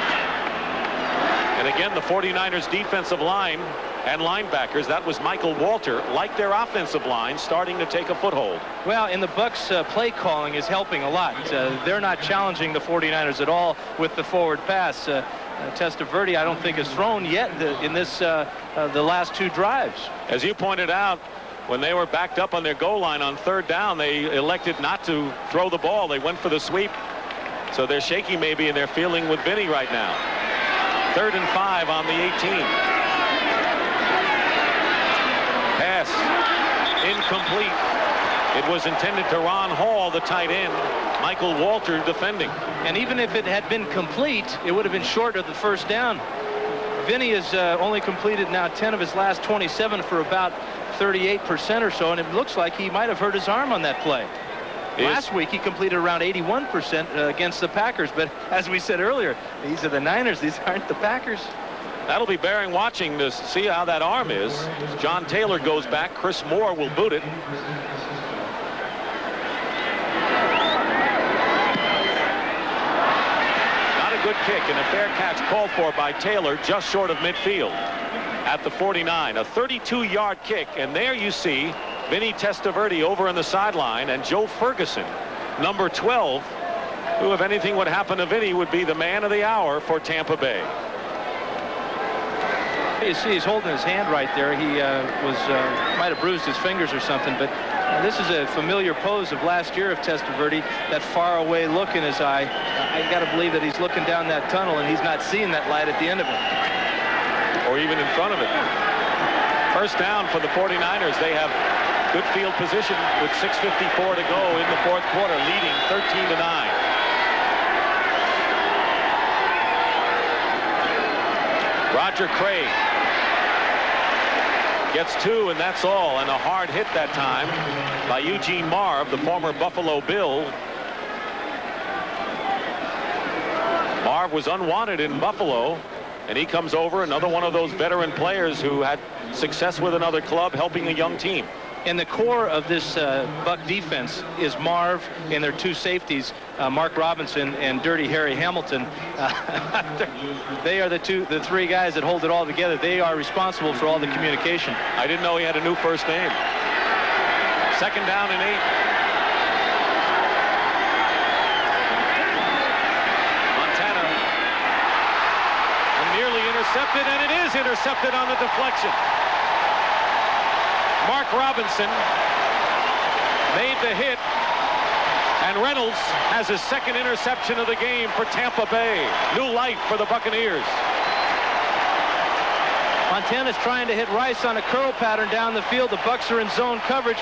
[SPEAKER 1] And again, the 49ers defensive line and linebackers, that was Michael Walter, like their offensive line, starting to take a foothold.
[SPEAKER 2] Well, and the Bucks play calling is helping a lot. They're not challenging the 49ers at all with the forward pass. Testaverde, I don't think, has thrown yet in this the last 2 drives.
[SPEAKER 1] As you pointed out, when they were backed up on their goal line on third down, they elected not to throw the ball. They went for the sweep. So they're shaky maybe, and they're feeling with Vinny right now. 3rd and 5 on the 18. Pass incomplete. It was intended to Ron Hall, the tight end. Michael Walter defending.
[SPEAKER 2] And even if it had been complete, it would have been short of the first down. Vinny has only completed now 10 of his last 27 for about 38% or so, and it looks like he might have hurt his arm on that play. Last week he completed around 81% against the Packers, but as we said earlier, these are the Niners, these aren't the Packers.
[SPEAKER 1] That'll be bearing watching to see how that arm is. John Taylor goes back. Chris Moore will boot it. Not a good kick, and a fair catch called for by Taylor just short of midfield at the 49. A 32-yard kick, and there you see Vinny Testaverde over on the sideline, and Joe Ferguson, number 12, who, if anything would happen to Vinny, would be the man of the hour for Tampa Bay.
[SPEAKER 2] You see he's holding his hand right there. He might have bruised his fingers or something, but This is a familiar pose of last year of Testaverde, that far away look in his eye. I got to believe that he's looking down that tunnel and he's not seeing that light at the end of it.
[SPEAKER 1] Or even in front of it. First down for the 49ers. They have good field position with 6:54 to go in the fourth quarter, leading 13-9. Roger Craig gets 2, and that's all, and a hard hit that time by Eugene Marv, the former Buffalo Bill. Marv was unwanted in Buffalo, and he comes over, another one of those veteran players who had success with another club helping a young team.
[SPEAKER 2] And the core of this Buck defense is Marv and their 2 safeties, Mark Robinson and Dirty Harry Hamilton. They are the 3 guys that hold it all together. They are responsible for all the communication.
[SPEAKER 1] I didn't know he had a new first name. Second down and 8. Montana. And nearly intercepted, and it is intercepted on the deflection. Mark Robinson made the hit, and Reynolds has his second interception of the game for Tampa Bay. New life for the Buccaneers.
[SPEAKER 2] Montana's trying to hit Rice on a curl pattern down the field. The Bucs are in zone coverage.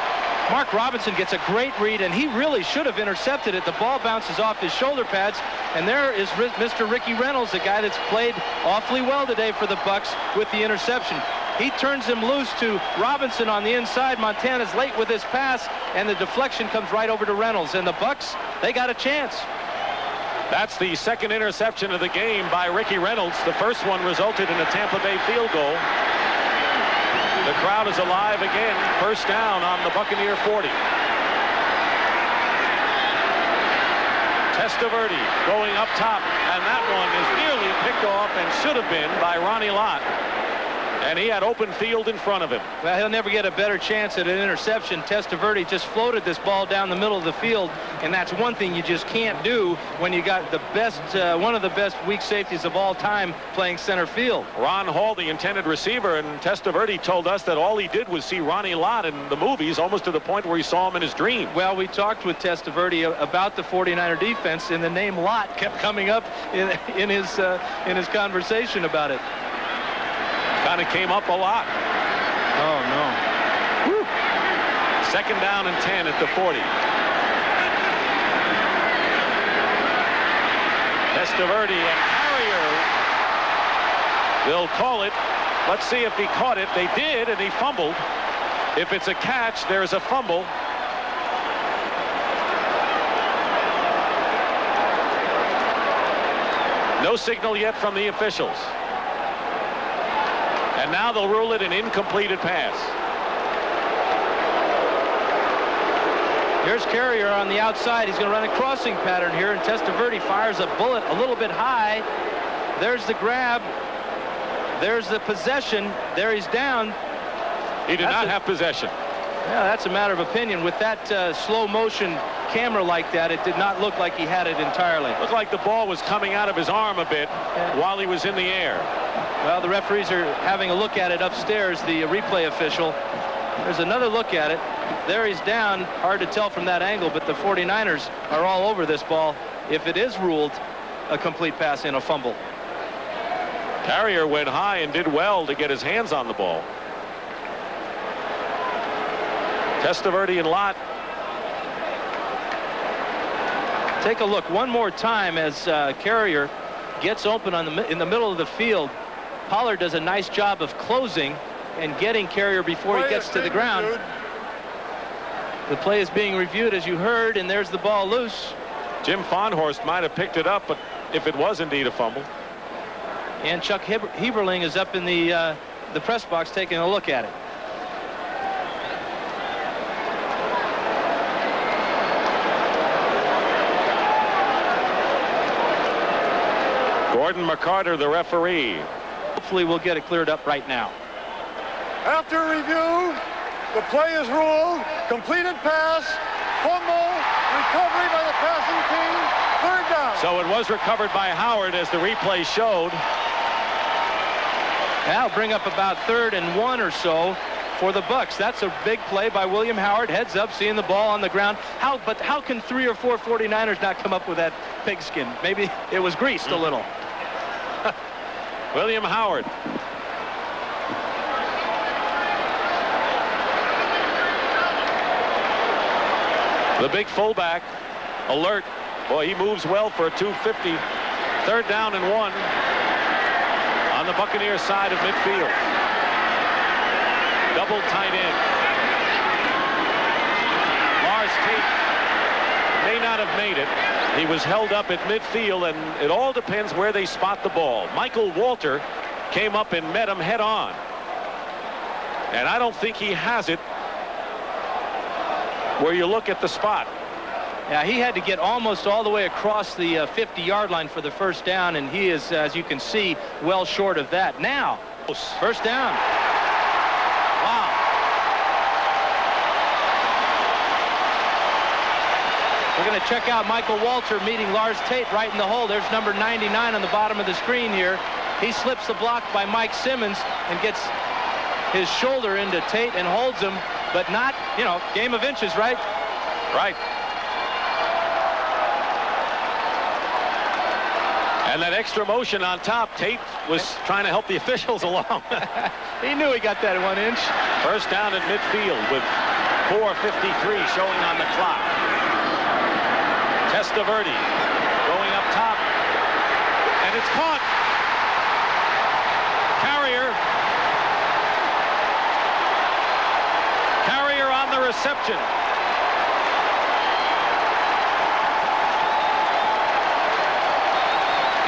[SPEAKER 2] Mark Robinson gets a great read, and he really should have intercepted it. The ball bounces off his shoulder pads, and there is Mr. Ricky Reynolds, the guy that's played awfully well today for the Bucs with the interception. He turns him loose to Robinson on the inside. Montana's late with his pass, and the deflection comes right over to Reynolds. And the Bucs, they got a chance.
[SPEAKER 1] That's the second interception of the game by Ricky Reynolds. The first one resulted in a Tampa Bay field goal. The crowd is alive again. First down on the Buccaneer 40. Testaverde going up top, and that one is nearly picked off and should have been by Ronnie Lott. And he had open field in front of him.
[SPEAKER 2] Well, he'll never get a better chance at an interception. Testaverde just floated this ball down the middle of the field, and that's one thing you just can't do when you got the best, one of the best weak safeties of all time playing center field.
[SPEAKER 1] Ron Hall, the intended receiver, and Testaverde told us that all he did was see Ronnie Lott in the movies, almost to the point where he saw him in his dream.
[SPEAKER 2] Well, we talked with Testaverde about the 49er defense, and the name Lott kept coming up in his conversation about it.
[SPEAKER 1] Kind of came up a lot.
[SPEAKER 2] Oh, no.
[SPEAKER 1] Woo. Second down and 10 at the 40. Testaverde and Harrier will call it. Let's see if he caught it. They did, and he fumbled. If it's a catch, there's a fumble. No signal yet from the officials. And now they'll rule it an incompleted pass.
[SPEAKER 2] Here's Carrier on the outside. He's going to run a crossing pattern here, and Testaverde fires a bullet a little bit high. There's the grab. There's the possession. There he's down.
[SPEAKER 1] He did not have possession.
[SPEAKER 2] Yeah, that's a matter of opinion. With that slow motion camera like that, it did not look like he had it entirely.
[SPEAKER 1] Looked like the ball was coming out of his arm a bit while he was in the air.
[SPEAKER 2] Well, the referees are having a look at it upstairs, the replay official. There's another look at it. There he's down. Hard to tell from that angle, but the 49ers are all over this ball if it is ruled a complete pass and a fumble.
[SPEAKER 1] Carrier went high and did well to get his hands on the ball. Testaverde and Lott.
[SPEAKER 2] Take a look one more time as Carrier gets open in the middle of the field. Pollard does a nice job of closing and getting Carrier before he gets to the ground. The play is being reviewed, as you heard, and there's the ball loose.
[SPEAKER 1] Jim Fonhorst might have picked it up, but if it was indeed a fumble.
[SPEAKER 2] And Chuck Heberling is up in the press box taking a look at it.
[SPEAKER 1] Gordon McCarter, the referee.
[SPEAKER 2] Hopefully we'll get it cleared up right now.
[SPEAKER 3] After review, the play is ruled completed pass, fumble, recovery by the passing team, third down.
[SPEAKER 1] So it was recovered by Howard, as the replay showed.
[SPEAKER 2] That'll bring up about 3rd and 1 or so for the Bucs. That's a big play by William Howard. Heads up, seeing the ball on the ground. But how can 3 or 4 49ers not come up with that pigskin? Maybe it was greased a little.
[SPEAKER 1] William Howard. The big fullback, alert. Boy, he moves well for a 250. 3rd down and 1 on the Buccaneers side of midfield. Double tight end. Lars Tate may not have made it. He was held up at midfield, and it all depends where they spot the ball. Michael Walter came up and met him head on. And I don't think he has it where you look at the spot.
[SPEAKER 2] Yeah, he had to get almost all the way across the 50-yard line for the first down, and he is, as you can see, well short of that. Now, first down. Wow. We're going to check out Michael Walter meeting Lars Tate right in the hole. There's number 99 on the bottom of the screen here. He slips the block by Mike Simmons and gets his shoulder into Tate and holds him, but not, you know, game of inches, right?
[SPEAKER 1] Right. And that extra motion on top, Tate was trying to help the officials along.
[SPEAKER 2] He knew he got that 1 inch.
[SPEAKER 1] First down at midfield with 4:53 showing on the clock. Testaverde going up top, and it's caught. Carrier on the reception.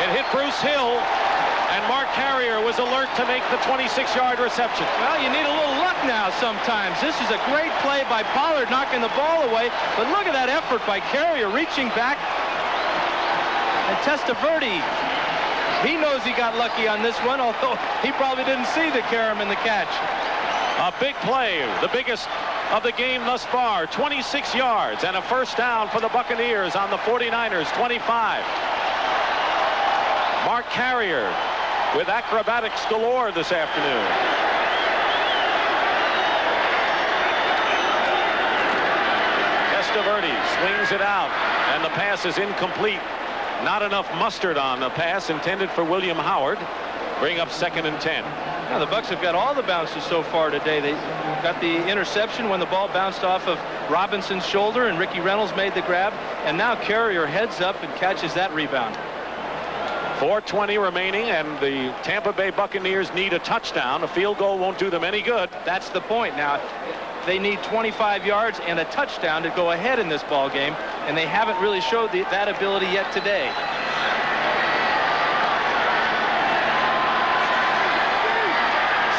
[SPEAKER 1] It hit Bruce Hill, and Mark Carrier was alert to make the 26-yard reception.
[SPEAKER 2] Well, you need a little luck now sometimes. This is a great play by Pollard knocking the ball away, but look at that effort by Carrier reaching back. And Testaverde, he knows he got lucky on this one, although he probably didn't see the carom in the catch.
[SPEAKER 1] A big play, the biggest of the game thus far. 26 yards and a first down for the Buccaneers on the 49ers 25. Mark Carrier with acrobatics galore this afternoon. Testaverde swings it out, and the pass is incomplete. Not enough mustard on the pass intended for William Howard. Bring up 2nd and 10.
[SPEAKER 2] Now, the Bucs have got all the bounces so far today. They got the interception when the ball bounced off of Robinson's shoulder, and Ricky Reynolds made the grab. And now Carrier heads up and catches that rebound.
[SPEAKER 1] 4:20 remaining, and the Tampa Bay Buccaneers need a touchdown. A field goal won't do them any good.
[SPEAKER 2] That's the point. Now, they need 25 yards and a touchdown to go ahead in this ball game, and they haven't really showed that ability yet today.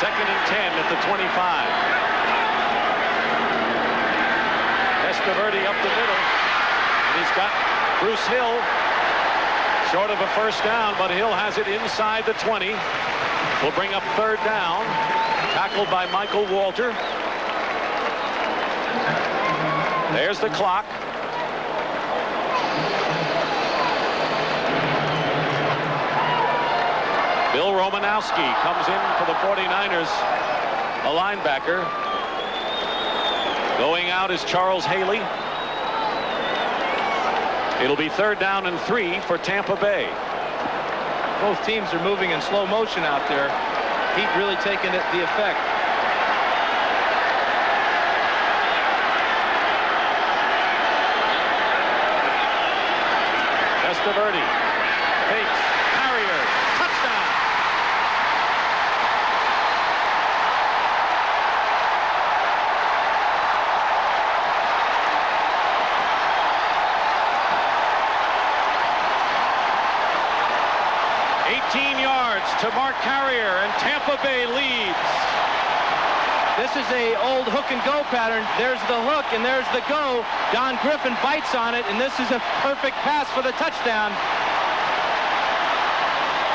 [SPEAKER 1] Second and 10 at the 25. Testaverde up the middle. And he's got Bruce Hill short of a first down, but Hill has it inside the 20. Will bring up 3rd down. Tackled by Michael Walter. There's the clock. Bill Romanowski comes in for the 49ers, a linebacker. Going out is Charles Haley. It'll be 3rd down and 3 for Tampa Bay.
[SPEAKER 2] Both teams are moving in slow motion out there. Heat really taking the effect.
[SPEAKER 1] Testaverde fakes. Carrier. Touchdown. To Mark Carrier, and Tampa Bay leads.
[SPEAKER 2] This is a old hook and go pattern. There's the hook and there's the go. Don Griffin bites on it, and this is a perfect pass for the touchdown.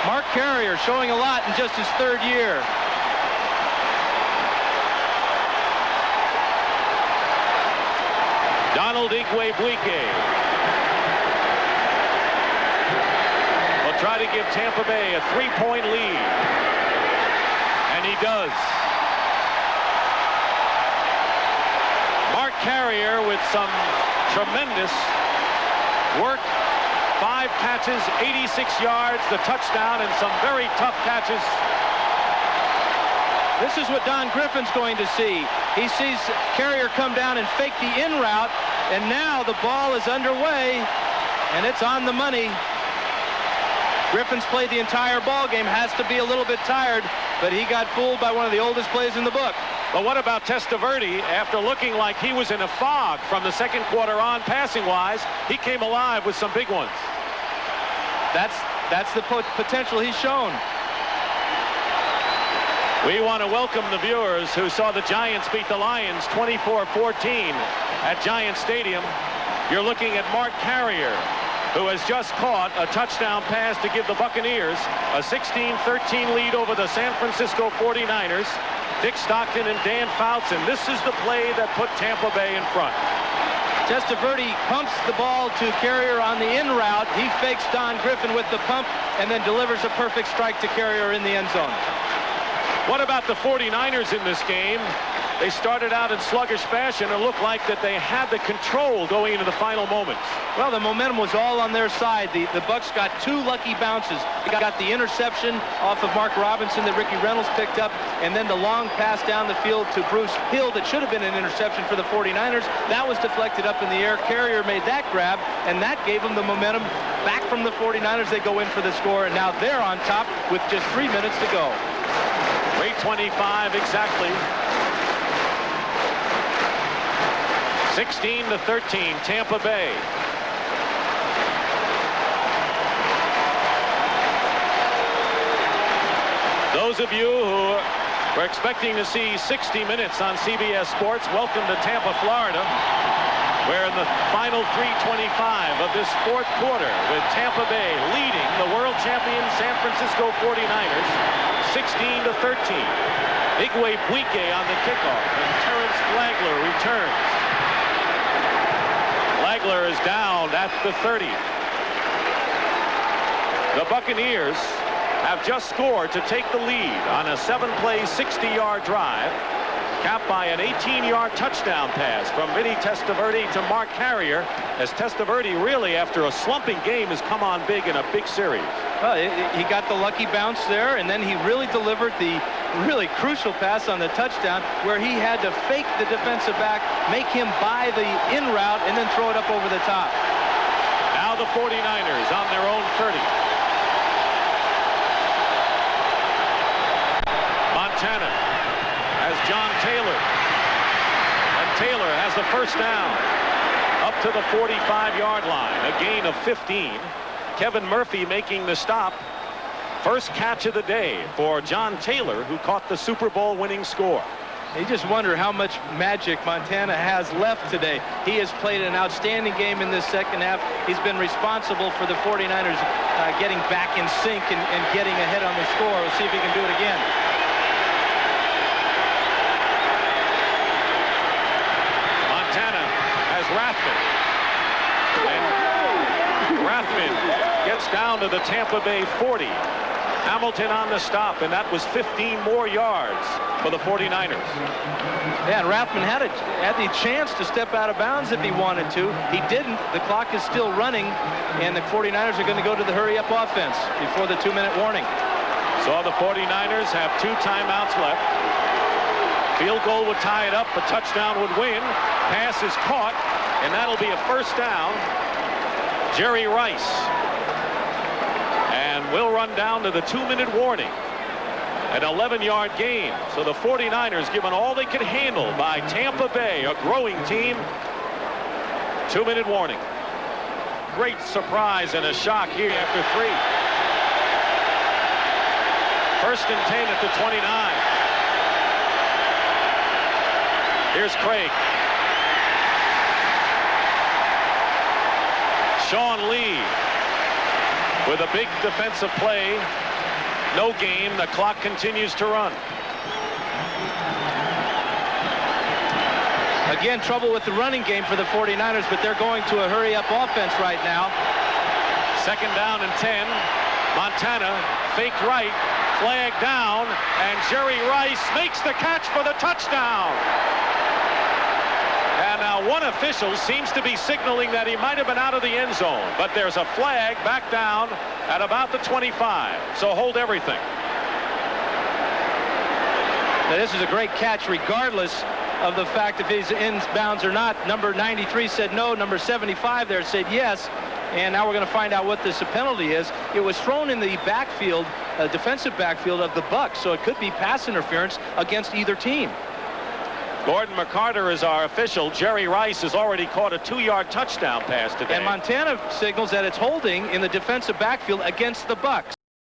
[SPEAKER 2] Mark Carrier showing a lot in just his 3rd year.
[SPEAKER 1] Donald Igwebuike will try to give Tampa Bay a 3-point lead. And he does. Carrier with some tremendous work. 5 catches, 86 yards, the touchdown, and some very tough catches.
[SPEAKER 2] This is what Don Griffin's going to see. He sees Carrier come down and fake the in route, and now the ball is underway, and it's on the money. Griffin's played the entire ball game, has to be a little bit tired, but he got fooled by one of the oldest plays in the book.
[SPEAKER 1] But what about Testaverde? After looking like he was in a fog from the second quarter on, passing-wise, he came alive with some big ones.
[SPEAKER 2] That's the potential he's shown.
[SPEAKER 1] We want to welcome the viewers who saw the Giants beat the Lions 24-14 at Giant Stadium. You're looking at Mark Carrier, who has just caught a touchdown pass to give the Buccaneers a 16-13 lead over the San Francisco 49ers. Dick Stockton and Dan Fouts, and this is the play that put Tampa Bay in front.
[SPEAKER 2] Testaverde pumps the ball to Carrier on the in route. He fakes Don Griffin with the pump and then delivers a perfect strike to Carrier in the end zone.
[SPEAKER 1] What about the 49ers in this game? They started out in sluggish fashion and looked like that they had the control going into the final moments.
[SPEAKER 2] Well, the momentum was all on their side. The Bucs got 2 lucky bounces. They got the interception off of Mark Robinson that Ricky Reynolds picked up, and then the long pass down the field to Bruce Hill that should have been an interception for the 49ers. That was deflected up in the air. Carrier made that grab, and that gave them the momentum back from the 49ers. They go in for the score, and now they're on top with just 3 minutes to go.
[SPEAKER 1] 3:25 exactly. 16-13, Tampa Bay. Those of you who were expecting to see 60 minutes on CBS Sports, welcome to Tampa, Florida, where in the final 3:25 of this fourth quarter, with Tampa Bay leading the world champion San Francisco 49ers 16-13. Igwe Buike on the kickoff, and Terrence Flagler returns. Flagler is down at the 30. The Buccaneers have just scored to take the lead on a 7-play, 60-yard drive, capped by an 18-yard touchdown pass from Vinny Testaverde to Mark Carrier, as Testaverde really, after a slumping game, has come on big in a big series.
[SPEAKER 2] Well, he got the lucky bounce there, and then he really delivered the really crucial pass on the touchdown, where he had to fake the defensive back, make him buy the in route, and then throw it up over the top.
[SPEAKER 1] Now the 49ers on their own 30. Montana has John Taylor, and Taylor has the first down up to the 45-yard line, a gain of 15. Kevin Murphy making the stop. First catch of the day for John Taylor, who caught the Super Bowl winning score.
[SPEAKER 2] You just wonder how much magic Montana has left today. He has played an outstanding game in this second half. He's been responsible for the 49ers getting back in sync and getting ahead on the score. We'll see if he can do it again.
[SPEAKER 1] Montana has Rathman. And Rathman gets down to the Tampa Bay 40. Hamilton on the stop, and that was 15 more yards for the 49ers.
[SPEAKER 2] Yeah, and Rathman had the chance to step out of bounds if he wanted to. He didn't. The clock is still running, and the 49ers are going to go to the hurry-up offense before the 2-minute warning.
[SPEAKER 1] So the 49ers have 2 timeouts left. Field goal would tie it up. A touchdown would win. Pass is caught, and that'll be a first down. Jerry Rice. And we'll run down to the 2-minute warning. An 11-yard gain. So the 49ers given all they could handle by Tampa Bay, a growing team. 2-minute warning. Great surprise and a shock here after 3. First and 10 at the 29. Here's Craig. Sean Lee with a big defensive play. No game. The clock continues to run.
[SPEAKER 2] Again, trouble with the running game for the 49ers, but they're going to a hurry-up offense right now.
[SPEAKER 1] Second down and 10. Montana faked right, flag down, and Jerry Rice makes the catch for the touchdown. And now one official seems to be signaling that he might have been out of the end zone, but there's a flag back down at about the 25. So hold everything.
[SPEAKER 2] Now, this is a great catch regardless of the fact if he's inbounds or not. Number 93 said no. Number 75 there said yes. And now we're going to find out what this penalty is. It was thrown in the backfield, defensive backfield of the Bucs, so it could be pass interference against either team.
[SPEAKER 1] Gordon McCarter is our official. Jerry Rice has already caught a 2-yard touchdown pass today.
[SPEAKER 2] And Montana signals that it's holding in the defensive backfield against the Bucs.